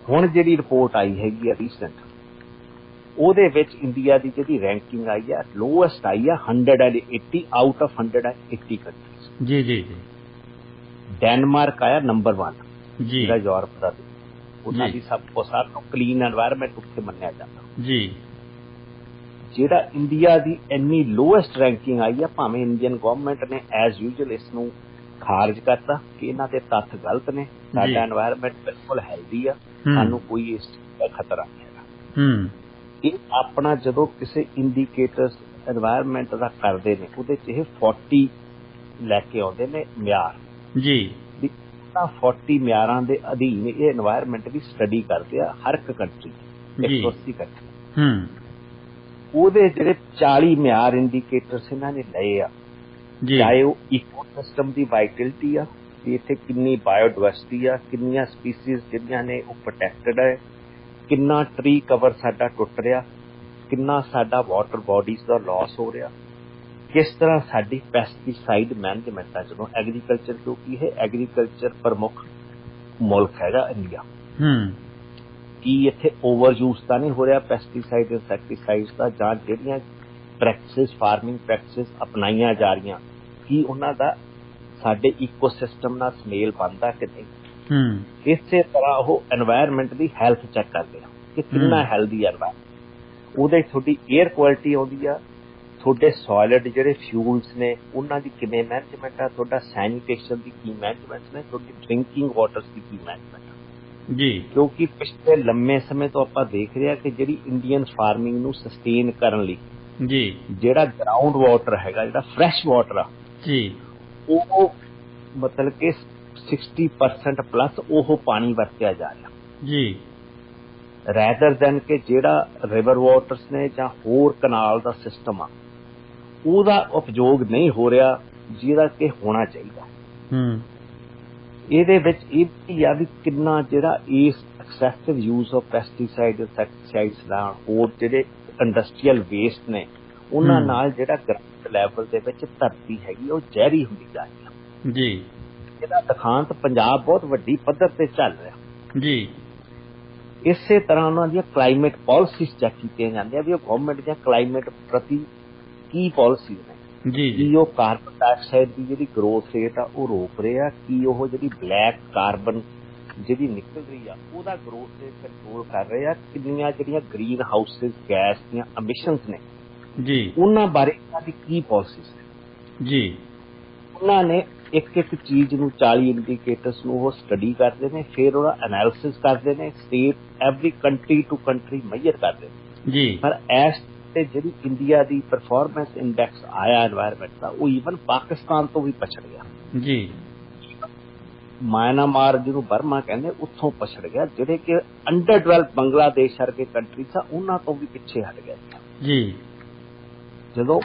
ਹੁਣ ਜਿਹੜੀ ਰਿਪੋਰਟ ਆਈ ਹੈਗੀ ਆ ਰੀਸੈਂਟ, ਉਹਦੇ ਵਿੱਚ ਇੰਡੀਆ ਦੀ ਜਿਹੜੀ ਰੈਂਕਿੰਗ ਆਈ ਆ ਲੋਐਸਟ ਆਈ ਆ 180 ਆਊਟ ਆਫ 180 ਕੰਟਰੀਜ਼। ਜੀ ਜੀ ਜੀ। ਡੈਨਮਾਰਕ ਆਇਆ ਨੰਬਰ 1 ਜੀ। ਜਿਹੜਾ ਯੂਰਪ ਦਾ ਉਹਨਾਂ ਦੀ ਸਭ ਤੋਂ ਸਾਰਿਆਂ ਤੋਂ ਕਲੀਨ এনवायरमेंट ਉੱਥੇ ਮੰਨਿਆ ਜਾਂਦਾ। ਜੀ। ਜਿਹੜਾ ਇੰਡੀਆ ਦੀ ਇੰਨੀ ਲੋਐਸਟ ਰੈਂਕਿੰਗ ਆਈ ਆ, ਭਾਵੇਂ ਇੰਡੀਅਨ ਗਵਰਨਮੈਂਟ ਨੇ ਐਜ਼ ਯੂਜਲ ਇਸ ਨੂੰ ਖਾਰਜ ਕਰਤਾ ਕਿ ਇਹਨਾਂ ਦੇ ਤੱਥ ਗਲਤ ਨੇ, ਸਾਡਾ এনवायरमेंट ਬਿਲਕੁਲ ਹੈਲਦੀ ਆ, ਸਾਨੂੰ ਕੋਈ ਇਸ ਚੀਜ਼ ਦਾ ਖਤਰਾ ਨਹੀਂ ਹੈਗਾ। ਇਹ ਆਪਣਾ ਜਦੋਂ ਕਿਸੇ ਇੰਡੀਕੇਟਰਸ এনवायरमेंट ਦਾ ਕਰਦੇ ਨੇ ਉਹਦੇ 'ਚ ਇਹ 40 ਲੈ ਕੇ ਆਉਂਦੇ ਨੇ ਮਿਆਰ ਜੀ। 40 ਮਿਆਰਾਂ ਦੇ ਅਧੀਨ ਇਹ এনवायरमेंट ਦੀ ਸਟੱਡੀ ਕਰਦੇ ਆ ਹਰ ਇੱਕ ਕੰਟਰੀ 180 ਕੰਟਰੀ। ਉਹਦੇ ਜਿਹੜੇ 40 ਮਿਆਰ ਇੰਡੀਕੇਟਰਸ ਇਹਨਾਂ ਨੇ ਲਏ ਆ, ਚਾਹੇ ਉਹ ਇਕੋਸਿਸਟਮ ਦੀ ਵਾਈਟੈਲਿਟੀ ਆ ਕਿ ਇੱਥੇ ਕਿੰਨੀ ਬਾਇਓਡਾਇਵਰਸਿਟੀ ਆ, ਕਿੰਨੀਆਂ ਸਪੀਸੀਜ਼ ਜਿਹੜੀਆਂ ਨੇ ਉਹ ਪ੍ਰੋਟੈਕਟਡ ਹੈ, ਕਿੰਨਾ ਟਰੀ ਕਵਰ ਸਾਡਾ ਟੁੱਟ ਰਿਹਾ, ਕਿੰਨਾ ਸਾਡਾ ਵਾਟਰ ਬੋਡੀਜ਼ ਦਾ ਲਾਸ ਹੋ ਰਿਹਾ, ਕਿਸ ਤਰ੍ਹਾਂ ਸਾਡੀ ਪੈਸਟੀਸਾਈਡ ਮੈਨੇਜਮੈਂਟ ਆ। ਜਦੋਂ ਐਗਰੀਕਲਚਰ, ਕਿਉਂਕਿ ਇਹ ਐਗਰੀਕਲਚਰ ਪ੍ਰਮੁੱਖ ਮੁਲਕ ਹੈਗਾ ਇੰਡੀਆ, ਕੀ ਇੱਥੇ ਓਵਰ ਯੂਜ਼ ਤਾਂ ਨਹੀਂ ਹੋ ਰਿਹਾ ਪੈਸਟੀਸਾਈਡ ਇਨਸੈਕਟੀਸਾਈਡਸ ਦਾ, ਜਾਂ ਜਿਹੜੀਆਂ ਪ੍ਰੈਕਟਿਸਿਸ ਫਾਰਮਿੰਗ ਪ੍ਰੈਕਟਿਸਿਸ ਅਪਣਾਈਆਂ ਜਾ ਰਹੀਆਂ ਕੀ ਉਹਨਾਂ ਦਾ ਸਾਡੇ ਈਕੋਸਿਸਟਮ ਨਾਲ ਸਮੇਲ ਬਣਦਾ ਕਿ ਨਹੀਂ। ਇਸੇ ਤਰ੍ਹਾਂ ਉਹ এনवायरमेंट ਦੀ ਹੈਲਥ ਚੈੱਕ ਕਰਦੇ ਆ ਕਿ ਕਿੰਨਾ ਹੈਲਦੀ এনवायरमेंट। ਉਹਦੇ ਤੁਹਾਡੀ ਏਅਰ ਕੁਆਲਿਟੀ ਆਉਂਦੀ ਆ, ਤੁਹਾਡੇ ਸੋਲਿਡ ਜਿਹੜੇ ਫਿਊਲਸ ਨੇ ਉਹਨਾਂ ਦੀ ਕਿਵੇਂ ਮੈਨੇਜਮੈਂਟ ਆ, ਤੁਹਾਡਾ ਸੈਨੀਟੇਸ਼ਨ ਦੀ ਕੀ ਮੈਨੇਜਮੈਂਟ ਨੇ, ਤੁਹਾਡੀ ਡਰਿੰਕਿੰਗ ਵਾਟਰਸ ਦੀ ਕੀ ਮੈਨੇਜਮੈਂਟ ਜੀ। ਕਿਉਂਕਿ ਪਿਛਲੇ ਲੰਮੇ ਸਮੇਂ ਤੋਂ ਆਪਾਂ ਦੇਖ ਰਹੇ ਹਾਂ ਕਿ ਜਿਹੜੀ ਇੰਡੀਅਨ ਫਾਰਮਿੰਗ ਨੂੰ ਸਸਟੇਨ ਕਰਨ ਲਈ ਜੀ ਜਿਹੜਾ ਗਰਾਊਂਡ ਵਾਟਰ ਹੈਗਾ, ਜਿਹੜਾ ਫਰੈਸ਼ ਵਾਟਰ ਆ ਜੀ, ਉਹ ਮਤਲਬ ਕਿ 60% ਪਲੱਸ ਉਹ ਪਾਣੀ ਵਰਤਿਆ ਜਾ ਰਿਹਾ ਜੀ, ਰੈਦਰ ਦੈਨ ਕਿ ਜਿਹੜਾ ਰਿਵਰ ਵਾਟਰਸ ਨੇ ਜਾਂ ਹੋਰ ਕਨਾਲ ਦਾ ਸਿਸਟਮ ਆ ਉਹਦਾ ਉਪਯੋਗ ਨਹੀਂ ਹੋ ਰਿਹਾ ਜਿਹਦਾ ਕਿ ਹੋਣਾ ਚਾਹੀਦਾ। ਇਹਦੇ ਵਿੱਚ ਇਹ ਵੀ ਆ ਵੀ ਕਿੰਨਾ ਜਿਹੜਾ ਇਸ ਐਕਸੈਸਿਵ ਯੂਜ਼ ਆਫ ਪੈਸਟੀਸਾਈਡ ਇਨਸੈਕਟੀਸਾਈਡਸ ਨਾਲ ਹੋਰ ਜਿਹੜੇ ਇੰਡਸਟਰੀਅਲ ਵੇਸਟ ਨੇ ਉਹਨਾਂ ਨਾਲ ਜਿਹੜਾ ਗਰਾਊਂਡ ਲੈਵਲ ਦੇ ਵਿੱਚ ਧਰਤੀ ਹੈਗੀ ਉਹ ਜ਼ਹਿਰੀ ਹੁੰਦੀ ਜਾ ਰਹੀ ਹੈ ਜੀ। ਇਹਦਾ ਦਿਖਾਂਤ ਪੰਜਾਬ ਬਹੁਤ ਵੱਡੀ ਪੱਧਰ ਤੇ ਚੱਲ ਰਿਹਾ ਜੀ। ਇਸੇ ਤਰ੍ਹਾਂ ਉਹਨਾਂ ਦੀਆਂ ਕਲਾਈਮੇਟ ਪਾਲਿਸੀਜ਼ ਚੈੱਕ ਕੀਤੀਆਂ ਜਾਂਦੀਆਂ ਵੀ ਉਹ ਗਵਰਨਮੈਂਟ ਦੀਆਂ ਕਲਾਈਮੇਟ ਪ੍ਰਤੀ ਕੀ ਪਾਲਿਸੀਜ਼ ਨੇ ਜੀ। ਕੀ ਉਹ ਕਾਰਬਨ ਡਾਈਆਕਸਾਈਡ ਦੀ ਜਿਹੜੀ ਗਰੋਥ ਰੇਟ ਆ ਉਹ ਰੋਕ ਰਹੇ ਆ, ਕੀ ਉਹ ਜਿਹੜੀ ਬਲੈਕ ਕਾਰਬਨ ਜਿਹੜੀ ਨਿਕਲ ਰਹੀ ਆ ਉਹਦਾ ਗਰੋਥ ਰੇਟ ਕੰਟਰੋਲ ਕਰ ਰਹੇ ਆ, ਕਿੰਨੀਆਂ ਜਿਹੜੀਆਂ ਗ੍ਰੀਨ ਹਾਊਸਿਸ ਗੈਸ ਦੀਆਂ ਐਮਿਸ਼ਨਸ ਨੇ ਜੀ ਉਹਨਾਂ ਬਾਰੇ ਇਹਨਾਂ ਦੀ ਕੀ ਪਾਲਿਸੀਜ਼ ਨੇ ਜੀ। ਉਹਨਾਂ ਨੇ ਇੱਕ ਇੱਕ ਚੀਜ਼ ਨੂੰ 40 ਇੰਡੀਕੇਟਰਸ ਨੂੰ ਉਹ ਸਟੱਡੀ ਕਰਦੇ ਨੇ, ਫਿਰ ਉਹਦਾ ਐਨਾਲਿਸਿਸ ਕਰਦੇ ਨੇ, state every country to country measure ਕਰਦੇ ਨੇ ਜੀ। ਪਰ ਇਸ ਤੇ ਜਿਹੜੀ ਇੰਡੀਆ ਦੀ ਪਰਫਾਰਮੈਂਸ ਇੰਡੈਕਸ ਆਇਆ এনवायरमेंट ਦਾ ਉਹ ਈਵਨ ਪਾਕਿਸਤਾਨ ਤੋਂ ਵੀ ਪਛੜ ਗਿਆ ਜੀ। ਮਿਆਂਮਾਰ ਜਿਹਨੂੰ ਬਰਮਾ ਕਹਿੰਦੇ ਉੱਥੋਂ ਪਛੜ ਗਿਆ, ਜਿਹੜੇ ਕਿ ਅੰਡਰ ਡਿਵੈਲਪ ਬੰਗਲਾਦੇਸ਼ ਵਰਗੇ ਕੰਟਰੀਜ਼ ਆ ਉਹਨਾਂ ਤੋਂ ਵੀ ਪਿੱਛੇ ਹਟ ਗਿਆ ਜੀ। ਜਦੋਂ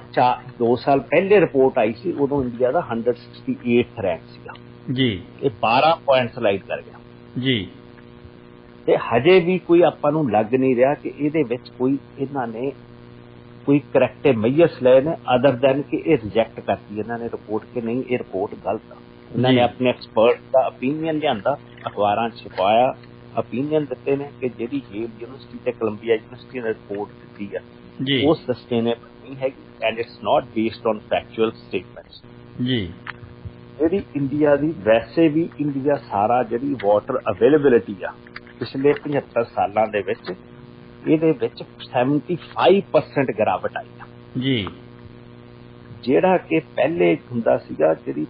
2 ਸਾਲ ਪਹਿਲੇ ਰਿਪੋਰਟ ਆਈ ਸੀ ਉਦੋਂ ਇੰਡੀਆ ਦਾ 168th ਰੈਂਕ ਸੀਗਾ ਜੀ, ਇਹ 12 ਪੁਆਇੰਟ ਸਲਾਈਡ ਕਰ ਗਿਆ ਜੀ। ਤੇ ਹਜੇ ਵੀ ਕੋਈ ਆਪਾਂ ਨੂੰ ਲੱਗ ਨਹੀਂ ਰਿਹਾ ਕਿ ਇਹਦੇ ਵਿੱਚ ਕੋਈ ਇਹਨਾਂ ਨੇ ਕੋਈ ਕਰੈਕਟਿਵ ਮੈਜਰਸ ਲਏ ਨੇ ਅਦਰ ਦੈਨ ਕਿ ਇਹ ਰਿਜੈਕਟ ਕਰਤੀ ਇਹਨਾਂ ਨੇ ਰਿਪੋਰਟ ਕਿ ਨਹੀਂ ਇਹ ਰਿਪੋਰਟ ਗਲਤ ਆ। ਇਹਨਾਂ ਨੇ ਆਪਣੇ ਐਕਸਪਰਟ ਦਾ ਓਪੀਨੀਅਨ ਲਿਆਂਦਾ, ਅਖਬਾਰਾਂ 'ਚ ਛਪਾਇਆ, ਓਪੀਨੀਅਨ ਦਿੱਤੇ ਨੇ ਕਿ ਜਿਹੜੀ ਯੇਲ ਯੂਨੀਵਰਸਿਟੀ ਤੇ ਕੋਲੰਬੀਆ ਯੂਨੀਵਰਸਿਟੀ ਨੇ ਰਿਪੋਰਟ ਦਿੱਤੀ ਆ ਉਹ ਸਸਟੇਨੇਬਲ ਨਹੀਂ ਹੈਗੀ and it's not based on factual statements ਜੀ। ਜਿਹੜੀ ਇੰਡੀਆ ਦੀ ਵੈਸੇ ਵੀ ਇੰਡੀਆ ਸਾਰਾ ਜਿਹੜੀ ਵਾਟਰ ਅਵੇਲੇਬਿਲਿਟੀ ਆ ਪਿਛਲੇ 75 ਸਾਲਾਂ ਦੇ ਵਿੱਚ ਇਹਦੇ ਵਿੱਚ 75% ਗਿਰਾਵਟ ਆਈ ਆ ਜੀ। ਜਿਹੜਾ ਕਿ ਪਹਿਲੇ ਹੁੰਦਾ ਸੀਗਾ ਜਿਹੜੀ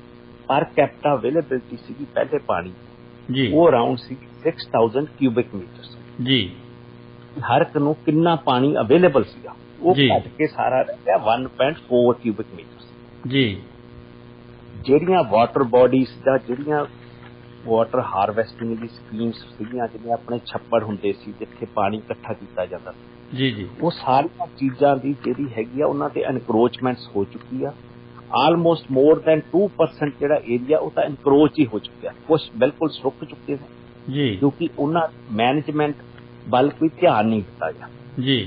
ਪਰ ਕੈਪੀਟਾ ਅਵੇਲੇਬਿਲਿਟੀ ਸੀਗੀ ਪਹਿਲੇ ਪਾਣੀ ਜੀ ਉਹ ਅਰਾਊਂਡ ਸੀ 6000 ਕਿਊਬਿਕ ਮੀਟਰਸ ਜੀ। ਹਰ ਇੱਕ ਨੂੰ ਕਿੰਨਾ ਪਾਣੀ ਅਵੇਲੇਬਲ ਸੀਗਾ ਉਹ ਘਟ ਕੇ ਸਾਰਾ ਰਹਿ ਗਿਆ 1.4 ਕਿਊਬਿਕ ਮੀਟਰਸ ਜੀ। ਜਿਹੜੀਆਂ ਵਾਟਰ ਬੋਡੀਜ਼ ਦਾ ਜਿਹੜੀਆਂ ਵਾਟਰ ਹਾਰਵੈਸਟਿੰਗ ਦੀ ਸਕੀਮਸ ਸੀਗੀਆਂ ਜਿਹੜੀਆਂ ਆਪਣੇ ਛੱਪੜ ਹੁੰਦੇ ਸੀ ਜਿੱਥੇ ਪਾਣੀ ਇਕੱਠਾ ਕੀਤਾ ਜਾਂਦਾ ਸੀ ਜੀ ਜੀ ਉਹ ਸਾਰੀਆਂ ਚੀਜ਼ਾਂ ਦੀ ਜਿਹੜੀ ਹੈਗੀ ਆ ਉਹਨਾਂ ਤੇ ਐਨਕਰੋਚਮੈਂਟਸ ਹੋ ਚੁੱਕੀ ਆ। ਆਲਮੋਸਟ ਮੋਰ ਦੈਨ 2% ਜਿਹੜਾ ਏਰੀਆ ਉਹ ਤਾਂ ਐਨਕਰੋਚ ਹੀ ਹੋ ਚੁੱਕਿਆ, ਕੁਛ ਬਿਲਕੁਲ ਸੁੱਕ ਚੁੱਕੇ ਨੇ जी क्योंकि उन्हां मैनेजमेंट ਵੱਲ कोई ध्यान नहीं दिता गया। जी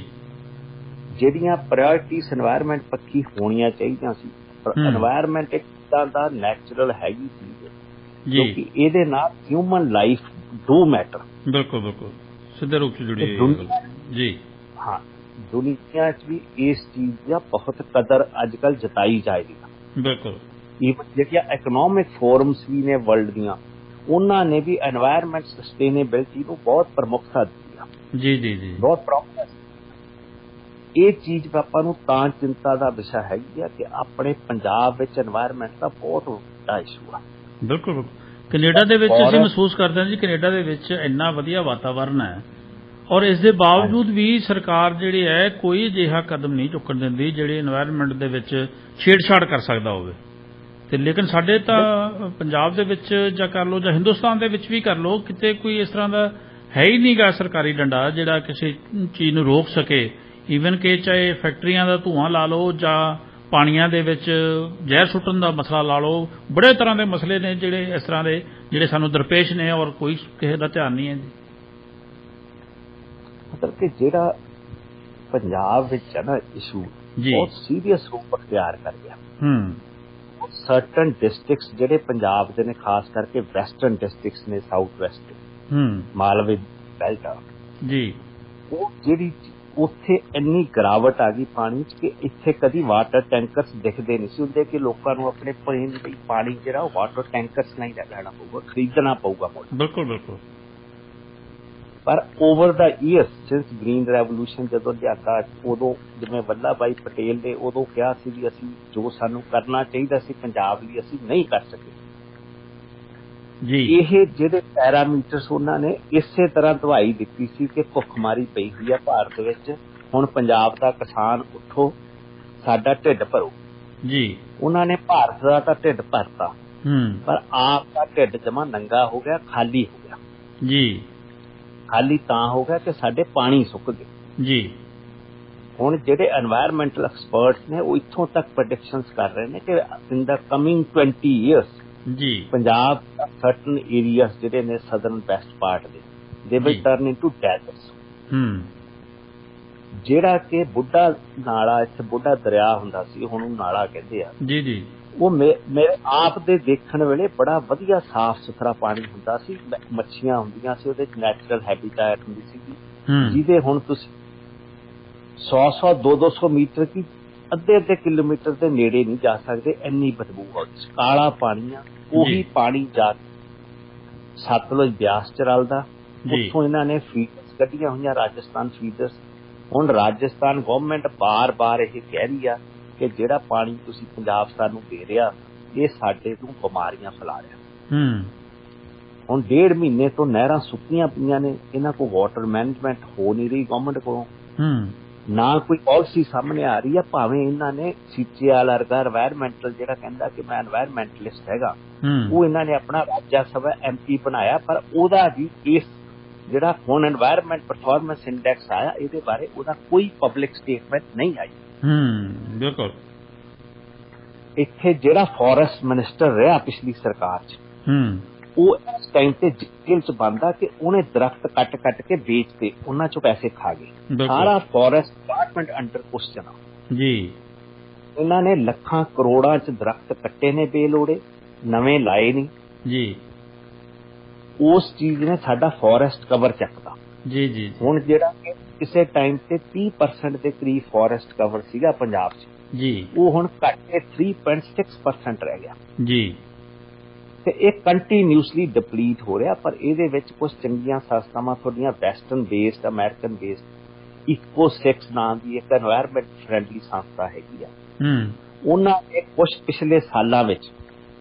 ਜਿਹੜੀਆਂ ਪ੍ਰਾਇੋਰਟੀਜ਼ এনवायरमेंट ਪੱਖੀ ਹੋਣੀਆਂ ਚਾਹੀਦੀਆਂ ਸੀ, ਪਰ এনवायरमेंट ਇੱਕ ਤਰ੍ਹਾਂ ਦਾ ਨੈਚੁਰਲ ਹੈਗੀ ਚੀਜ਼ जी ਕਿਉਂਕਿ ਇਹਦੇ ਨਾਲ ਹਿਊਮਨ ਲਾਈਫ ਡੂ ਮੈਟਰ। बिल्कुल बिल्कुल सीधे रूप से जुड़ी ਤੇ हुई है ये। जी ਹਾਂ, ਦੁਨੀਆ 'ਚ ਵੀ ਇਸ ਚੀਜ਼ ਦਾ ਬਹੁਤ ਕਦਰ ਅੱਜ ਕੱਲ੍ਹ ਜਤਾਈ ਜਾਏਗੀ। बिल्कुल ਈਵਨ ਜਿਹੜੀਆਂ ਇਕਨੋਮਿਕ ਫੋਰਮਸ ਵੀ ਨੇ ਵਰਲਡ ਦੀਆਂ, ਉਹਨਾਂ ਨੇ ਵੀ এনवायरमेंट ਸਸਟੇਨੇਬਿਲਿਟੀ ਨੂੰ ਬਹੁਤ ਪ੍ਰਮੁੱਖਤਾ ਦਿੱਤੀ ਆ, जी जी जी ਬਹੁਤ ਪ੍ਰਮੁੱਖਤਾ। ਇਹ ਚੀਜ਼ ਆਪਾਂ ਨੂੰ ਤਾਂ ਚਿੰਤਾ ਦਾ ਵਿਸ਼ਾ ਹੈਗੀ ਆ ਕਿ ਆਪਣੇ ਪੰਜਾਬ ਵਿੱਚ এনवायरमेंट ਦਾ ਬਹੁਤ ਵੱਡਾ ਇਸ਼ੂ ਆ। ਬਿਲਕੁਲ ਬਿਲਕੁਲ ਕੈਨੇਡਾ ਦੇ ਵਿੱਚ ਔਰ- ਅਸੀਂ ਮਹਿਸੂਸ ਕਰਦੇ ਹਾਂ ਜੀ, ਕੈਨੇਡਾ ਦੇ ਵਿੱਚ ਇੰਨਾ ਵਧੀਆ ਵਾਤਾਵਰਨ ਹੈ ਔਰ ਇਸ ਦੇ ਬਾਵਜੂਦ ਵੀ ਸਰਕਾਰ ਜਿਹੜੀ ਹੈ ਕੋਈ ਅਜਿਹਾ ਕਦਮ ਨਹੀਂ ਚੁੱਕਣ ਦਿੰਦੀ ਜਿਹੜੀ এনवायरमेंट ਦੇ ਵਿੱਚ ਛੇੜਛਾੜ ਕਰ ਸਕਦਾ ਹੋਵੇ। ਤੇ ਲੇਕਿਨ ਸਾਡੇ ਤਾਂ ਪੰਜਾਬ ਦੇ ਵਿੱਚ ਜਾਂ ਕਰ ਲਓ ਜਾਂ ਹਿੰਦੁਸਤਾਨ ਦੇ ਵਿੱਚ ਵੀ ਕਰ ਲਓ, ਕਿਤੇ ਕੋਈ ਇਸ ਤਰ੍ਹਾਂ ਦਾ ਹੈ ਹੀ ਨਹੀਂਗਾ ਸਰਕਾਰੀ ਡੰਡਾ ਜਿਹੜਾ ਕਿਸੇ ਚੀਜ਼ ਨੂੰ ਰੋਕ ਸਕੇ। ਈਵਨ ਕਿ ਚਾਹੇ ਫੈਕਟਰੀਆਂ ਦਾ ਧੂੰਆਂ ਲਾ ਲਓ ਜਾਂ ਪਾਣੀਆਂ ਦੇ ਵਿੱਚ ਜ਼ਹਿਰ ਸੁੱਟਣ ਦਾ ਮਸਲਾ ਲਾ ਲਓ, ਬੜੇ ਤਰ੍ਹਾਂ ਦੇ ਮਸਲੇ ਨੇ ਜਿਹੜੇ ਇਸ ਤਰ੍ਹਾਂ ਦੇ ਜਿਹੜੇ ਸਾਨੂੰ ਦਰਪੇਸ਼ ਨੇ ਔਰ ਕੋਈ ਕਿਸੇ ਦਾ ਧਿਆਨ ਨਹੀਂ ਹੈ ਜੀ। ਮਤਲਬ ਕਿ ਜਿਹੜਾ ਪੰਜਾਬ ਵਿੱਚ ਹੈ ਨਾ ਇਸ਼ੂ ਜੀ। ਬਹੁਤ ਸੀਰੀਅਸ ਰੂਪ ਅਖਤਿਆਰ ਕਰ ਗਿਆ। ਹੂੰ ਸਰਟਨ ਡਿਸਟ੍ਰਿਕਟਸ ਜਿਹੜੇ ਪੰਜਾਬ ਦੇ ਨੇ, ਖਾਸ ਕਰਕੇ ਵੈਸਟਰਨ ਡਿਸਟ੍ਰਿਕਟਸ ਨੇ, ਸਾਊਥ ਵੈਸਟ ਹੂੰ ਮਾਲਵੇ ਬੈਲਟ ਆ, ਜੀ ਉਹ ਜਿਹੜੀ ਉੱਥੇ ਇੰਨੀ ਗਿਰਾਵਟ ਆ ਗਈ ਪਾਣੀ 'ਚ ਕਿ ਇੱਥੇ ਕਦੀ ਵਾਟਰ ਟੈਂਕਰਸ ਦਿਖਦੇ ਨਹੀਂ ਸੀ ਹੁੰਦੇ ਕਿ ਲੋਕਾਂ ਨੂੰ ਆਪਣੇ ਪੀਣ ਲਈ ਪਾਣੀ ਜਿਹੜਾ ਉਹ ਵਾਟਰ ਟੈਂਕਰਸ ਨਹੀਂ ਲੈਣਾ ਪਊਗਾ, ਖਰੀਦਣਾ ਪਊਗਾ ਮੁੱਲ। ਬਿਲਕੁਲ ਬਿਲਕੁਲ ਪਰ ਓਵਰ ਦਾ ਈਅਰਸ ਸਿੰਸ ਗ੍ਰੀਨ ਰੈਵੋਲੂਸ਼ਨ ਜਦੋਂ ਲਿਆਂਦਾ, ਉਦੋਂ ਜਿਵੇਂ ਵੱਲਭ ਭਾਈ ਪਟੇਲ ਨੇ ਉਦੋਂ ਕਿਹਾ ਸੀ ਵੀ ਅਸੀਂ ਜੋ ਸਾਨੂੰ ਕਰਨਾ ਚਾਹੀਦਾ ਸੀ ਪੰਜਾਬ ਲਈ ਅਸੀਂ ਨਹੀਂ ਕਰ ਸਕੇ। ਜੀ ਇਹ ਜਿਹੜੇ ਪੈਰਾਮੀਟਰਸ ਉਹਨਾਂ ਨੇ ਇਸੇ ਤਰ੍ਹਾਂ ਦਵਾਈ ਦਿੱਤੀ ਸੀ ਕਿ ਭੁੱਖਮਾਰੀ ਪਈ ਹੋਈ ਆ ਭਾਰਤ ਵਿੱਚ, ਹੁਣ ਪੰਜਾਬ ਦਾ ਕਿਸਾਨ ਉੱਠੋ, ਸਾਡਾ ਢਿੱਡ ਭਰੋ। ਜੀ ਉਹਨਾਂ ਨੇ ਭਾਰਤ ਦਾ ਤਾਂ ਢਿੱਡ ਭਰਤਾ, ਹੂੰ ਪਰ ਆਪ ਦਾ ਢਿੱਡ ਜਮਾ ਨੰਗਾ ਹੋ ਗਿਆ, ਖਾਲੀ ਹੋ ਗਿਆ। ਜੀ ਖਾਲੀ ਤਾਂ ਹੋ ਗਿਆ ਕਿ ਸਾਡੇ ਪਾਣੀ ਸੁੱਕ ਗਏ। ਜੀ ਹੁਣ ਜਿਹੜੇ এনवायरमेंटल ਐਕਸਪਰਟਸ ਨੇ ਉਹ ਇੱਥੋਂ ਤੱਕ ਪ੍ਰੈਡਿਕਸ਼ਨਸ ਕਰ ਰਹੇ ਨੇ ਕਿ ਇਨ ਦਾ ਕਮਿੰਗ 20 ਇਅਰਸ ਜੀ ਪੰਜਾਬ ਸਰਟਨ ਏਰੀਆਸ ਜਿਹੜੇ ਨੇ ਸਦਰਨ ਵੈਸਟ ਪਾਰਟ ਦੇ ਵਿਲ ਟਰਨ ਇਨਟੂ ਡੈਜ਼ਰਟਸ। ਹੂੰ ਜਿਹੜਾ ਕਿ ਬੁੱਢਾ ਨਾਲਾ, ਇੱਥੇ ਬੁੱਢਾ ਦਰਿਆ ਹੁੰਦਾ ਸੀ, ਹੁਣ ਉਹ ਨਾਲਾ ਕਹਿੰਦੇ ਆ। ਜੀ ਜੀ ਉਹ ਮੇਰੇ ਆਪ ਦੇ ਦੇਖਣ ਵੇਲੇ ਬੜਾ ਵਧੀਆ ਸਾਫ਼ ਸੁਥਰਾ ਪਾਣੀ ਹੁੰਦਾ ਸੀ, ਮੱਛੀਆਂ ਹੁੰਦੀਆਂ ਸੀ, ਉਹਦੇ 'ਚ ਨੈਚੁਰਲ ਹੈਬਿਟੈਟ ਹੁੰਦੀ ਸੀਗੀ, ਜਿਹਦੇ ਹੁਣ ਤੁਸੀਂ 100 200 ਮੀਟਰ ਕੀ ਅੱਧੇ ਕਿਲੋਮੀਟਰ ਦੇ ਨੇੜੇ ਨਹੀਂ ਜਾ ਸਕਦੇ, ਇੰਨੀ ਬਦਬੂ ਆਉਂਦੀ। ਕਾਲਾ ਪਾਣੀ ਆ, ਉਹੀ ਪਾਣੀ ਜਾ ਸਤਲੁਜ ਬਿਆਸ 'ਚ ਰਲਦਾ। ਉੱਥੋਂ ਇਹਨਾਂ ਨੇ ਫੀਡਰਸ ਕੱਢੀਆਂ ਹੋਈਆਂ, ਰਾਜਸਥਾਨ ਫੀਡਰਸ। ਹੁਣ ਰਾਜਸਥਾਨ ਗਵਰਨਮੈਂਟ ਬਾਰ-ਬਾਰ ਇਹ ਕਹਿ ਰਹੀ ਆ ਕਿ ਜਿਹੜਾ ਪਾਣੀ ਤੁਸੀਂ ਪੰਜਾਬ ਸਾਨੂੰ ਦੇ ਰਿਹਾ, ਇਹ ਸਾਡੇ ਨੂੰ ਬਿਮਾਰੀਆਂ ਫੈਲਾ ਰਿਹਾ। ਹੁਣ 1.5 ਮਹੀਨੇ ਤੋਂ ਨਹਿਰਾਂ ਸੁੱਕੀਆਂ ਪਈਆਂ ਨੇ, ਇਹਨਾਂ ਕੋਲ ਵਾਟਰ ਮੈਨੇਜਮੈਂਟ ਹੋ ਨਹੀਂ ਰਹੀ ਗਵਰਨਮੈਂਟ ਕੋਲੋਂ, ਨਾ ਕੋਈ ਪਾਲਿਸੀ ਸਾਹਮਣੇ ਆ ਰਹੀ ਆ। ਭਾਵੇਂ ਇਹਨਾਂ ਨੇ ਸੀਚੇਆਲ ਵਰਗਾ এনवायरमेंटल ਜਿਹੜਾ ਕਹਿੰਦਾ ਕਿ ਮੈਂ এনवायरमेंटलिस्ट ਹੈਗਾ, ਉਹ ਇਹਨਾਂ ਨੇ ਆਪਣਾ ਰਾਜ ਸਭਾ MP ਬਣਾਇਆ, ਪਰ ਉਹਦਾ ਵੀ ਇਸ ਜਿਹੜਾ ਹੁਣ এনवायरमेंट ਪਰਫਾਰਮੈਂਸ ਇੰਡੈਕਸ ਆਇਆ, ਇਹਦੇ ਬਾਰੇ ਉਹਦਾ ਕੋਈ ਪਬਲਿਕ ਸਟੇਟਮੈਂਟ ਨਹੀਂ ਆਈ। ਬਿਲਕੁਲ ਇੱਥੇ ਜਿਹੜਾ ਫੋਰੈਸਟ ਮਿਨਿਸਟਰ ਰਿਹਾ ਪਿਛਲੀ ਸਰਕਾਰ 'ਚ, ਉਹ ਇਸ ਟਾਈਮ ਤੇ ਜੇਲ੍ਹ 'ਚ ਬੰਦਾ ਕਿ ਉਹਨੇ ਦਰਖਤ ਕੱਟ ਕੇ ਵੇਚਤੇ, ਉਹਨਾਂ 'ਚੋਂ ਪੈਸੇ ਖਾ ਗਏ। ਸਾਰਾ ਫੋਰੈਸਟ ਡਿਪਾਰਟਮੈਂਟ ਅੰਡਰ ਕੁਐਸਚਨ ਆ ਜੀ। ਇਹਨਾਂ ਨੇ ਲੱਖਾਂ ਕਰੋੜਾਂ 'ਚ ਦਰਖਤ ਕੱਟੇ ਨੇ ਬੇਲੋੜੇ, ਨਵੇਂ ਲਾਏ ਨਹੀਂ ਜੀ। ਉਸ ਚੀਜ਼ ਨੇ ਸਾਡਾ ਫੋਰੈਸਟ ਕਵਰ ਚੱਕਦਾ। ਜੀ ਜੀ ਹੁਣ ਜਿਹੜਾ ਕਿ ਕਿਸੇ ਟਾਈਮ ਤੇ 30% ਦੇ ਕਰੀਬ ਫੋਰੈਸਟ ਕਵਰ ਸੀਗਾ ਪੰਜਾਬ 'ਚ ਜੀ, ਉਹ ਹੁਣ ਘੱਟ ਕੇ 3.6% ਰਹਿ ਗਿਆ ਜੀ। ਤੇ ਇਹ ਕੰਟੀਨਿਊਸਲੀ ਡਿਪਲੀਟ ਹੋ ਰਿਹਾ। ਪਰ ਇਹਦੇ ਵਿੱਚ ਕੁਝ ਚੰਗੀਆਂ ਸੰਸਥਾਵਾਂ ਤੁਹਾਡੀਆਂ ਵੈਸਟਰਨ ਬੇਸਡ, ਅਮਰੀਕਨ ਬੇਸਡ ਇਕੋ-6 ਨਾਂ ਦੀ ਇੱਕ এনवायरमेंट ਫਰੈਂਡਲੀ ਸੰਸਥਾ ਹੈਗੀ ਆ। ਉਹਨਾਂ ਨੇ ਕੁਝ ਪਿਛਲੇ ਸਾਲਾਂ ਵਿੱਚ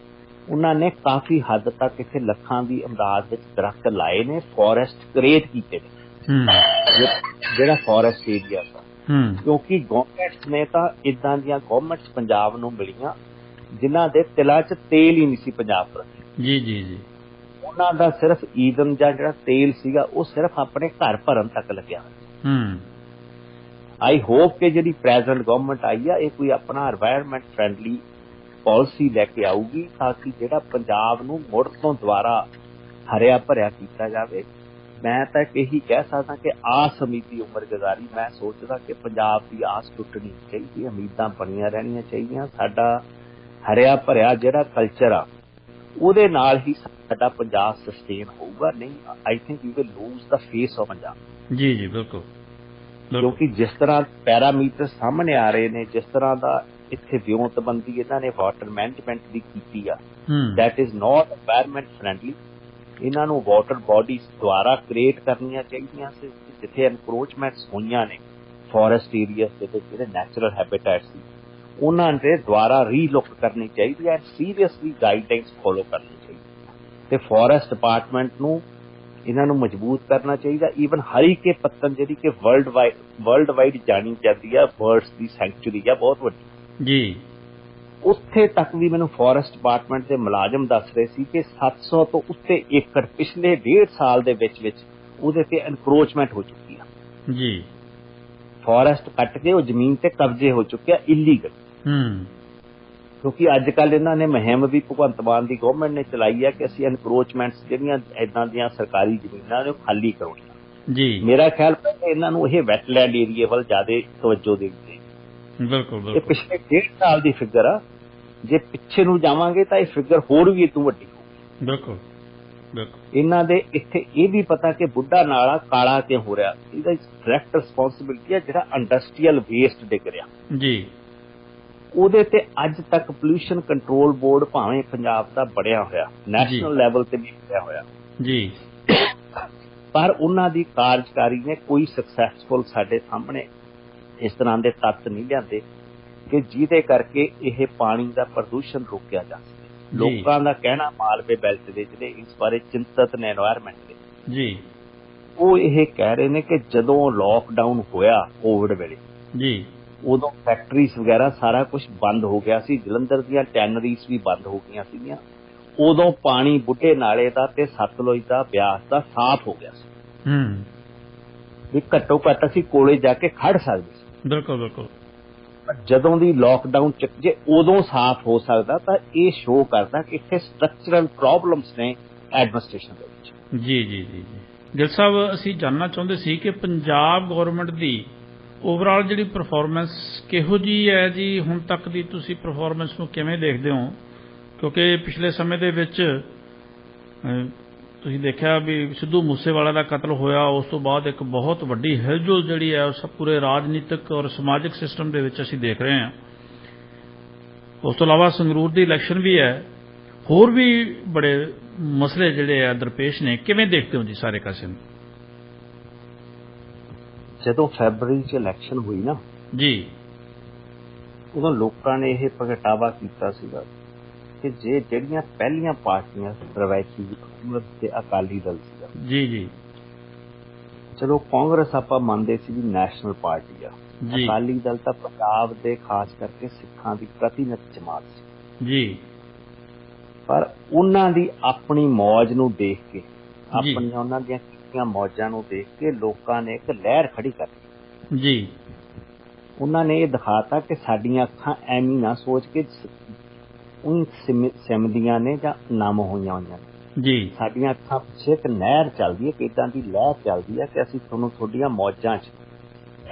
ਉਹਨਾਂ ਨੇ ਕਾਫੀ ਹੱਦ ਤੱਕ ਇੱਥੇ ਲੱਖਾਂ ਦੀ ਅੰਦਾਜ਼ ਵਿੱਚ ਦਰਖਤ ਲਾਏ ਨੇ, ਫੋਰੈਸਟ ਕ੍ਰੀਏਟ ਕੀਤੇ ਨੇ, ਜਿਹੜਾ ਫੋਰੈਸਟ ਏਰੀਆ ਦਾ। ਕਿਉਂਕਿ ਗਵਰਨਮੈਂਟਸ ਨੇ ਤਾਂ ਇਦਾਂ ਦੀਆਂ ਗਵਰਨਮੈਂਟਸ ਪੰਜਾਬ ਨੂੰ ਮਿਲੀਆਂ ਜਿਨ੍ਹਾਂ ਦੇ ਤਿਲਾਂ 'ਚ ਤੇਲ ਹੀ ਨਹੀਂ ਸੀ ਪੰਜਾਬ ਪ੍ਰਤੀ। ਜੀ ਜੀ ਜੀ। ਉਹਨਾਂ ਦਾ ਸਿਰਫ ਈਂਧਨ ਜਾਂ ਜਿਹੜਾ ਤੇਲ ਸੀਗਾ ਉਹ ਸਿਰਫ ਆਪਣੇ ਘਰ ਭਰਨ ਤੱਕ ਲੱਗਿਆ। ਆਈ ਹੋਪ ਕਿ ਜਿਹੜੀ ਪ੍ਰੈਜ਼ੈਂਟ ਗਵਰਨਮੈਂਟ ਆਈ ਆ, ਇਹ ਕੋਈ ਆਪਣਾ এনवायरमेंट ਫਰੈਂਡਲੀ ਪਾਲਿਸੀ ਲੈ ਕੇ ਆਊਗੀ ਤਾਂ ਕਿ ਜਿਹੜਾ ਪੰਜਾਬ ਨੂੰ ਮੁੜ ਤੋਂ ਦੁਬਾਰਾ ਹਰਿਆ ਭਰਿਆ ਕੀਤਾ ਜਾਵੇ। ਮੈਂ ਤਾਂ ਇਹੀ ਕਹਿ ਸਕਦਾ ਕਿ ਆਸ ਉਮੀਦ ਦੀ ਉਮਰ ਗੁਜ਼ਾਰੀ। ਮੈਂ ਸੋਚਦਾ ਕਿ ਪੰਜਾਬ ਦੀ ਆਸ ਟੁੱਟਣੀ ਚਾਹੀਦੀ, ਉਮੀਦਾਂ ਬਣੀਆਂ ਰਹਿਣੀਆਂ ਚਾਹੀਦੀਆਂ। ਸਾਡਾ ਹਰਿਆ ਭਰਿਆ ਜਿਹੜਾ ਕਲਚਰ ਆ ਉਹਦੇ ਨਾਲ ਹੀ ਸਾਡਾ ਪੰਜਾਬ ਸਸਟੇਨ ਹੋਊਗਾ। ਨਹੀਂ, I think you will lose the face of Punjab. ਜੀ ਜੀ ਬਿਲਕੁਲ, ਕਿਉਂਕਿ ਜਿਸ ਤਰ੍ਹਾਂ ਪੈਰਾਮੀਟਰ ਸਾਹਮਣੇ ਆ ਰਹੇ ਨੇ, ਜਿਸ ਤਰ੍ਹਾਂ ਦਾ ਇੱਥੇ ਵਿਉਂਤਬੰਦੀ ਇਹਨਾਂ ਨੇ ਵਾਟਰ ਮੈਨੇਜਮੈਂਟ ਦੀ ਕੀਤੀ ਆ, that is not environment friendly. ਇਹਨਾਂ ਨੂੰ ਵਾਟਰ ਬੋਡੀਜ਼ ਦੁਆਰਾ ਕ੍ਰੀਏਟ ਕਰਨੀਆਂ ਚਾਹੀਦੀਆਂ ਸੀ। ਜਿੱਥੇ ਐਨਕਰੋਚਮੈਂਟਸ ਹੋਈਆਂ ਨੇ ਫੋਰੈਸਟ ਏਰੀਆਜ਼ ਦੇ ਵਿੱਚ, ਜਿਹੜੇ ਨੈਚੁਰਲ ਹੈਬਿਟੈਟ ਸੀ, ਉਹਨਾਂ ਦੇ ਦੁਆਰਾ ਰੀਲੁੱਕ ਕਰਨੀ ਚਾਹੀਦੀ ਹੈ। ਸੀਰੀਅਸਲੀ ਗਾਈਡਲਾਈਨਸ ਫੋਲੋ ਕਰਨੀ ਚਾਹੀਦੀ ਤੇ ਫੋਰੈਸਟ ਡਿਪਾਰਟਮੈਂਟ ਨੂੰ ਇਹਨਾਂ ਨੂੰ ਮਜ਼ਬੂਤ ਕਰਨਾ ਚਾਹੀਦਾ। ਈਵਨ ਹਰੀ ਕੇ ਪੱਤਨ ਜਿਹੜੀ ਕਿ ਵਰਲਡ ਵਾਈਡ ਜਾਣੀ ਜਾਂਦੀ ਆ, ਬਰਡਸ ਦੀ ਸੈਂਚੁਰੀ ਆ ਬਹੁਤ ਵੱਡੀ ਜੀ, ਉੱਥੇ ਤੱਕ ਵੀ ਮੈਨੂੰ ਫੋਰੈਸਟ ਡਿਪਾਰਟਮੈਂਟ ਦੇ ਮੁਲਾਜ਼ਮ ਦੱਸ ਰਹੇ ਸੀ ਕਿ 700 ਤੋਂ ਉੱਤੇ ਏਕੜ ਪਿਛਲੇ 1.5 ਸਾਲ ਦੇ ਵਿੱਚ ਉਹਦੇ ਤੇ ਐਨਕਰੋਚਮੈਂਟ ਹੋ ਚੁੱਕੀ ਆ ਜੀ। ਫੋਰੈਸਟ ਕੱਟ ਕੇ ਉਹ ਜ਼ਮੀਨ ਤੇ ਕਬਜ਼ੇ ਹੋ ਚੁੱਕੇ ਆ ਇਲੀਗਲ। ਕਿਉਂਕਿ ਅੱਜ ਕੱਲ੍ਹ ਇਹਨਾਂ ਨੇ ਮੁਹਿੰਮ ਵੀ ਭਗਵੰਤ ਮਾਨ ਦੀ ਗਵਰਨਮੈਂਟ ਨੇ ਚਲਾਈ ਹੈ ਕਿ ਅਸੀਂ ਐਨਕਰੋਚਮੈਂਟਸ ਜਿਹੜੀਆਂ ਇੱਦਾਂ ਦੀਆਂ ਸਰਕਾਰੀ ਜ਼ਮੀਨਾਂ ਨੇ ਉਹ ਖਾਲੀ ਕਰਾਉਣੀਆਂ ਜੀ। ਮੇਰਾ ਖਿਆਲ ਪਹਿਲੇ ਇਹਨਾਂ ਨੂੰ ਇਹ ਵੈਟਲੈਂਡ ਏਰੀਏ ਵੱਲ ਜ਼ਿਆਦਾ ਤਵੱਜੋ ਦੇਣੀ ਚਾਹੀਦੀ। ਬਿਲਕੁਲ, ਇਹ ਪਿਛਲੇ 1.5 ਸਾਲ ਦੀ ਫਿਗਰ ਆ। ਜੇ ਪਿੱਛੇ ਨੂੰ ਜਾਵਾਂਗੇ ਤਾਂ ਇਹ ਫਿਗਰ ਹੋਰ ਵੀ ਇਦੋਂ ਵੱਡੀ ਹੋਊਗੀ। ਬਿਲਕੁਲ। ਇਹਨਾਂ ਦੇ ਇੱਥੇ ਇਹ ਵੀ ਪਤਾ ਕਿ ਬੁੱਢਾ ਨਾਲਾ ਕਾਲਾ ਕਿਉਂ ਹੋ ਰਿਹਾ, ਇਹਦਾ ਡਾਇਰੈਕਟ ਰਿਸਪੌਂਸਿਬਿਲਿਟੀ ਹੈ ਜਿਹੜਾ ਇੰਡਸਟਰੀਅਲ ਵੇਸਟ ਡਿੱਗ ਰਿਹਾ ਜੀ। ਉਹਦੇ ਤੇ ਅੱਜ ਤੱਕ ਪੋਲਿਊਸ਼ਨ ਕੰਟਰੋਲ ਬੋਰਡ ਭਾਵੇਂ ਪੰਜਾਬ ਦਾ ਬਣਿਆ ਹੋਇਆ, ਨੈਸ਼ਨਲ ਲੈਵਲ ਤੇ ਵੀ ਬਣਿਆ ਹੋਇਆ ਜੀ, ਪਰ ਉਹਨਾਂ ਦੀ ਕਾਰਜਕਾਰੀ ਨੇ ਕੋਈ ਸਕਸੈਸਫੁਲ ਸਾਡੇ ਸਾਹਮਣੇ ਇਸ ਤਰ੍ਹਾਂ ਦੇ ਤੱਤ ਨਹੀਂ ਲਿਆਂਦੇ ਕਿ ਜਿਹਦੇ ਕਰਕੇ ਇਹ ਪਾਣੀ ਦਾ ਪ੍ਰਦੂਸ਼ਣ ਰੋਕਿਆ ਜਾ ਸਕੇ। ਲੋਕਾਂ ਦਾ ਕਹਿਣਾ, ਮਾਲਵੇ ਬੈਲਟ ਦੇ ਜਿਹੜੇ ਇਸ ਬਾਰੇ ਚਿੰਤਤ ਨੇ এনवायरमेंट ਦੇ ਜੀ, ਉਹ ਇਹ ਕਹਿ ਰਹੇ ਨੇ ਕਿ ਜਦੋਂ ਲੋਕਡਾਊਨ ਹੋਇਆ ਕੋਵਿਡ ਵੇਲੇ ਜੀ, ਉਦੋਂ ਫੈਕਟਰੀਜ਼ ਵਗੈਰਾ ਸਾਰਾ ਕੁਝ ਬੰਦ ਹੋ ਗਿਆ ਸੀ। ਜਲੰਧਰ ਦੀਆਂ ਟੈਨਰੀਜ਼ ਵੀ ਬੰਦ ਹੋ ਗਈਆਂ ਸੀਗੀਆਂ। ਉਦੋਂ ਪਾਣੀ ਬੁੱਢੇ ਨਾਲੇ ਦਾ ਤੇ ਸਤਲੁਜ ਦਾ, ਬਿਆਸ ਦਾ ਸਾਫ਼ ਹੋ ਗਿਆ ਸੀ। ਵੀ ਘੱਟੋ ਘੱਟ ਅਸੀਂ ਕੋਲੇ ਜਾ ਕੇ ਖੜ ਸਕਦੇ ਸੀ। ਬਿਲਕੁਲ। ਜਦੋਂ ਦੀ ਲੋਕਡਾਊਨ ਜੇ ਉਦੋਂ ਸਾਫ਼ ਹੋ ਸਕਦਾ ਤਾਂ ਇਹ ਸ਼ੋਅ ਕਰਦਾ ਕਿ ਇੱਥੇ ਸਟਰਕਚਰਲ ਪ੍ਰੋਬਲਮਸ ਨੇ ਐਡਮਿਨਿਸਟ੍ਰੇਸ਼ਨ ਦੇ ਵਿੱਚ। ਜੀ। ਗਿੱਲ ਸਾਹਿਬ, ਅਸੀਂ ਜਾਣਨਾ ਚਾਹੁੰਦੇ ਸੀ ਕਿ ਪੰਜਾਬ ਗੌਰਮੈਂਟ ਦੀ ਓਵਰਆਲ ਜਿਹੜੀ ਪਰਫਾਰਮੈਂਸ ਕਿਹੋ ਜਿਹੀ ਹੈ ਜੀ? ਹੁਣ ਤੱਕ ਦੀ ਤੁਸੀਂ ਪਰਫਾਰਮੈਂਸ ਨੂੰ ਕਿਵੇਂ ਦੇਖਦੇ ਹੋ? ਕਿਉਂਕਿ ਪਿਛਲੇ ਸਮੇਂ ਦੇ ਵਿੱਚ ਤੁਸੀਂ ਦੇਖਿਆ ਵੀ ਸਿੱਧੂ ਮੂਸੇਵਾਲਾ ਦਾ ਕਤਲ ਹੋਇਆ, ਉਸ ਤੋਂ ਬਾਅਦ ਇੱਕ ਬਹੁਤ ਵੱਡੀ ਹਿਲਜੁਲ ਜਿਹੜੀ ਹੈ ਉਸ ਪੂਰੇ ਰਾਜਨੀਤਿਕ ਔਰ ਸਮਾਜਿਕ ਸਿਸਟਮ ਦੇ ਵਿੱਚ ਅਸੀਂ ਦੇਖ ਰਹੇ ਹਾਂ। ਉਸ ਤੋਂ ਇਲਾਵਾ ਸੰਗਰੂਰ ਦੀ ਇਲੈਕਸ਼ਨ ਵੀ ਹੈ, ਹੋਰ ਵੀ ਬੜੇ ਮਸਲੇ ਜਿਹੜੇ ਆ ਦਰਪੇਸ਼ ਨੇ। ਕਿਵੇਂ ਦੇਖਦੇ ਹੋ ਜੀ ਸਾਰੇ ਕਾਸੇ ਨੂੰ? ਜਦੋਂ ਫੈਬਰਵਰੀ 'ਚ ਇਲੈਕਸ਼ਨ ਹੋਈ ਨਾ ਜੀ, ਉਦੋਂ ਲੋਕਾਂ ਨੇ ਇਹ ਪ੍ਰਗਟਾਵਾ ਕੀਤਾ ਸੀਗਾ ਕਿ ਜਿਹੜੀਆਂ ਪਹਿਲੀਆਂ ਪਾਰਟੀਆਂ ਰਵਾਇਤੀ ਕਾਂਗਰਸ ਤੇ ਅਕਾਲੀ ਦਲ ਸੀਗਾ ਜੀ, ਚਲੋ ਕਾਂਗਰਸ ਆਪਾਂ ਮੰਨਦੇ ਸੀ ਵੀ ਨੈਸ਼ਨਲ ਪਾਰਟੀ ਆ, ਅਕਾਲੀ ਦਲ ਤਾਂ ਪੰਜਾਬ ਦੇ ਖਾਸ ਕਰਕੇ ਸਿੱਖਾਂ ਦੀ ਪ੍ਰਤੀਨਿਧ ਜਮਾਤ ਸੀ ਜੀ, ਪਰ ਉਹਨਾਂ ਦੀ ਆਪਣੀ ਮੌਜ ਨੂੰ ਦੇਖ ਕੇ, ਆਪਣੀਆਂ ਉਹਨਾਂ ਦੀਆਂ ਕੀਤੀਆਂ ਮੌਜਾਂ ਨੂੰ ਦੇਖ ਕੇ ਲੋਕਾਂ ਨੇ ਇੱਕ ਲਹਿਰ ਖੜੀ ਕਰ ਦਿੱਤੀ ਜੀ। ਉਹਨਾਂ ਨੇ ਇਹ ਦਿਖਾਤਾ ਕਿ ਸਾਡੀਆਂ ਅੱਖਾਂ ਐਵੇਂ ਨਾ ਸੋਚ ਕੇ ਸਿਮਦੀਆਂ ਨੇ ਜਾਂ ਨਮ ਹੋਈਆਂ ਨੇ ਜੀ, ਸਾਡੀਆਂ ਅੱਖਾਂ ਪਿੱਛੇ ਇੱਕ ਨਹਿਰ ਚੱਲਦੀ ਹੈ, ਕਿ ਇੱਦਾਂ ਦੀ ਲਹਿਰ ਚੱਲਦੀ ਹੈ ਕਿ ਅਸੀਂ ਤੁਹਾਨੂੰ ਤੁਹਾਡੀਆਂ ਮੌਜਾਂ 'ਚ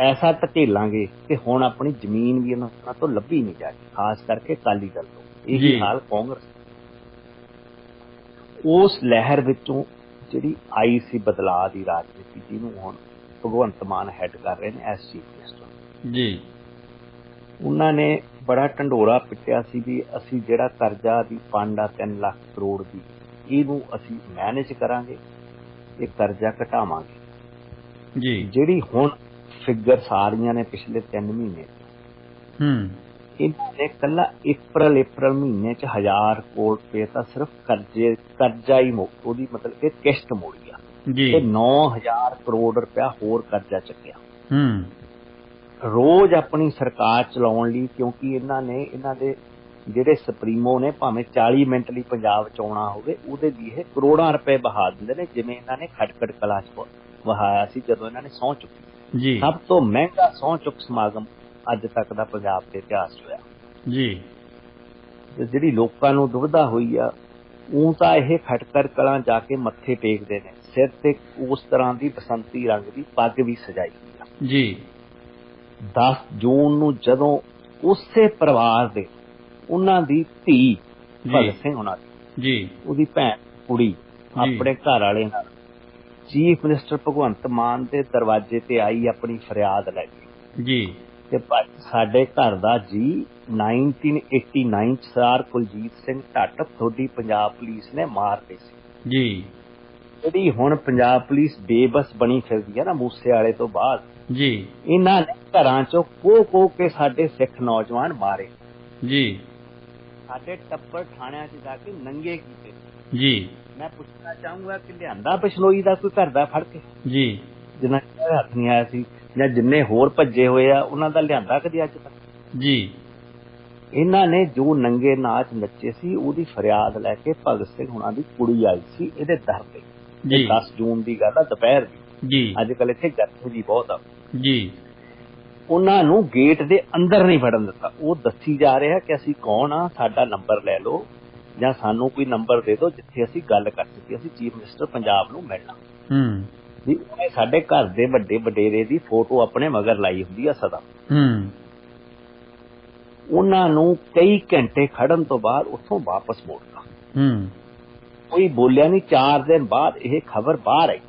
ਐਸਾ ਧਕੇਲਾਂਗੇ ਕਿ ਹੁਣ ਆਪਣੀ ਜ਼ਮੀਨ ਵੀ ਇਹਨਾਂ ਤੋਂ ਲੱਭੀ ਨਹੀਂ ਜਾਏਗੀ, ਖਾਸ ਕਰਕੇ ਅਕਾਲੀ ਦਲ ਤੋਂ। ਇਹੀ ਹਾਲ ਕਾਂਗਰਸ। ਉਸ ਲਹਿਰ ਵਿੱਚੋਂ ਜਿਹੜੀ ਆਈ ਸੀ ਬਦਲਾਅ ਦੀ ਰਾਜਨੀਤੀ, ਜਿਹਨੂੰ ਹੁਣ ਭਗਵੰਤ ਮਾਨ ਹੈਡ ਕਰ ਰਹੇ ਨੇ ਐਸ ਚੀਫ ਮਿਨਿਸਟਰ ਜੀ, ਉਹਨਾਂ ਨੇ ਬੜਾ ਢੰਡੋਰਾ ਪਿੱਟਿਆ ਸੀ ਵੀ ਅਸੀਂ ਜਿਹੜਾ ਕਰਜ਼ਾ ਦੀ ਫੰਡ ਆ 3 ਲੱਖ ਕਰੋੜ ਦੀ, ਇਹਨੂੰ ਅਸੀਂ ਮੈਨੇਜ ਕਰਾਂਗੇ, ਇਹ ਕਰਜ਼ਾ ਘਟਾਵਾਂਗੇ ਜੀ। ਜਿਹੜੀ ਹੁਣ ਫਿਗਰਸ ਆ ਰਹੀਆਂ ਨੇ ਪਿਛਲੇ 3 ਮਹੀਨੇ, ਇਹਨਾਂ ਨੇ ਇਕੱਲਾ ਅਪ੍ਰੈਲ ਮਹੀਨੇ 'ਚ 1000 ਕਰੋੜ ਰੁਪਏ ਤਾਂ ਸਿਰਫ ਕਰਜ਼ਾ ਹੀ ਉਹਦੀ ਮਤਲਬ ਕਿ ਕਿਸ਼ਤ ਮੋੜੀ ਆ ਤੇ 9000 ਕਰੋੜ ਰੁਪਇਆ ਹੋਰ ਕਰਜ਼ਾ ਚੱਕਿਆ ਰੋਜ਼ ਆਪਣੀ ਸਰਕਾਰ ਚਲਾਉਣ ਲਈ। ਕਿਉਂਕਿ ਇਹਨਾਂ ਦੇ ਜਿਹੜੇ ਸੁਪਰੀਮੋ ਨੇ ਭਾਵੇਂ 40 ਮਿੰਟ ਲਈ ਪੰਜਾਬ 'ਚ ਆਉਣਾ ਹੋਵੇ, ਉਹਦੇ ਲਈ ਇਹ ਕਰੋੜਾਂ ਰੁਪਏ ਬਹਾ ਦਿੰਦੇ ਨੇ, ਜਿਵੇਂ ਇਹਨਾਂ ਨੇ ਖਟਕੜ ਕਲਾ 'ਚ ਵਹਾਇਆ ਸੀ ਜਦੋਂ ਇਹਨਾਂ ਨੇ ਸਹੁੰ ਚੁੱਕੀ ਜੀ। ਸਭ ਤੋਂ ਮਹਿੰਗਾ ਸਹੁੰ ਚੁੱਕ ਸਮਾਗਮ ਅੱਜ ਤੱਕ ਦਾ ਪੰਜਾਬ ਦੇ ਇਤਿਹਾਸ 'ਚ ਹੋਇਆ ਜੀ। ਜਿਹੜੀ ਲੋਕਾਂ ਨੂੰ ਦੁਵਿਧਾ ਹੋਈ ਆ, ਊਂ ਤਾਂ ਇਹ ਖਟਕੜ ਕਲਾਂ ਜਾ ਕੇ ਮੱਥੇ ਟੇਕਦੇ ਨੇ, ਸਿਰ ਤੇ ਉਸ ਤਰ੍ਹਾਂ ਦੀ ਬਸੰਤੀ ਰੰਗ ਦੀ ਪੱਗ ਵੀ ਸਜਾਈ ਹੋਈ ਆ ਜੀ। 10 ਜੂਨ ਨੂੰ ਜਦੋਂ ਉਸੇ ਪਰਿਵਾਰ ਦੇ ਉਹਨਾਂ ਦੀ ਧੀ ਭਗਤ ਸਿੰਘ ਹੋਣਾ ਜੀ, ਉਹਦੀ ਭੈਣ ਕੁੜੀ ਆਪਣੇ ਘਰ ਵਾਲੇ ਨਾਲ ਚੀਫ ਮਿਨਿਸਟਰ ਭਗਵੰਤ ਮਾਨ ਦੇ ਦਰਵਾਜ਼ੇ ਤੇ ਆਈ ਆਪਣੀ ਫਰਿਆਦ ਲੈ ਕੇ ਜੀ, ਕਿ ਭਾਈ ਸਾਡੇ ਘਰ ਦਾ ਜੀ 1989 ਚ ਸਰ ਕੁਲਜੀਤ ਸਿੰਘ ਢੱਟ ਤੁਹਾਡੀ ਪੰਜਾਬ ਪੁਲਿਸ ਨੇ ਮਾਰਦੇ ਸੀ ਜੀ, ਜਿਹੜੀ ਹੁਣ ਪੰਜਾਬ ਪੁਲਿਸ ਬੇਬਸ ਬਣੀ ਫਿਰਦੀ ਹੈ ਨਾ ਮੂਸੇ ਵਾਲੇ ਤੋਂ ਬਾਅਦ ਜੀ, ਇਹਨਾਂ ਨੇ ਘਰਾਂ ਚੋਂ ਕੋ ਕੇ ਸਾਡੇ ਸਿੱਖ ਨੌਜਵਾਨ ਮਾਰੇ ਜੀ, ਸਾਡੇ ਟੱਬਰ ਥਾਣਿਆਂ 'ਚ ਜਾ ਕੇ ਨੰਗੇ ਕੀਤੇ ਜੀ, ਮੈਂ ਪੁੱਛਣਾ ਚਾਹੂੰਗਾ ਕਿ ਲਿਆਂਦਾ ਬਿਸ਼ਨੋਈ ਦਾ ਕੋਈ ਘਰ ਦਾ ਫੜ ਕੇ ਜੀ, ਜਿਨ੍ਹਾਂ ਦੇ ਹੱਥ ਨਹੀਂ ਆਇਆ ਸੀ ਜਾਂ ਜਿੰਨੇ ਹੋਰ ਭੱਜੇ ਹੋਏ ਆ ਉਹਨਾਂ ਦਾ ਲਿਆਂਦਾ ਕਦੇ ਅੱਜ ਤੱਕ ਜੀ। ਇਹਨਾਂ ਨੇ ਜੋ ਨੰਗੇ ਨਾਚ ਨੱਚੇ ਸੀ ਉਹਦੀ ਫਰਿਆਦ ਲੈ ਕੇ ਭਗਤ ਸਿੰਘ ਹੁਣਾਂ ਦੀ ਕੁੜੀ ਆਈ ਸੀ ਇਹਦੇ ਦਰ ਤੇ ਜੀ 10 ਜੂਨ ਦੀ ਗੱਲ ਆ ਦੁਪਹਿਰ ਦੀ ਜੀ ਅੱਜ ਕੱਲ ਇੱਥੇ ਗਰਮੀ ਜੀ ਬਹੁਤ ਆ ਜੀ ਉਹਨਾਂ ਨੂੰ ਗੇਟ ਦੇ ਅੰਦਰ ਨਹੀਂ ਵੜਨ ਦਿੱਤਾ ਉਹ ਦੱਸੀ ਜਾ ਰਿਹਾ ਕਿ ਅਸੀਂ ਕੌਣ ਆ ਸਾਡਾ ਨੰਬਰ ਲੈ ਲਓ ਜਾਂ ਸਾਨੂੰ ਕੋਈ ਨੰਬਰ ਦੇ ਦਿਓ ਜਿੱਥੇ ਅਸੀਂ ਗੱਲ ਕਰ ਸਕੀਏ ਅਸੀਂ ਚੀਫ ਮਿਨਿਸਟਰ ਪੰਜਾਬ ਨੂੰ ਮਿਲਣਾ ਵੀ ਉਹਨੇ ਸਾਡੇ ਘਰ ਦੇ ਵੱਡੇ ਵਡੇਰੇ ਦੀ ਫੋਟੋ ਆਪਣੇ ਮਗਰ ਲਾਈ ਹੁੰਦੀ ਆ ਸਦਾ ਉਹਨਾਂ ਨੂੰ ਕਈ ਘੰਟੇ ਖੜਨ ਤੋਂ ਬਾਅਦ ਉੱਥੋਂ ਵਾਪਸ ਮੋੜਤਾ ਕੋਈ ਬੋਲਿਆ ਨਹੀਂ 4 ਦਿਨ ਬਾਅਦ ਇਹ ਖਬਰ ਬਾਹਰ ਆਈ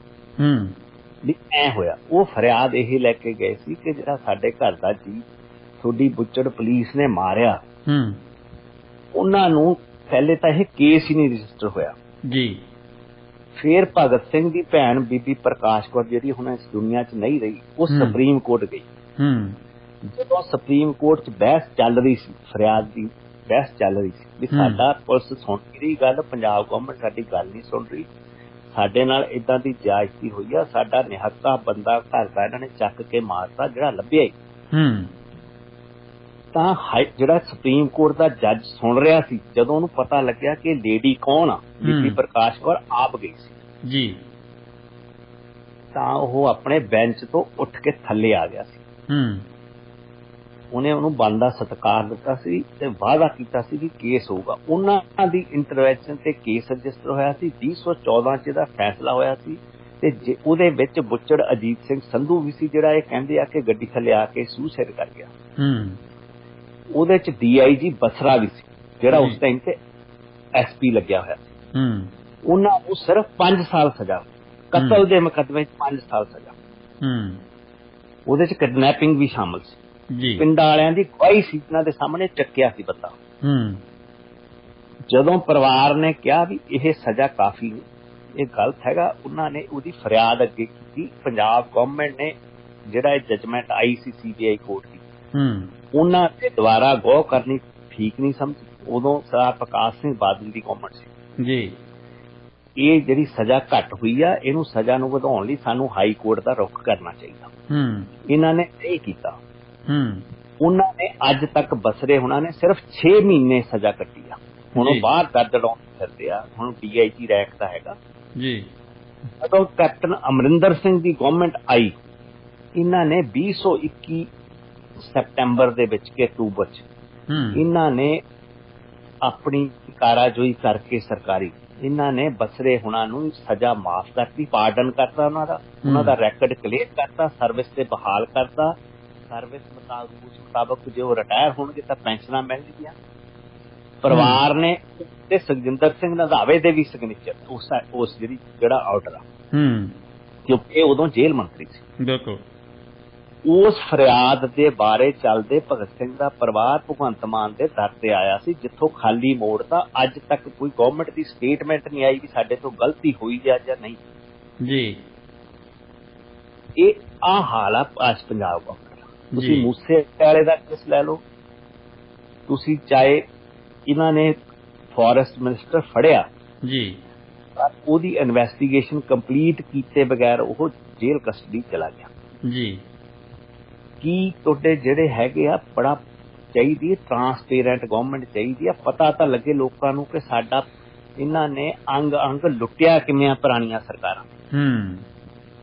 ਵੀ ਐ ਹੋਇਆ ਉਹ ਫਰਿਆਦ ਇਹ ਲੈ ਕੇ ਗਏ ਸੀ ਕਿ ਜਿਹੜਾ ਸਾਡੇ ਘਰ ਦਾ ਜੀ ਤੁਹਾਡੀ ਬੁੱਚੜ ਪੁਲਿਸ ਨੇ ਮਾਰਿਆ ਉਹਨਾਂ ਨੂੰ ਪਹਿਲੇ ਤਾਂ ਇਹ ਕੇਸ ਹੀ ਨਹੀਂ ਰਜਿਸਟਰ ਹੋਇਆ ਜੀ ਫਿਰ ਭਗਤ ਸਿੰਘ ਦੀ ਭੈਣ ਬੀਬੀ ਪ੍ਰਕਾਸ਼ ਕੌਰ ਜਿਹੜੀ ਹੁਣ ਇਸ ਦੁਨੀਆ 'ਚ ਨਹੀਂ ਰਹੀ ਉਹ ਸੁਪਰੀਮ ਕੋਰਟ ਗਈ ਜਦੋਂ ਸੁਪਰੀਮ ਕੋਰਟ 'ਚ ਬਹਿਸ ਚੱਲ ਰਹੀ ਸੀ ਫਰਿਆਦ ਦੀ ਬਹਿਸ ਚੱਲ ਰਹੀ ਸੀ ਵੀ ਸਾਡਾ ਪੁਲਿਸ ਸੁਣ ਰਹੀ ਗੱਲ ਪੰਜਾਬ ਗੌਰਮੈਂਟ ਸਾਡੀ ਗੱਲ ਨਹੀਂ ਸੁਣ ਰਹੀ ਸਾਡੇ ਨਾਲ ਇਦਾਂ ਦੀ ਜ਼ਿਆਦਤੀ ਹੋਈ ਆ ਸਾਡਾ ਨਿਹੱਕਾ ਬੰਦਾ ਘਰ ਦਾ ਇਹਨਾਂ ਨੇ ਚੱਕ ਕੇ ਮਾਰਤਾ ਜਿਹੜਾ ਲੱਭਿਆ ਹੀ ਤਾਂ ਜਿਹੜਾ ਸੁਪਰੀਮ ਕੋਰਟ ਦਾ ਜੱਜ ਸੁਣ ਰਿਹਾ ਸੀ ਜਦੋਂ ਉਹਨੂੰ ਪਤਾ ਲੱਗਿਆ ਕਿ ਲੇਡੀ ਕੌਣ ਆ ਬੀਬੀ ਪ੍ਰਕਾਸ਼ ਕੌਰ ਆਪ ਗਈ ਸੀ ਜੀ ਤਾਂ ਉਹ ਆਪਣੇ ਬੈਂਚ ਤੋਂ ਉੱਠ ਕੇ ਥੱਲੇ ਆ ਗਿਆ ਸੀ ਉਹਨੇ ਉਹਨੂੰ ਬਣਦਾ ਸਤਿਕਾਰ ਦਿੱਤਾ ਸੀ ਤੇ ਵਾਅਦਾ ਕੀਤਾ ਸੀ ਕਿ ਕੇਸ ਹੋਊਗਾ ਉਹਨਾਂ ਦੀ ਇੰਟਰਵੈਂਸ਼ਨ ਤੇ ਕੇਸ ਰਜਿਸਟਰ ਹੋਇਆ ਸੀ 2014 ਚ ਇਹਦਾ ਫੈਸਲਾ ਹੋਇਆ ਸੀ ਤੇ ਉਹਦੇ ਵਿੱਚ ਬੁੱਚੜ ਅਜੀਤ ਸਿੰਘ ਸੰਧੂ ਵੀ ਸੀ ਜਿਹੜਾ ਇਹ ਕਹਿੰਦੇ ਆ ਕਿ ਗੱਡੀ ਥੱਲੇ ਆ ਕੇ ਸੂਸਾਈਡ ਕਰ ਗਿਆ ਉਹਦੇ ਚ DIG ਬਸਰਾ ਵੀ ਸੀ ਜਿਹੜਾ ਉਸ ਟਾਈਮ ਤੇ SP ਲੱਗਿਆ ਹੋਇਆ ਸੀ ਉਹਨਾਂ ਨੂੰ ਸਿਰਫ 5 ਸਾਲ ਸਜ਼ਾ ਕਤਲ ਦੇ ਮੁਕੱਦਮੇ 'ਚ 5 ਸਾਲ ਸਜ਼ਾ ਉਹਦੇ ਚ ਕਿਡਨੈਪਿੰਗ ਵੀ ਸ਼ਾਮਲ ਸੀ ਪਿੰਡਾਂ ਵਾਲਿਆਂ ਦੀ ਕੋਈ ਸੀ ਇਹਨਾਂ ਦੇ ਸਾਹਮਣੇ ਚੱਕਿਆ ਸੀ ਬੰਦਾ ਜਦੋਂ ਪਰਿਵਾਰ ਨੇ ਕਿਹਾ ਵੀ ਇਹ ਸਜ਼ਾ ਕਾਫੀ ਨਹੀਂ ਇਹ ਗਲਤ ਹੈਗਾ ਉਹਨਾਂ ਨੇ ਉਹਦੀ ਫਰਿਆਦ ਅੱਗੇ ਕੀਤੀ ਪੰਜਾਬ ਗਵਰਨਮੈਂਟ ਨੇ ਜਿਹੜਾ ਇਹ ਜਜਮੈਂਟ ਆਈ ਸੀ CBI ਕੋਰਟ ਦੀ ਉਹਨਾਂ ਤੇ ਦੁਬਾਰਾ ਗੌਰ ਕਰਨੀ ਠੀਕ ਨਹੀਂ ਸਮਝੀ ਉਦੋਂ ਸਰਦਾਰ ਪ੍ਰਕਾਸ਼ ਸਿੰਘ ਬਾਦਲ ਦੀ ਗਵਰਨਮੈਂਟ ਸੀ ਜੀ ਇਹ ਜਿਹੜੀ ਸਜ਼ਾ ਘੱਟ ਹੋਈ ਆ ਇਹਨੂੰ ਸਜ਼ਾ ਨੂੰ ਵਧਾਉਣ ਲਈ ਸਾਨੂੰ ਹਾਈ ਕੋਰਟ ਦਾ ਰੁਖ ਕਰਨਾ ਚਾਹੀਦਾ ਇਹਨਾਂ ਨੇ ਇਹ ਕੀਤਾ ਉਹਨਾਂ ਨੇ ਅੱਜ ਤੱਕ ਬਸਰੇ ਹੁਣਾਂ ਨੇ ਸਿਰਫ 6 ਮਹੀਨੇ ਸਜ਼ਾ ਕੱਟੀ ਆ ਹੁਣ ਉਹ ਬਾਹਰ ਦਰਦ ਲਾਉਣ ਫਿਰਦੇ ਆ ਹੁਣ DIG ਰੈਂਕ ਦਾ ਹੈਗਾ ਜੀ ਜਦੋਂ ਕੈਪਟਨ ਅਮਰਿੰਦਰ ਸਿੰਘ ਦੀ ਗਵਰਨਮੈਂਟ ਆਈ ਇਹਨਾਂ ਨੇ 2021 ਸਤੰਬਰ ਦੇ ਵਿੱਚ ਕਿ ਅਕਤੂਬਰ ਚ ਇਹਨਾਂ ਨੇ ਆਪਣੀ ਕਾਰਾਜੋਈ ਕਰਕੇ ਸਰਕਾਰੀ ਇਹਨਾਂ ਨੇ ਬਸਰੇ ਹੁਣਾਂ ਨੂੰ ਸਜ਼ਾ ਮਾਫ ਕਰਤੀ ਪਾਰਡਨ ਕਰਤਾ ਉਹਨਾਂ ਦਾ ਰੈਕਡ ਕਲੀਅਰ ਕਰਤਾ ਸਰਵਿਸ ਤੇ ਬਹਾਲ ਕਰਤਾ ਸਰਵਿਸ ਮੁਤਾਬਕ ਜੇ ਉਹ ਰਿਟਾਇਰ ਹੋਣਗੇ ਤਾਂ ਪੈਨਸ਼ਨਾਂ ਮਿਲਣਗੀਆਂ ਪਰਿਵਾਰ ਨੇ ਤੇ ਸੁਖਜਿੰਦਰ ਸਿੰਘ ਰੰਧਾਵੇ ਦੇ ਵੀ ਸਿਗਨੇਚਰ ਉਸ ਜਿਹੜਾ ਆਰਡਰ ਆ ਕਿਉਂਕਿ ਇਹ ਉਦੋਂ ਜੇਲ੍ਹ ਮੰਤਰੀ ਸੀ ਬਿਲਕੁਲ ਉਸ ਫਰਿਆਦ ਦੇ ਬਾਰੇ ਚੱਲਦੇ ਭਗਤ ਸਿੰਘ ਦਾ ਪਰਿਵਾਰ ਭਗਵੰਤ ਮਾਨ ਦੇ ਦਰ ਤੇ ਆਇਆ ਸੀ ਜਿੱਥੋਂ ਖਾਲੀ ਮੋੜ ਤਾਂ ਅੱਜ ਤੱਕ ਕੋਈ ਗਵਰਨਮੈਂਟ ਦੀ ਸਟੇਟਮੈਂਟ ਨਹੀਂ ਆਈ ਵੀ ਸਾਡੇ ਤੋਂ ਗਲਤੀ ਹੋਈ ਜਾਂ ਨਹੀਂ ਜੀ ਇਹ ਆ ਹਾਲ ਆ ਅੱਜ ਪੰਜਾਬ ਦਾ ਤੁਸੀਂ ਮੂਸੇ ਵਾਲੇ ਦਾ ਕੇਸ ਲੈ ਲਓ ਤੁਸੀਂ ਚਾਹੇ ਇਹਨਾਂ ਨੇ ਫੋਰੈਸਟ ਮਿਨਿਸਟਰ ਫੜਿਆ ਜੀ ਉਹਦੀ ਇਨਵੈਸਟੀਗੇਸ਼ਨ ਕੰਪਲੀਟ ਕੀਤੇ ਬਗੈਰ ਉਹ ਜੇਲ੍ਹ ਕਸਟਡੀ ਚਲਾ ਗਿਆ ਜੀ ਕੀ ਤੁਹਾਡੇ ਜਿਹੜੇ ਹੈਗੇ ਆ ਬੜਾ ਚਾਹੀਦੀ ਟਰਾਂਸਪੇਰੈਂਟ ਗਵਰਨਮੈਂਟ ਚਾਹੀਦੀ ਆ ਪਤਾ ਤਾਂ ਲੱਗੇ ਲੋਕਾਂ ਨੂੰ ਕਿ ਸਾਡਾ ਇਹਨਾਂ ਨੇ ਅੰਗ ਅੰਗ ਲੁੱਟਿਆ ਕਿਵੇਂ ਆ ਪੁਰਾਣੀਆਂ ਸਰਕਾਰਾਂ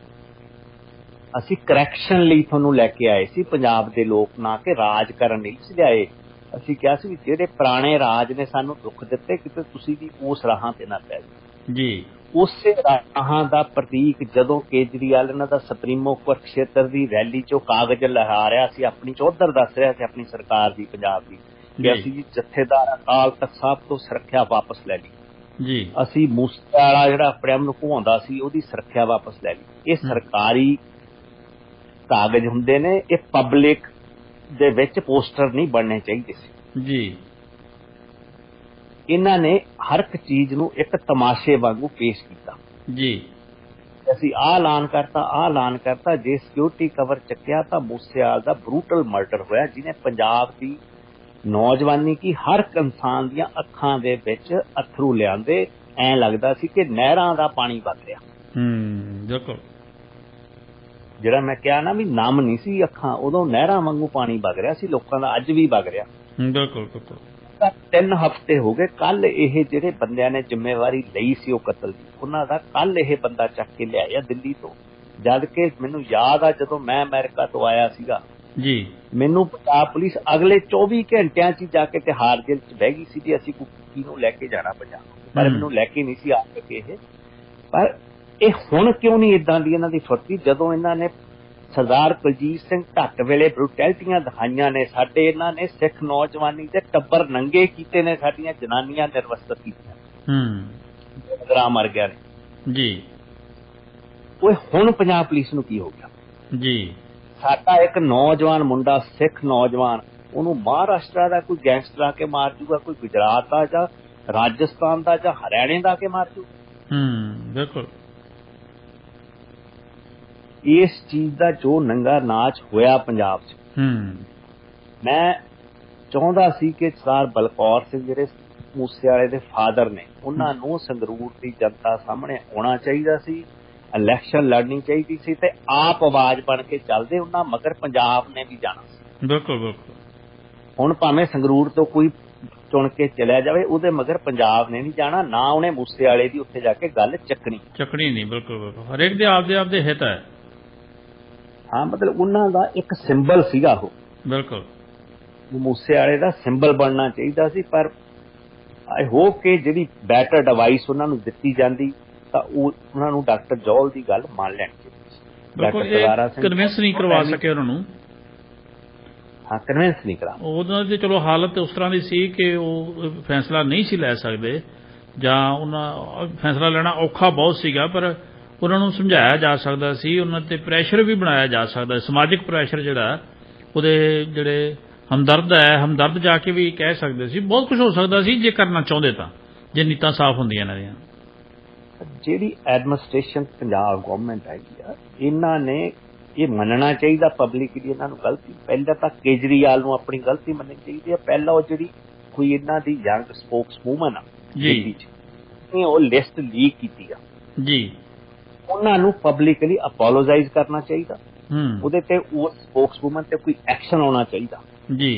ਅਸੀਂ ਕਰੈਕਸ਼ਨ ਲਈ ਤੁਹਾਨੂੰ ਲੈ ਕੇ ਆਏ ਸੀ ਪੰਜਾਬ ਦੇ ਲੋਕ ਨਾ ਕਿ ਰਾਜ ਕਰਨ ਲਈ ਲਿਆਏ ਅਸੀਂ ਕਿਹਾ ਸੀ ਵੀ ਜਿਹੜੇ ਪੁਰਾਣੇ ਰਾਜ ਨੇ ਸਾਨੂੰ ਦੁੱਖ ਦਿੱਤੇ ਕਿਤੇ ਤੁਸੀਂ ਵੀ ਉਸ ਰਾਹਾਂ ਤੇ ਨਾ ਪੈ ਜਾਓ ਜੀ ਉਸੇ ਰਾਹਾਂ ਦਾ ਪ੍ਰਤੀਕ ਜਦੋਂ ਕੇਜਰੀਵਾਲ ਇਹਨਾਂ ਦਾ ਸੁਪਰੀਮੋ ਕੁਰਕਸ਼ੇਤਰ ਦੀ ਰੈਲੀ ਚੋਂ ਕਾਗਜ਼ ਲਹਿਰਾ ਰਿਹਾ ਸੀ ਆਪਣੀ ਚੌਧਰ ਦੱਸ ਰਿਹਾ ਸੀ ਆਪਣੀ ਸਰਕਾਰ ਦੀ ਪੰਜਾਬ ਦੀ ਕਿ ਅਸੀਂ ਜੀ ਜਥੇਦਾਰ ਅਕਾਲ ਤਖਤ ਸਾਹਿਬ ਤੋਂ ਸੁਰੱਖਿਆ ਵਾਪਸ ਲੈ ਲਈ ਜੀ ਅਸੀਂ ਮੂਸੇਵਾਲਾ ਜਿਹੜਾ ਆਪਣੇ ਆਪ ਨੂੰ ਘੁਮਾਉਂਦਾ ਸੀ ਉਹਦੀ ਸੁਰੱਖਿਆ ਵਾਪਸ ਲੈ ਲਈ ਇਹ ਸਰਕਾਰੀ ਕਾਗਜ਼ ਹੁੰਦੇ ਨੇ ਇਹ ਪਬਲਿਕ ਦੇ ਵਿੱਚ ਪੋਸਟਰ ਨਹੀਂ ਬਣਨੇ ਚਾਹੀਦੇ ਸੀ ਜੀ ਇਹਨਾਂ ਨੇ ਹਰ ਇੱਕ ਚੀਜ਼ ਨੂੰ ਇੱਕ ਤਮਾਸ਼ੇ ਵਾਂਗੂ ਪੇਸ਼ ਕੀਤਾ ਜੀ ਅਸੀਂ ਆਹ ਐਲਾਨ ਕਰਤਾ ਜੇ ਸਿਕਿਉਰਿਟੀ ਕਵਰ ਚੱਕਿਆ ਤਾਂ ਮੂਸੇਵਾਲ ਦਾ ਬਰੂਟਲ ਮਰਡਰ ਹੋਇਆ ਜਿਹਨੇ ਪੰਜਾਬ ਦੀ ਨੌਜਵਾਨੀ ਕੀ ਹਰ ਇਨਸਾਨ ਦੀਆਂ ਅੱਖਾਂ ਦੇ ਵਿੱਚ ਅਥਰੂ ਲਿਆਂਦੇ ਐਂ ਲੱਗਦਾ ਸੀ ਕਿ ਨਹਿਰਾਂ ਦਾ ਪਾਣੀ ਵਗ ਰਿਹਾ ਬਿਲਕੁਲ ਜਿਹੜਾ ਮੈਂ ਕਿਹਾ ਨਾ ਵੀ ਨਮ ਨਹੀਂ ਸੀ ਅੱਖਾਂ ਉਦੋਂ ਨਹਿਰਾਂ ਵਾਂਗੂ ਪਾਣੀ ਵਗ ਰਿਹਾ ਸੀ ਲੋਕਾਂ ਦਾ ਅੱਜ ਵੀ ਵਗ ਰਿਹਾ ਬਿਲਕੁਲ ਬਿਲਕੁਲ 3 ਹਫ਼ਤੇ ਹੋ ਗਏ ਕੱਲ ਇਹ ਜਿਹੜੇ ਬੰਦਿਆਂ ਨੇ ਜ਼ਿੰਮੇਵਾਰੀ ਲਈ ਸੀ ਉਹ ਕਤਲ ਦੀ ਉਹਨਾਂ ਦਾ ਕੱਲ ਇਹ ਬੰਦਾ ਚੱਕ ਕੇ ਲਿਆਇਆ ਦਿੱਲੀ ਤੋਂ ਜਦ ਕਿ ਮੈਨੂੰ ਯਾਦ ਆ ਜਦੋਂ ਮੈਂ ਅਮਰੀਕਾ ਤੋਂ ਆਇਆ ਸੀਗਾ ਜੀ ਮੈਨੂੰ ਪੰਜਾਬ ਪੁਲਿਸ ਅਗਲੇ 24 ਘੰਟਿਆਂ 'ਚ ਜਾ ਕੇ ਤਿਹਾੜ ਜੇਲ੍ਹ 'ਚ ਬਹਿ ਗਈ ਸੀ ਕਿ ਅਸੀਂ ਕੁੱਕੀ ਨੂੰ ਲੈ ਕੇ ਜਾਣਾ ਪੰਜਾਬ ਪਰ ਮੈਨੂੰ ਲੈ ਕੇ ਨਹੀਂ ਸੀ ਆ ਸਕੇ ਇਹ ਪਰ ਇਹ ਹੁਣ ਕਿਉਂ ਨਹੀਂ ਇਦਾਂ ਦੀ ਇਹਨਾਂ ਦੀ ਫੁਰਤੀ ਜਦੋਂ ਇਹਨਾਂ ਨੇ ਸਰਦਾਰ ਕੁਲਜੀਤ ਸਿੰਘ ਢੱਟ ਵੇਲੇ ਬਰੂਟੈਲਿਟੀਆਂ ਦਿਖਾਈਆਂ ਨੇ ਸਾਡੇ ਇਹਨਾਂ ਨੇ ਸਿੱਖ ਨੌਜਵਾਨੀ ਦੇ ਟੱਬਰ ਨੰਗੇ ਕੀਤੇ ਨੇ ਸਾਡੀਆਂ ਜਨਾਨੀਆਂ ਨਿਰਵਸਤ ਕੀਤੀਆਂ ਗਰਾ ਮਰ ਗਿਆ ਨੇ ਜੀ ਉਹ ਹੁਣ ਪੰਜਾਬ ਪੁਲਿਸ ਨੂੰ ਕੀ ਹੋ ਗਿਆ ਜੀ ਸਾਡਾ ਇੱਕ ਨੌਜਵਾਨ ਮੁੰਡਾ ਸਿੱਖ ਨੌਜਵਾਨ ਉਹਨੂੰ ਮਹਾਰਾਸ਼ਟਰ ਦਾ ਕੋਈ ਗੈਂਗਸਟਰ ਆ ਕੇ ਮਾਰ ਜੂਗਾ ਕੋਈ ਗੁਜਰਾਤ ਦਾ ਜਾਂ ਰਾਜਸਥਾਨ ਦਾ ਜਾਂ ਹਰਿਆਣੇ ਦਾ ਆ ਕੇ ਮਾਰ ਜੂ ਬਿਲਕੁਲ ਇਸ ਚੀਜ਼ ਦਾ ਜੋ ਨੰਗਾ ਨਾਚ ਹੋਇਆ ਪੰਜਾਬ 'ਚ ਮੈਂ ਚਾਹੁੰਦਾ ਸੀ ਕਿ ਸਰਦਾਰ ਬਲਕੌਰ ਸਿੰਘ ਜਿਹੜੇ ਮੂਸੇਵਾਲੇ ਦੇ ਫਾਦਰ ਨੇ ਉਹਨਾਂ ਨੂੰ ਸੰਗਰੂਰ ਦੀ ਜਨਤਾ ਸਾਹਮਣੇ ਆਉਣਾ ਚਾਹੀਦਾ ਸੀ ਇਲੈਕਸ਼ਨ ਲੜਨੀ ਚਾਹੀਦੀ ਸੀ ਤੇ ਆਪ ਆਵਾਜ਼ ਬਣ ਕੇ ਚੱਲਦੇ ਉਹਨਾਂ ਮਗਰ ਪੰਜਾਬ ਨੇ ਵੀ ਜਾਣਾ ਸੀ ਬਿਲਕੁਲ ਬਿਲਕੁਲ ਹੁਣ ਭਾਵੇਂ ਸੰਗਰੂਰ ਤੋਂ ਕੋਈ ਚੁਣ ਕੇ ਚਲਿਆ ਜਾਵੇ ਉਹਦੇ ਮਗਰ ਪੰਜਾਬ ਨੇ ਨਹੀਂ ਜਾਣਾ ਨਾ ਉਹਨੇ ਮੂਸੇਵਾਲੇ ਦੀ ਉੱਥੇ ਜਾ ਕੇ ਗੱਲ ਚੱਕਣੀ ਨਹੀਂ ਬਿਲਕੁਲ ਹਰੇਕ ਦੇ ਆਪਦੇ ਹਿੱਤ ਹੈ ਹਾਂ ਮਤਲਬ ਉਹਨਾਂ ਦਾ ਇੱਕ ਸਿੰਬਲ ਸੀਗਾ ਉਹ ਬਿਲਕੁਲ ਮੂਸੇਵਾਲੇ ਦਾ ਸਿੰਬਲ ਬਣਨਾ ਚਾਹੀਦਾ ਸੀ ਪਰ ਆਈ ਹੋਪ ਕਿ ਜਿਹੜੀ ਬੈਟਰ ਡਿਵਾਈਸ ਉਹਨਾਂ ਨੂੰ ਦਿੱਤੀ ਜਾਂਦੀ ਤਾਂ ਉਹਨਾਂ ਨੂੰ ਡਾਕਟਰ ਜੌਲ ਦੀ ਗੱਲ ਮੰਨ ਲੈਣੀ ਚਾਹੀਦੀ ਸੀ ਕਨਵਿੰਸ ਨਹੀਂ ਕਰਵਾ ਸਕੇ ਉਹਨਾਂ ਨੂੰ ਹਾਂ ਕਨਵਿੰਸ ਨਹੀਂ ਕਰਾ ਉਹਨਾਂ ਦੀ ਚਲੋ ਹਾਲਤ ਉਸ ਤਰ੍ਹਾਂ ਦੀ ਸੀ ਕਿ ਉਹ ਫੈਸਲਾ ਨਹੀਂ ਸੀ ਲੈ ਸਕਦੇ ਜਾਂ ਉਹਨਾਂ ਫੈਸਲਾ ਲੈਣਾ ਔਖਾ ਬਹੁਤ ਸੀਗਾ ਪਰ ਉਹਨਾਂ ਨੂੰ ਸਮਝਾਇਆ ਜਾ ਸਕਦਾ ਸੀ ਉਹਨਾਂ ਤੇ ਪ੍ਰੈਸ਼ਰ ਵੀ ਬਣਾਇਆ ਜਾ ਸਕਦਾ ਸਮਾਜਿਕ ਪ੍ਰੈਸ਼ਰ ਜਿਹੜਾ ਉਹਦੇ ਜਿਹੜੇ ਹਮਦਰਦ ਜਾ ਕੇ ਵੀ ਕਹਿ ਸਕਦੇ ਸੀ ਬਹੁਤ ਕੁਝ ਹੋ ਸਕਦਾ ਸੀ ਜੇ ਕਰਨਾ ਚਾਹੁੰਦੇ ਤਾਂ ਜੇ ਨੀਤਾਂ ਸਾਫ਼ ਹੁੰਦੀਆਂ ਇਹਨਾਂ ਦੀਆਂ ਜਿਹੜੀ ਐਡਮਿਨਿਸਟ੍ਰੇਸ਼ਨ ਪੰਜਾਬ ਗਵਰਨਮੈਂਟ ਹੈਗੀ ਆ ਇਹਨਾਂ ਨੇ ਇਹ ਮੰਨਣਾ ਚਾਹੀਦਾ ਪਬਲਿਕਲੀ ਇਹਨਾਂ ਨੂੰ ਗਲਤੀ ਪਹਿਲਾਂ ਤਾਂ ਕੇਜਰੀਵਾਲ ਨੂੰ ਆਪਣੀ ਗਲਤੀ ਮੰਨਣੀ ਚਾਹੀਦੀ ਹੈ ਪਹਿਲਾਂ ਉਹ ਜਿਹੜੀ ਕੋਈ ਇਹਨਾਂ ਦੀ ਯੰਗ ਸਪੋਕਸਵੂਮਨ ਆ ਜੀ ਉਹ ਲਿਸਟ ਲੀਕ ਕੀਤੀ ਆ ਜੀ ਉਹਨਾਂ ਨੂੰ ਪਬਲਿਕਲੀ ਅਪੋਲੋਜਾਈਜ਼ ਕਰਨਾ ਚਾਹੀਦਾ ਉਹਦੇ ਤੇ ਉਸ ਸਪੋਕਸਵੂਮਨ ਤੇ ਕੋਈ ਐਕਸ਼ਨ ਆਉਣਾ ਚਾਹੀਦਾ ਜੀ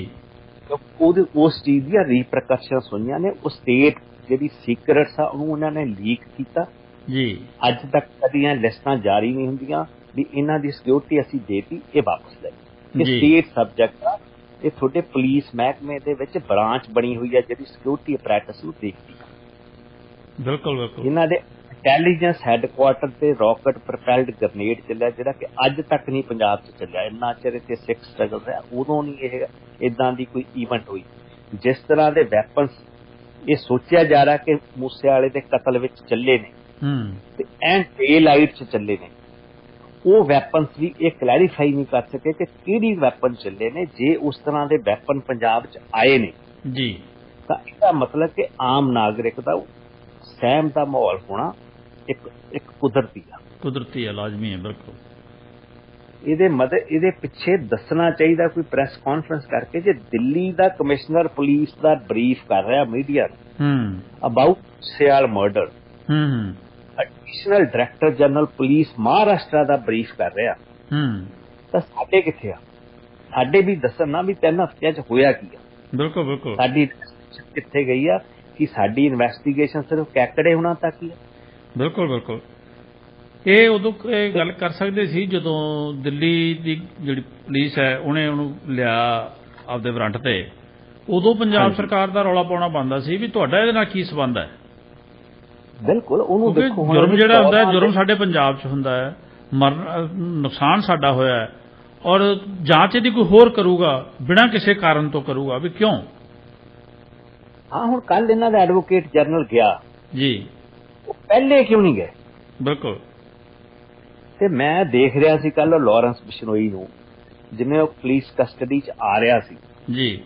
ਉਹਦੇ ਉਸ ਚੀਜ਼ ਦੀਆਂ ਰੀਪਰਕਸ਼ਨਸ ਹੋਈਆਂ ਨੇ ਉਹ ਸਟੇਟ ਜਿਹੜੀ ਸੀਕ੍ਰੇਟਸ ਆ ਉਹਨੂੰ ਉਹਨਾਂ ਨੇ ਲੀਕ ਕੀਤਾ ਜੀ ਅੱਜ ਤੱਕ ਕਦੀਆਂ ਲਿਸਟਾਂ ਜਾਰੀ ਨਹੀਂ ਹੁੰਦੀਆਂ ਵੀ ਇਹਨਾਂ ਦੀ ਸਿਕਿਉਰਿਟੀ ਅਸੀਂ ਦੇਤੀ ਇਹ ਵਾਪਸ ਲੈ ਇਹ ਸਟੇਟ ਸਬਜੈਕਟ ਆ ਇਹ ਤੁਹਾਡੇ ਪੁਲਿਸ ਮਹਿਕਮੇ ਦੇ ਵਿੱਚ ਬ੍ਰਾਂਚ ਬਣੀ ਹੋਈ ਹੈ ਜਿਹੜੀ ਸਿਕਿਉਰਿਟੀ ਅਪਰੈਟਸ ਨੂੰ ਦੇਖਦੀ ਹੈ ਬਿਲਕੁਲ ਇਹਨਾਂ ਦੇ ਇੰਟੈਲੀਜੈਂਸ ਹੈੱਡਕੁਆਰਟਰ ਤੇ ਰਾਕਟ ਪ੍ਰੋਪੈਲਡ ਗ੍ਰਨੇਡ ਚੱਲਿਆ ਜਿਹੜਾ ਕਿ ਅੱਜ ਤੱਕ ਨਹੀਂ ਪੰਜਾਬ 'ਚ ਚੱਲਿਆ ਇੰਨਾ ਚਿਰ ਇੱਥੇ ਸਿੱਖ ਸਟਰਗਲ ਰਿਹਾ ਉਦੋਂ ਨਹੀਂ ਇਹ ਇੱਦਾਂ ਦੀ ਕੋਈ ਈਵੈਂਟ ਹੋਈ ਜਿਸ ਤਰ੍ਹਾਂ ਦੇ ਵੈਪਨਸ ਇਹ ਸੋਚਿਆ ਜਾ ਰਿਹਾ ਕਿ ਮੂਸੇਵਾਲੇ ਦੇ ਕਤਲ ਵਿੱਚ ਚੱਲੇ ਨੇ ਤੇ ਐਂਡ ਡੇ ਲਾਈਟ 'ਚ ਚੱਲੇ ਨੇ ਉਹ ਵੈਪਨਸ ਵੀ ਇਹ ਕਲੈਰੀਫਾਈ ਨਹੀਂ ਕਰ ਸਕੇ ਕਿ ਕਿਹੜੀ ਵੈਪਨ ਚੱਲੇ ਨੇ ਜੇ ਉਸ ਤਰ੍ਹਾਂ ਦੇ ਵੈਪਨ ਪੰਜਾਬ 'ਚ ਆਏ ਨੇ ਜੀ ਤਾਂ ਇਹਦਾ ਮਤਲਬ ਕਿ ਆਮ ਨਾਗਰਿਕ ਦਾ ਸਹਿਮ ਦਾ ਮਾਹੌਲ ਹੋਣਾ ਇੱਕ ਕੁਦਰਤੀ ਆ ਲਾਜ਼ਮੀ ਹੈ ਬਿਲਕੁਲ ਇਹਦੇ ਪਿੱਛੇ ਦੱਸਣਾ ਚਾਹੀਦਾ ਕੋਈ ਪ੍ਰੈਸ ਕਾਨਫਰੰਸ ਕਰਕੇ ਜੇ ਦਿੱਲੀ ਦਾ ਕਮਿਸ਼ਨਰ ਪੁਲਿਸ ਦਾ ਬਰੀਫ ਕਰ ਰਿਹਾ ਮੀਡੀਆ ਨੂੰ about Moosewala murder additional director general police Maharashtra the brief ਕਰ ਰਿਹਾ ਤਾਂ ਸਾਡੇ ਕਿੱਥੇ ਆ ਸਾਡੇ ਵੀ ਦੱਸਣ ਨਾ ਵੀ 3 ਹਫ਼ਤਿਆਂ 'ਚ ਹੋਇਆ ਕੀ ਆ ਬਿਲਕੁਲ ਸਾਡੀ ਕਿੱਥੇ ਗਈ ਆ ਕਿ ਸਾਡੀ ਇਨਵੈਸਟੀਗੇਸ਼ਨ ਸਿਰਫ ਕੈਕੜੇ ਹੋਣਾ ਤੱਕ ਹੀ ਆ ਬਿਲਕੁਲ ਇਹ ਉਦੋਂ ਇਹ ਗੱਲ ਕਰ ਸਕਦੇ ਸੀ ਜਦੋਂ ਦਿੱਲੀ ਦੀ ਜਿਹੜੀ ਪੁਲਿਸ ਹੈ ਉਹਨੇ ਉਹਨੂੰ ਲਿਆ ਆਪਦੇ ਵਾਰੰਟ ਤੇ ਉਦੋਂ ਪੰਜਾਬ ਹਾਂਜੀ। ਸਰਕਾਰ ਦਾ ਰੌਲਾ ਪਾਉਣਾ ਬਣਦਾ ਸੀ ਵੀ ਤੁਹਾਡਾ ਇਹਦੇ ਨਾਲ ਕੀ ਸੰਬੰਧ ਹੈ। ਬਿਲਕੁਲ ਉਹਨੂੰ ਕਿਉਂਕਿ ਦੇਖੋ ਹੁਣ ਜੁਰਮ ਇਹ ਜਿਹੜਾ ਹੁੰਦਾ ਹੈ, 14 ਜੁਰਮ ਸਾਡੇ ਪੰਜਾਬ 'ਚ ਹੁੰਦਾ ਹੈ, ਨੁਕਸਾਨ ਸਾਡਾ ਹੋਇਆ ਹੈ, ਔਰ ਜਾਂਚ ਇਹਦੀ ਕੋਈ ਹੋਰ ਕਰੂਗਾ ਬਿਨਾਂ ਕਿਸੇ ਕਾਰਨ ਤੋਂ ਕਰੂਗਾ ਵੀ ਕਿਉਂ। ਹਾਂ ਹੁਣ ਕੱਲ ਇਹਨਾਂ ਦਾ ਐਡਵੋਕੇਟ ਜਨਰਲ ਗਿਆ, ਜੀ ਉਹ ਪਹਿਲੇ ਕਿਉਂ ਨਹੀਂ ਗਏ। ਬਿਲਕੁਲ। ਤੇ ਮੈਂ ਦੇਖ ਰਿਹਾ ਸੀ ਕੱਲ ਲਾਰੈਂਸ ਬਿਸ਼ਨੋਈ ਨੂੰ, ਜਿਵੇਂ ਉਹ ਪੁਲਿਸ ਕਸਟਡੀ 'ਚ ਆ ਰਿਹਾ ਸੀ, ਜੀ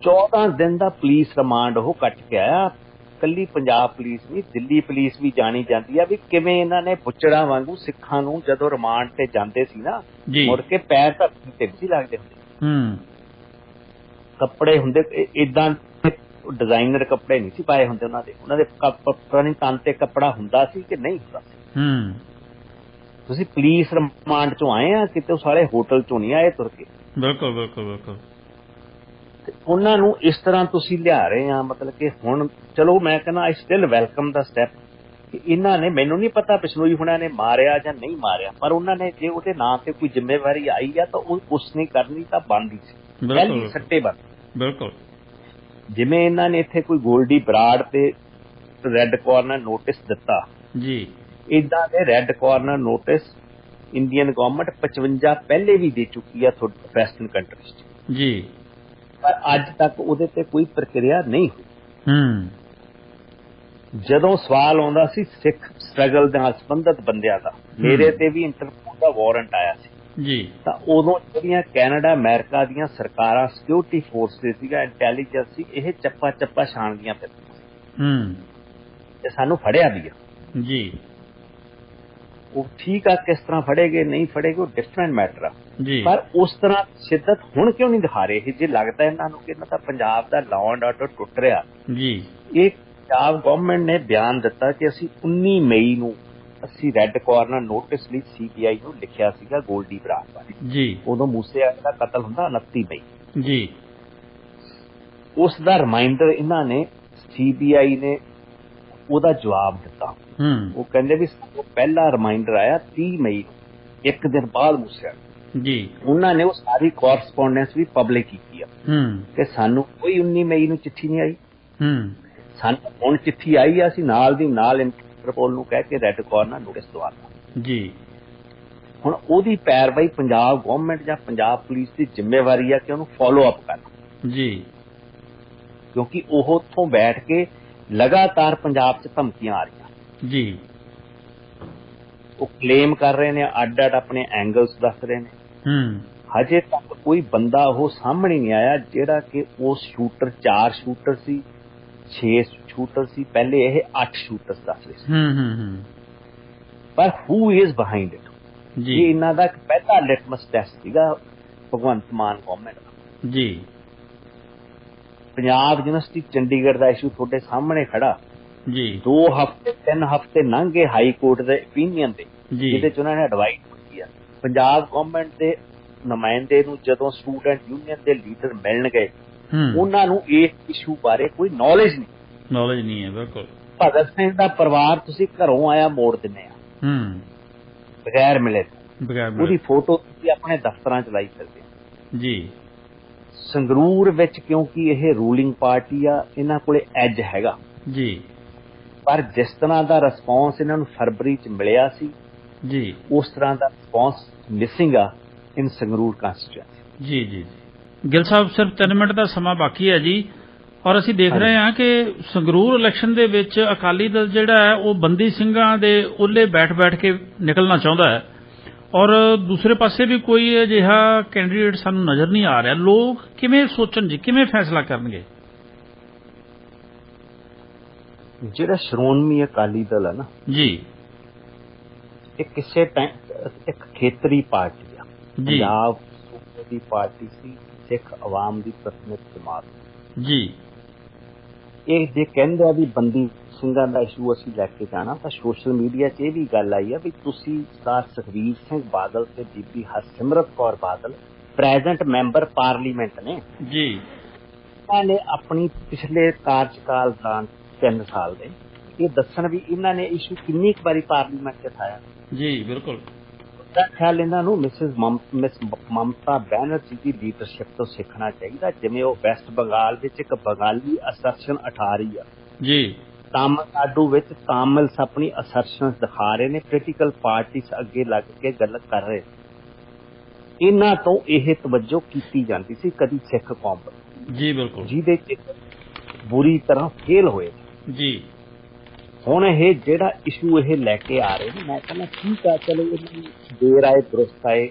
14 ਦਿਨ ਦਾ ਪੁਲਿਸ ਰਿਮਾਂਡ ਉਹ ਕੱਟ ਕੇ ਆਇਆ। ਕੱਲੀ ਪੰਜਾਬ ਪੁਲਿਸ ਨਹੀਂ, ਦਿੱਲੀ ਪੁਲਿਸ ਵੀ ਜਾਣੀ ਜਾਂਦੀ ਆ ਵੀ ਕਿਵੇਂ ਇਹਨਾਂ ਨੇ ਬੁੱਚੜਾਂ ਵਾਂਗੂ ਸਿੱਖਾਂ ਨੂੰ ਜਦੋਂ ਰਿਮਾਂਡ ਤੇ ਜਾਂਦੇ ਸੀ ਨਾ, ਜੀ ਮੁੜ ਕੇ ਪੈਰ ਧਰਤੀ ਤੇ ਨਹੀਂ ਲੱਗਦੇ ਹੁੰਦੇ, ਕੱਪੜੇ ਹੁੰਦੇ ਇਦਾਂ ਡਿਜ਼ਾਈਨਰ ਕੱਪੜੇ ਨਹੀਂ ਸੀ ਪਾਏ ਹੁੰਦੇ ਉਹਨਾਂ ਦੇ ਪਤਾ ਨਹੀਂ ਤਨ ਤੇ ਕੱਪੜਾ ਹੁੰਦਾ ਸੀ ਕਿ ਨਹੀਂ ਹੁੰਦਾ ਸੀ। ਤੁਸੀਂ ਪੁਲਿਸ ਰਿਮਾਂਡ ਚੋਂ ਆਏ ਆ, ਕਿਤੇ ਉਹ ਸਾਰੇ ਹੋਟਲ ਚੋਂ ਨਹੀਂ ਆਏ ਤੁਰ ਕੇ। ਬਿਲਕੁਲ ਬਿਲਕੁਲ ਬਿਲਕੁਲ। ਤੇ ਉਹਨਾਂ ਨੂੰ ਇਸ ਤਰ੍ਹਾਂ ਤੁਸੀਂ ਲਿਆ ਰਹੇ ਆ, ਮਤਲਬ ਕਿ ਹੁਣ ਚਲੋ ਮੈਂ ਕਹਿੰਦਾ ਆਈ ਸਟਿਲ ਵੈਲਕਮ ਦਾ ਸਟੈਪ ਕਿ ਇਹਨਾਂ ਨੇ, ਮੈਨੂੰ ਨਹੀਂ ਪਤਾ ਬਿਸ਼ਨੋਈ ਹੁਣਾਂ ਨੇ ਮਾਰਿਆ ਜਾਂ ਨਹੀਂ ਮਾਰਿਆ, ਪਰ ਉਹਨਾਂ ਨੇ ਜੇ ਉਹਦੇ ਨਾਂ ਤੇ ਕੋਈ ਜ਼ਿੰਮੇਵਾਰੀ ਆਈ ਆ ਤਾਂ ਉਹ ਉਸਨੇ ਕਰਨੀ ਤਾਂ ਬਣਦੀ ਸੀ, ਪਹਿਲੀ ਸੱਟੇ ਬੰਦ। ਬਿਲਕੁਲ। ਜਿਵੇਂ ਇਹਨਾਂ ਨੇ ਇੱਥੇ ਕੋਈ ਗੋਲਡੀ ਬਰਾੜ ਤੇ ਰੈੱਡ ਕਾਰਨਰ ਨੋਟਿਸ ਦਿੱਤਾ ਜੀ, ਇਦਾਂ ਦੇ red corner notice Indian government 55 ਪਹਿਲੇ ਵੀ ਦੇ ਚੁੱਕੀ ਆ ਵੈਸਟਰਨ ਕੰਟਰੀਜ਼ 'ਚ ਜੀ, ਪਰ ਅੱਜ ਤੱਕ ਉਹਦੇ ਤੇ ਕੋਈ ਪ੍ਰਕਿਰਿਆ ਨਹੀਂ ਹੋਈ। ਜਦੋਂ ਸਵਾਲ ਆਉਂਦਾ ਸੀ ਸਿੱਖ ਸਟਰਗਲ ਨਾਲ ਸੰਬੰਧਿਤ ਬੰਦਿਆਂ ਦਾ, ਮੇਰੇ ਤੇ ਵੀ ਇੰਟਰਪੋਲ ਦਾ ਵਾਰੰਟ ਆਇਆ ਸੀ ਜੀ, ਤਾਂ ਉਦੋਂ ਜਿਹੜੀਆਂ ਕੈਨੇਡਾ ਅਮਰੀਕਾ ਦੀਆਂ ਸਰਕਾਰਾਂ ਸਿਕਿਉਰਿਟੀ ਫੋਰਸਿਸ ਸੀਗਾ, ਇੰਟੈਲੀਜੈਂਸ ਸੀ, ਇਹ ਚੱਪਾ ਚੱਪਾ ਛਾਣਦੀਆਂ ਫਿਰਦੀਆਂ ਤੇ ਸਾਨੂੰ ਫੜਿਆ ਵੀ ਆ ਜੀ। ਉਹ ਠੀਕ ਆ, ਕਿਸ ਤਰ੍ਹਾਂ ਫੜੇਗੇ ਨਹੀਂ ਫੜੇਗੇ ਉਹ ਡਿਫਰੈਂਟ ਮੈਟਰ ਆ ਜੀ, ਪਰ ਉਸ ਤਰ੍ਹਾਂ ਸ਼ਿੱਦਤ ਹੁਣ ਕਿਉਂ ਨਹੀਂ ਦਿਖਾ ਰਹੇ। ਜੇ ਲੱਗਦਾ ਇਹਨਾਂ ਨੂੰ ਕਿ ਇਹਨਾਂ ਦਾ ਪੰਜਾਬ ਦਾ ਲਾਅ ਐਂਡ ਆਰਡਰ ਟੁੱਟ ਰਿਹਾ, ਜੀ, ਇਹ ਪੰਜਾਬ ਗਵਰਨਮੈਂਟ ਨੇ ਬਿਆਨ ਦਿੱਤਾ ਕਿ ਅਸੀਂ 19 ਮਈ ਨੂੰ ਅਸੀਂ ਰੈੱਡ ਕਾਰਨਰ ਨੋਟਿਸ ਲਈ ਸੀਬੀਆਈ ਨੂੰ ਲਿਖਿਆ ਸੀਗਾ ਗੋਲਡੀ ਬਰਾੜ ਬਾਰੇ। ਜੀ, ਉਦੋਂ ਮੂਸੇਵਾਲੇ ਦਾ ਕਤਲ ਹੁੰਦਾ 29 ਮਈ। ਜੀ, ਉਸ ਦਾ ਰਿਮਾਈਂਡਰ ਇਹਨਾਂ ਨੇ, ਸੀਬੀਆਈ ਨੇ ਉਹਦਾ ਜਵਾਬ ਦਿੱਤਾ। ਉਹ ਕਹਿੰਦੇ ਵੀ ਪਹਿਲਾ ਰਿਮਾਈਂਡਰ ਆਇਆ 30 ਮਈ ਨੂੰ, ਇੱਕ ਦਿਨ ਬਾਅਦ ਮੂਸੇਵਾਲੇ। ਜੀ, ਉਹਨਾਂ ਨੇ ਉਹ ਸਾਰੀ ਕੋਰਸਪੋਂਡੈਂਸ ਵੀ ਪਬਲਿਕ ਕੀਤੀ ਆ ਕਿ ਸਾਨੂੰ ਕੋਈ 19 ਮਈ ਨੂੰ ਚਿੱਠੀ ਨਹੀਂ ਆਈ, ਸਾਨੂੰ ਹੁਣ ਚਿੱਠੀ ਆਈ ਆ, ਅਸੀਂ ਨਾਲ ਦੀ ਨਾਲ ਇੰਟਰਪੋਲ ਨੂੰ ਕਹਿ ਕੇ ਰੈੱਡ ਕਾਰਨਰ ਨੋਟਿਸ ਦਵਾਤਾ। ਜੀ, ਹੁਣ ਉਹਦੀ ਪੈਰਵਾਈ ਪੰਜਾਬ ਗਵਰਨਮੈਂਟ ਜਾਂ ਪੰਜਾਬ ਪੁਲਿਸ ਦੀ ਜ਼ਿੰਮੇਵਾਰੀ ਆ ਕਿ ਉਹਨੂੰ ਫੋਲੋ ਅਪ ਕਰਨਾ। ਜੀ, ਕਿਉਂਕਿ ਉਹ ਉੱਥੋਂ ਬੈਠ ਕੇ ਲਗਾਤਾਰ ਪੰਜਾਬ 'ਚ ਧਮਕੀਆਂ ਆ ਰਹੀਆਂ। ਜੀ, ਉਹ ਕਲੇਮ ਕਰ ਰਹੇ ਨੇ, ਅੱਡ ਅੱਡ ਆਪਣੇ ਐਂਗਲਸ ਦੱਸ ਰਹੇ ਨੇ। ਹਜੇ ਤੱਕ ਕੋਈ ਬੰਦਾ ਉਹ ਸਾਹਮਣੇ ਨਹੀਂ ਆਇਆ ਜਿਹੜਾ ਕਿ ਉਸ ਸ਼ੂਟਰ, 4 ਸ਼ੂਟਰ ਸੀ, 6 ਸ਼ੂਟਰ ਸੀ, ਪਹਿਲੇ ਇਹ 8 ਸ਼ੂਟਰਸ ਦੱਸ ਰਹੇ ਸੀ। ਪਰ ਹੂ ਇਜ਼ ਬਿਹਾਈਂਡ ਇਟ, ਇਹ ਇਹਨਾਂ ਦਾ ਇੱਕ ਪਹਿਲਾ ਲਿਟਮਸ ਟੈਸਟ ਸੀਗਾ ਭਗਵੰਤ ਮਾਨ ਗਵਰਨਮੈਂਟ ਦਾ। ਜੀ, ਪੰਜਾਬ ਯੂਨੀਵਰਸਿਟੀ ਚੰਡੀਗੜ੍ਹ ਦਾ ਇਸ਼ੂ ਤੁਹਾਡੇ ਸਾਹਮਣੇ ਖੜਾ। ਜੀ, 2 ਹਫ਼ਤੇ 3 ਹਫ਼ਤੇ ਲੰਘ ਗਏ ਹਾਈ ਕੋਰਟ ਦੇ ਓਪੀਨੀਅਨ ਦੇ, ਜਿਹਦੇ 'ਚ ਉਹਨਾਂ ਨੇ ਐਡਵਾਈਸ ਦਿੱਤੀ ਆ ਪੰਜਾਬ ਗਵਰਨਮੈਂਟ ਦੇ ਨੁਮਾਇੰਦੇ ਨੂੰ। ਜਦੋਂ ਸਟੂਡੈਂਟ ਯੂਨੀਅਨ ਦੇ ਲੀਡਰ ਮਿਲਣ ਗਏ, ਉਹਨਾਂ ਨੂੰ ਇਸ ਇਸ਼ੂ ਬਾਰੇ ਕੋਈ ਨੌਲੇਜ ਨਹੀਂ ਹੈ। ਬਿਲਕੁਲ। ਭਗਤ ਸਿੰਘ ਦਾ ਪਰਿਵਾਰ ਤੁਸੀਂ ਘਰੋਂ ਆਇਆ ਮੋੜ ਦਿੰਦੇ ਆ ਬਗੈਰ ਮਿਲੇ, ਉਹਦੀ ਫੋਟੋ ਤੁਸੀਂ ਆਪਣੇ ਦਫ਼ਤਰਾਂ 'ਚ ਲਾਈ ਫਿਰਦੇ। ਜੀ, ਸੰਗਰੂਰ ਵਿੱਚ ਕਿਉਂਕਿ ਇਹ ਰੂਲਿੰਗ ਪਾਰਟੀ ਆ, ਇਹਨਾਂ ਕੋਲੇ ਐਜ ਹੈਗਾ। ਜੀ, ਪਰ ਜਿਸ ਤਰ੍ਹਾਂ ਦਾ ਰਿਸਪੌਂਸ ਇਹਨਾਂ ਨੂੰ ਫਰਵਰੀ 'ਚ ਮਿਲਿਆ ਸੀ, ਜੀ, ਉਸ ਤਰ੍ਹਾਂ ਦਾ ਰਿਸਪੌਂਸ ਮਿਸਿੰਗ ਆ ਇਨ ਸੰਗਰੂਰ ਕੰਸਟੀਚੁਐਂਸੀ। ਜੀ ਜੀ ਗਿੱਲ ਸਾਹਿਬ, ਸਿਰਫ 3 ਮਿੰਟ ਦਾ ਸਮਾਂ ਬਾਕੀ ਹੈ ਜੀ, ਔਰ ਅਸੀਂ ਦੇਖ ਰਹੇ ਹਾਂ ਕਿ ਸੰਗਰੂਰ ਇਲੈਕਸ਼ਨ ਦੇ ਵਿੱਚ ਅਕਾਲੀ ਦਲ ਜਿਹੜਾ ਹੈ ਉਹ ਬੰਦੀ ਸਿੰਘਾਂ ਦੇ ਉਹਲੇ ਬੈਠ ਕੇ ਨਿਕਲਣਾ ਚਾਹੁੰਦਾ ਹੈ, ਔਰ ਦੂਸਰੇ ਪਾਸੇ ਵੀ ਕੋਈ ਅਜਿਹਾ ਕੈਂਡੀਡੇਟ ਸਾਨੂੰ ਨਜ਼ਰ ਨਹੀਂ ਆ ਰਿਹਾ। ਲੋਕ ਕਿਵੇਂ ਸੋਚਣ ਜੀ, ਕਿਵੇਂ ਫੈਸਲਾ ਕਰਨਗੇ? ਜਿਹੜਾ ਸ਼੍ਰੋਮਣੀ ਅਕਾਲੀ ਦਲ ਹੈ ਨਾ ਜੀ, ਇਹ ਕਿਸੇ ਇੱਕ ਖੇਤਰੀ ਪਾਰਟੀ ਆ। ਪੰਜਾਬ ਦੀ ਪਾਰਟੀ ਸੀ, ਸਿੱਖ ਆਵਾਮ ਦੀ ਪ੍ਰਤੀਨਿਧ ਜਮਾਤ। ਜੀ, ਇਹ ਜੇ ਕਹਿੰਦੇ ਆ ਵੀ ਬੰਦੀ ਸਿੰਘਾਂ ਦਾ ਇਸ਼ੂ ਅਸੀਂ ਲੈ ਕੇ ਜਾਣਾ, ਤਾਂ ਸੋਸ਼ਲ ਮੀਡੀਆ 'ਚ ਇਹ ਵੀ ਗੱਲ ਆਈ ਆ ਵੀ ਤੁਸੀਂ ਸਰ ਸੁਖਬੀਰ ਸਿੰਘ ਬਾਦਲ ਤੇ ਬੀਬੀ Harsimrat Kaur Badal present member parliament ਨੇ। ਜੀ, ਇਹਨਾਂ ਨੇ ਆਪਣੀ ਪਿਛਲੇ ਕਾਰਜਕਾਲ ਦੌਰਾਨ 3 ਸਾਲ ਦੇ ਇਹ ਦੱਸਣ ਵੀ ਇਹਨਾਂ ਨੇ ਇਸ਼ੂ ਕਿੰਨੀ ਕੁ ਵਾਰੀ ਪਾਰਲੀਮੈਂਟ 'ਚ ਉਠਾਇਆ। ਜੀ, ਬਿਲਕੁਲ। ਮੇਰਾ ਖਿਆਲ ਇਹਨਾਂ ਨੂੰ ਮਿਸ ਮਮਤਾ ਬੈਨਰਜੀ ਦੀ ਲੀਡਰਸ਼ਿਪ ਤੋਂ ਸਿੱਖਣਾ ਚਾਹੀਦਾ। ਜਿਵੇਂ ਉਹ ਵੈਸਟ ਬੰਗਾਲ ਵਿੱਚ ਇੱਕ ਬੰਗਾਲੀ ਅਸਰਸ਼ਨ ਉਠਾ ਰਹੀ ਆ ਜੀ, ਤਾਮਿਲਨਾਡੂ ਵਿੱਚ ਤਾਮਿਲਸ ਆਪਣੀ ਅਸਰਸ਼ਨ ਦਿਖਾ ਰਹੇ ਨੇ, ਪੋਲੀਟੀਕਲ ਪਾਰਟੀਜ਼ ਅੱਗੇ ਲੱਗ ਕੇ ਗੱਲ ਕਰ ਰਹੇ। ਇਹਨਾਂ ਤੋਂ ਇਹ ਤਵੱਜੋ ਕੀਤੀ ਜਾਂਦੀ ਸੀ ਕਦੀ ਸਿੱਖ ਕੌਮ ਵੱਲੋਂ, ਜੀ ਬਿਲਕੁਲ, ਜਿਹਦੇ ਚ ਬੁਰੀ ਤਰ੍ਹਾਂ ਫੇਲ ਹੋਏ। ਜੀ ਹੁਣ ਇਹ ਜਿਹੜਾ ਇਸ਼ੂ ਇਹ ਲੈ ਕੇ ਆ ਰਹੇ ਨੇ, ਮੈਂ ਕਹਿੰਦਾ ਠੀਕ ਆ, ਚਲੋ ਇਹਨੂੰ ਦੇਰ ਆਏ ਦਰੁਸਤ ਆਏ,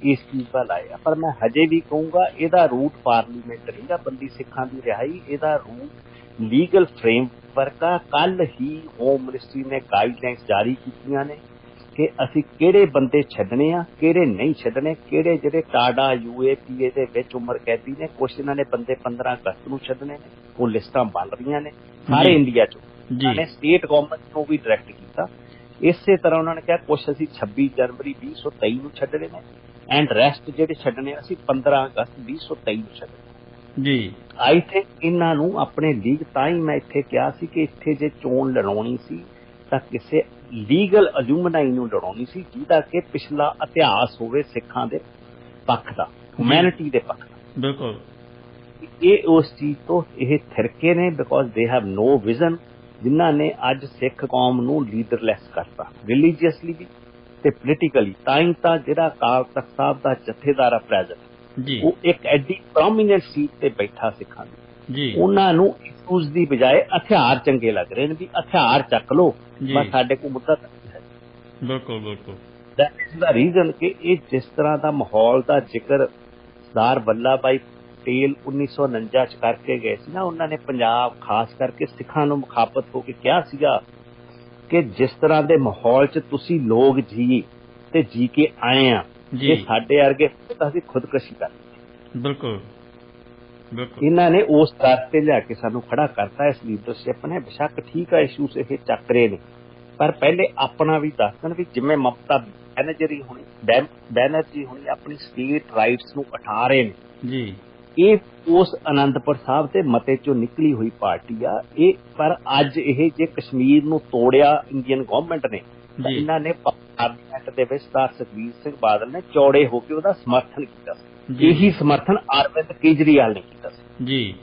ਇਸ ਚੀਜ਼ ਦਾ ਲਾਇਆ, ਪਰ ਮੈਂ ਹਜੇ ਵੀ ਕਹੂੰਗਾ ਇਹਦਾ ਰੂਟ ਪਾਰਲੀਮੈਂਟ ਨਹੀਂਗਾ ਬੰਦੀ ਸਿੱਖਾਂ ਦੀ ਰਿਹਾਈ, ਇਹਦਾ ਰੂਟ ਲੀਗਲ ਫਰੇਮਵਰਕ ਆ। ਕੱਲ ਹੀ ਹੋਮ ਮਿਨਿਸਟਰੀ ਨੇ ਗਾਈਡਲਾਈਨਸ ਜਾਰੀ ਕੀਤੀਆਂ ਨੇ ਕਿ ਅਸੀਂ ਕਿਹੜੇ ਬੰਦੇ ਛੱਡਣੇ ਆ, ਕਿਹੜੇ ਨਹੀਂ ਛੱਡਣੇ, ਕਿਹੜੇ ਜਿਹੜੇ ਟਾਡਾ UAPA ਦੇ ਵਿੱਚ ਉਮਰ ਕੈਦੀ ਨੇ, ਕੁਛ ਇਹਨਾਂ ਨੇ ਬੰਦੇ 15 ਅਗਸਤ ਨੂੰ ਛੱਡਣੇ ਨੇ, ਉਹ ਲਿਸਟਾਂ ਬਣ ਰਹੀਆਂ ਨੇ ਸਾਰੇ ਇੰਡੀਆ 'ਚ। ਉਹਨਾਂ ਨੇ ਸਟੇਟ ਗਵਰਨਮੈਂਟ ਨੂੰ ਵੀ ਡਾਇਰੈਕਟ ਕੀਤਾ। ਇਸੇ ਤਰ੍ਹਾਂ ਉਹਨਾਂ ਨੇ ਕਿਹਾ ਕੁਛ ਅਸੀਂ 26 ਜਨਵਰੀ 2023 ਨੂੰ ਛੱਡਣੇ ਨੇ, ਐਂਡ ਰੈਸਟ ਜਿਹੜੇ ਛੱਡਣੇ ਅਸੀਂ 15 ਅਗਸਤ 2023 ਨੂੰ ਛੱਡਣੇ ਜੀ। ਆਈ ਥਿੰਕ ਇਹਨਾਂ ਨੂੰ ਆਪਣੇ ਲੀਗ, ਤਾਂ ਹੀ ਮੈਂ ਇੱਥੇ ਕਿਹਾ ਸੀ ਕਿ ਇੱਥੇ ਜੇ ਚੋਣ ਲੜਾਉਣੀ ਸੀ ਤਾਂ ਕਿਸੇ ਲੀਗਲ ਅਲੂਮਨਾਈ ਨੂੰ ਲੜਾਉਣੀ ਸੀ, ਜਿਹਦਾ ਕਿ ਪਿਛਲਾ ਇਤਿਹਾਸ ਹੋਵੇ ਸਿੱਖਾਂ ਦੇ ਪੱਖ ਦਾ, ਹਿਊਮੈਨਿਟੀ ਦੇ ਪੱਖ ਦਾ। ਬਿਲਕੁਲ, ਇਹ ਉਸ ਚੀਜ਼ ਤੋਂ ਇਹ ਥਿਰਕੇ ਨੇ, because they have no vision, ਜਿਨ੍ਹਾਂ ਨੇ ਅੱਜ ਸਿੱਖ ਕੌਮ ਨੂੰ ਲੀਡਰਲੈਸ ਕਰਤਾ, ਰਿਲੀਜੀਅਸਲੀ ਵੀ ਤੇ ਪੋਲੀਟੀਕਲੀ। ਤਾਂ ਹੀ ਤਾਂ ਜਿਹੜਾ ਅਕਾਲ ਤਖਤ ਸਾਹਿਬ ਦਾ ਜਥੇਦਾਰ ਆ ਪ੍ਰੈਜ਼ੀਡੈਂਟ ਜੀ, ਉਹ ਇੱਕ ਐਡੀ ਪ੍ਰੋਮੀਨੈਂਟ ਸੀਟ ਤੇ ਬੈਠਾ ਸਿੱਖਾਂ ਦੀ ਜੀ, ਉਹਨਾਂ ਨੂੰ ਇਸ਼ੂਜ਼ ਦੀ ਬਜਾਏ ਹਥਿਆਰ ਚੰਗੇ ਲੱਗ ਰਹੇ ਨੇ ਵੀ ਹਥਿਆਰ ਚੱਕ ਲਓ, ਬਸ ਸਾਡੇ ਕੋਲ ਮੁੱਦਾ ਨਹੀਂ ਹੈ। ਬਿਲਕੁਲ ਬਿਲਕੁਲ, ਦੈਟ ਇਜ਼ ਦਾ ਰੀਜ਼ਨ ਕਿ ਇਹ ਜਿਸ ਤਰ੍ਹਾਂ ਦਾ ਮਾਹੌਲ ਦਾ ਜ਼ਿਕਰ ਸਰਦਾਰ ਵੱਲਭ ਭਾਈ ਪਟੇਲ 1949 ਚ ਕਰਕੇ ਗਏ ਸੀ ਨਾ, ਉਹਨਾਂ ਨੇ ਪੰਜਾਬ ਖਾਸ ਕਰਕੇ ਸਿੱਖਾਂ ਨੂੰ ਮੁਖਾਤਬ ਹੋ ਕੇ ਕਿਹਾ ਸੀਗਾ ਕਿ ਜਿਸ ਤਰ੍ਹਾਂ ਦੇ ਮਾਹੌਲ 'ਚ ਤੁਸੀਂ ਲੋਕ ਜੀ ਕੇ ਆਏ ਆ, ਇਹ ਸਾਡੇ ਵਰਗੇ ਅਸੀਂ ਖੁਦਕਸ਼ੀ ਕਰ। ਬਿਲਕੁਲ ਬਿਲਕੁਲ, ਇਹਨਾਂ ਨੇ ਉਸ ਦਰ ਤੇ ਲਿਆ ਕੇ ਸਾਨੂੰ ਖੜਾ ਕਰਤਾ ਇਸ ਲੀਡਰਸ਼ਿਪ ਨੇ। ਬੇਸ਼ੱਕ ਠੀਕ ਆ ਇਸ਼ੂਸ ਇਹ ਚੱਕ ਰਹੇ ਨੇ, ਪਰ ਪਹਿਲੇ ਆਪਣਾ ਵੀ ਦੱਸਣ ਵੀ ਜਿਵੇਂ ਮਮਤਾ ਬੈਨਰਜੀ ਹੁਣੀ ਆਪਣੀ ਸਟੇਟ ਰਾਈਟਸ ਨੂੰ ਉਠਾ ਰਹੇ ਨੇ ਜੀ, ਇਹ ਉਸ ਅਨੰਦਪੁਰ ਸਾਹਿਬ ਦੇ ਮਤੇ ਚੋਂ ਨਿਕਲੀ ਹੋਈ ਪਾਰਟੀ ਆ ਇਹ। ਪਰ ਅੱਜ ਇਹ ਜੇ ਕਸ਼ਮੀਰ ਨੂੰ ਤੋੜਿਆ ਇੰਡੀਅਨ ਗਵਰਨਮੈਂਟ ਨੇ, ਇਹਨਾਂ ਨੇ ਪਾਰਲੀਮੈਂਟ ਦੇ ਵਿੱਚ ਸਰਦਾਰ ਸੁਖਬੀਰ ਸਿੰਘ ਬਾਦਲ ਨੇ ਚੌੜੇ ਹੋ ਕੇ ਉਹਦਾ ਸਮਰਥਨ ਕੀਤਾ ਸੀ। ਇਹੀ ਸਮਰਥਨ ਅਰਵਿੰਦ ਕੇਜਰੀਵਾਲ ਨੇ ਕੀਤਾ ਸੀ ਜੀ।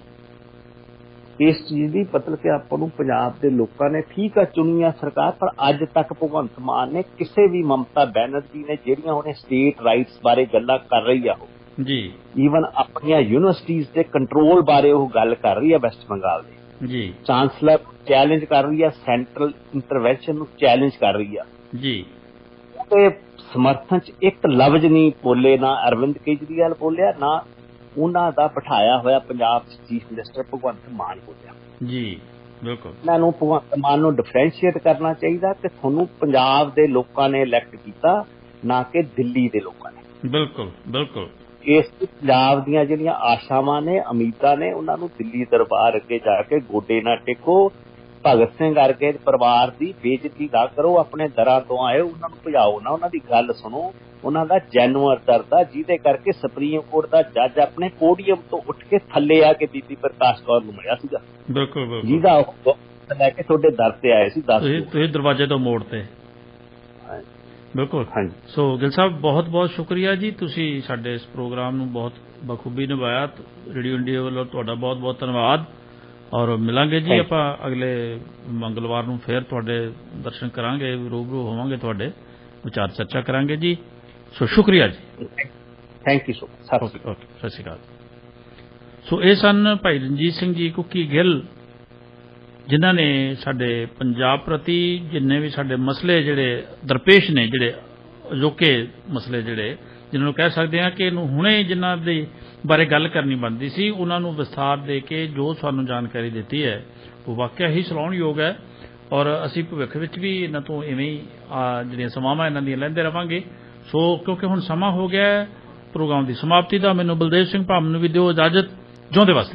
ਇਸ ਚੀਜ਼ ਦੀ ਮਤਲਬ ਕਿ ਆਪਾਂ ਨੂੰ ਪੰਜਾਬ ਦੇ ਲੋਕਾਂ ਨੇ ਠੀਕ ਆ ਚੁਣੀ ਆ ਸਰਕਾਰ, ਪਰ ਅੱਜ ਤੱਕ ਭਗਵੰਤ ਮਾਨ ਨੇ ਕਿਸੇ ਵੀ ਮਮਤਾ ਬੈਨਰਜੀ ਨੇ ਜਿਹੜੀਆਂ ਉਹਨੇ ਸਟੇਟ ਰਾਈਟਸ ਬਾਰੇ ਗੱਲਾਂ ਕਰ ਰਹੀ ਆ ਉਹ ਜੀ, ਈਵਨ ਆਪਣੀਆਂ ਯੂਨੀਵਰਸਿਟੀਜ਼ ਦੇ ਕੰਟਰੋਲ ਬਾਰੇ ਉਹ ਗੱਲ ਕਰ ਰਹੀ ਆ ਵੈਸਟ ਬੰਗਾਲ ਦੇ ਜੀ, ਚਾਂਸਲਰ ਚੈਲੰਜ ਕਰ ਰਹੀ ਆ, ਸੈਂਟਰਲ ਇੰਟਰਵੈਂਸ਼ਨ ਨੂੰ ਚੈਲੰਜ ਕਰ ਰਹੀ ਆ ਜੀ। ਉਹਦੇ ਸਮਰਥਨ ਚ ਇੱਕ ਲਫ਼ਜ਼ ਨਹੀਂ ਬੋਲੇ, ਨਾ ਅਰਵਿੰਦ ਕੇਜਰੀਵਾਲ ਬੋਲਿਆ, ਨਾ ਉਹਨਾਂ ਦਾ ਬਿਠਾਇਆ ਹੋਇਆ ਪੰਜਾਬ ਚ ਚੀਫ ਮਿਨਿਸਟਰ ਭਗਵੰਤ ਮਾਨ ਬੋਲਿਆ ਜੀ। ਬਿਲਕੁਲ, ਇਹਨਾਂ ਨੂੰ ਭਗਵੰਤ ਮਾਨ ਨੂੰ ਡਿਫਰੈਂਸ਼ੀਏਟ ਕਰਨਾ ਚਾਹੀਦਾ ਕਿ ਤੁਹਾਨੂੰ ਪੰਜਾਬ ਦੇ ਲੋਕਾਂ ਨੇ ਇਲੈਕਟ ਕੀਤਾ, ਨਾ ਕਿ ਦਿੱਲੀ ਦੇ ਲੋਕਾਂ ਨੇ। ਬਿਲਕੁਲ ਬਿਲਕੁਲ, ਇਸ ਪੰਜਾਬ ਦੀਆਂ ਜਿਹੜੀਆਂ ਆਸ਼ਾਵਾਂ ਨੇ, ਉਮੀਦਾਂ ਨੇ, ਉਹਨਾਂ ਨੂੰ ਦਿੱਲੀ ਦਰਬਾਰ ਅੱਗੇ ਜਾ ਕੇ ਗੋਡੇ ਨਾ ਟੇਕੋ, ਭਗਤ ਸਿੰਘ ਵਰਗੇ ਪਰਿਵਾਰ ਦੀ ਬੇਇੱਜ਼ਤੀ ਨਾ ਕਰੋ, ਆਪਣੇ ਦਰਾਂ ਤੋਂ ਆਏ ਉਹਨਾਂ ਨੂੰ ਭਜਾਓ ਨਾ, ਉਹਨਾਂ ਦੀ ਗੱਲ ਸੁਣੋ, ਉਹਨਾਂ ਦਾ ਜੈਨੂਅਰ ਦਰਦ ਆ, ਜਿਹਦੇ ਕਰਕੇ ਸੁਪਰੀਮ ਕੋਰਟ ਦਾ ਜੱਜ ਆਪਣੇ ਪੋਡੀਅਮ ਤੋਂ ਉੱਠ ਕੇ ਥੱਲੇ ਆ ਕੇ ਬੀਬੀ ਪ੍ਰਕਾਸ਼ ਕੌਰ ਨੂੰ ਮਿਲਿਆ ਸੀਗਾ। ਬਿਲਕੁਲ ਬਿਲਕੁਲ, ਜਿਹਦਾ ਉਹ ਲੈ ਕੇ ਤੁਹਾਡੇ ਦਰ ਤੇ ਆਏ ਸੀ, ਤੁਸੀਂ ਦਰਵਾਜ਼ੇ ਤੋਂ ਮੋੜ ਤੇ। ਬਿਲਕੁਲ ਹਾਂਜੀ। ਸੋ ਗਿੱਲ ਸਾਹਿਬ ਬਹੁਤ ਬਹੁਤ ਸ਼ੁਕਰੀਆ ਜੀ, ਤੁਸੀਂ ਸਾਡੇ ਇਸ ਪ੍ਰੋਗਰਾਮ ਨੂੰ ਬਹੁਤ ਬਖੂਬੀ ਨਿਭਾਇਆ। ਰੇਡੀਓ ਇੰਡੀਆ ਵੱਲੋਂ ਤੁਹਾਡਾ ਬਹੁਤ ਬਹੁਤ ਧੰਨਵਾਦ, ਔਰ ਮਿਲਾਂਗੇ ਜੀ ਆਪਾਂ ਅਗਲੇ ਮੰਗਲਵਾਰ ਨੂੰ ਫਿਰ ਤੁਹਾਡੇ ਦਰਸ਼ਨ ਕਰਾਂਗੇ, ਰੂਬਰੂ ਹੋਵਾਂਗੇ, ਤੁਹਾਡੇ ਵਿਚਾਰ ਚਰਚਾ ਕਰਾਂਗੇ ਜੀ। ਸੋ ਸ਼ੁਕਰੀਆ ਜੀ, ਥੈਂਕ ਯੂ ਸੋ ਮਚ। ਸਤਿ ਸ਼੍ਰੀ ਅਕਾਲ। ਸੋ ਇਹ ਸਨ ਭਾਈ ਰਣਜੀਤ ਸਿੰਘ ਜੀ ਕੁੱਕੀ ਗਿੱਲ, ਜਿਨ੍ਹਾਂ ਨੇ ਸਾਡੇ ਪੰਜਾਬ ਪ੍ਰਤੀ ਜਿੰਨੇ ਵੀ ਸਾਡੇ ਮਸਲੇ ਜਿਹੜੇ ਦਰਪੇਸ਼ ਨੇ, ਜਿਹੜੇ ਅਜੋਕੇ ਮਸਲੇ ਜਿਹੜੇ ਜਿਨ੍ਹਾਂ ਨੂੰ ਕਹਿ ਸਕਦੇ ਹਾਂ ਕਿ ਇਹਨੂੰ ਹੁਣੇ ਜਿਨ੍ਹਾਂ ਦੇ ਬਾਰੇ ਗੱਲ ਕਰਨੀ ਬਣਦੀ ਸੀ, ਉਹਨਾਂ ਨੂੰ ਵਿਸਥਾਰ ਦੇ ਕੇ ਜੋ ਸਾਨੂੰ ਜਾਣਕਾਰੀ ਦਿੱਤੀ ਹੈ ਉਹ ਵਾਕਿਆ ਹੀ ਸਲਾਹੁਣਯੋਗ ਹੈ। ਔਰ ਅਸੀਂ ਭਵਿੱਖ ਵਿੱਚ ਵੀ ਇਹਨਾਂ ਤੋਂ ਇਵੇਂ ਹੀ ਜਿਹੜੀਆਂ ਸੇਵਾਵਾਂ ਇਹਨਾਂ ਦੀਆਂ ਲੈਂਦੇ ਰਹਾਂਗੇ। ਸੋ ਕਿਉਂਕਿ ਹੁਣ ਸਮਾਂ ਹੋ ਗਿਆ ਪ੍ਰੋਗਰਾਮ ਦੀ ਸਮਾਪਤੀ ਦਾ, ਮੈਨੂੰ ਬਲਦੇਵ ਸਿੰਘ ਭਾਮ ਨੂੰ ਵੀ ਦਿਓ ਇਜਾਜ਼ਤ। ਜਿਉਂਦੇ ਵਸਦੇ।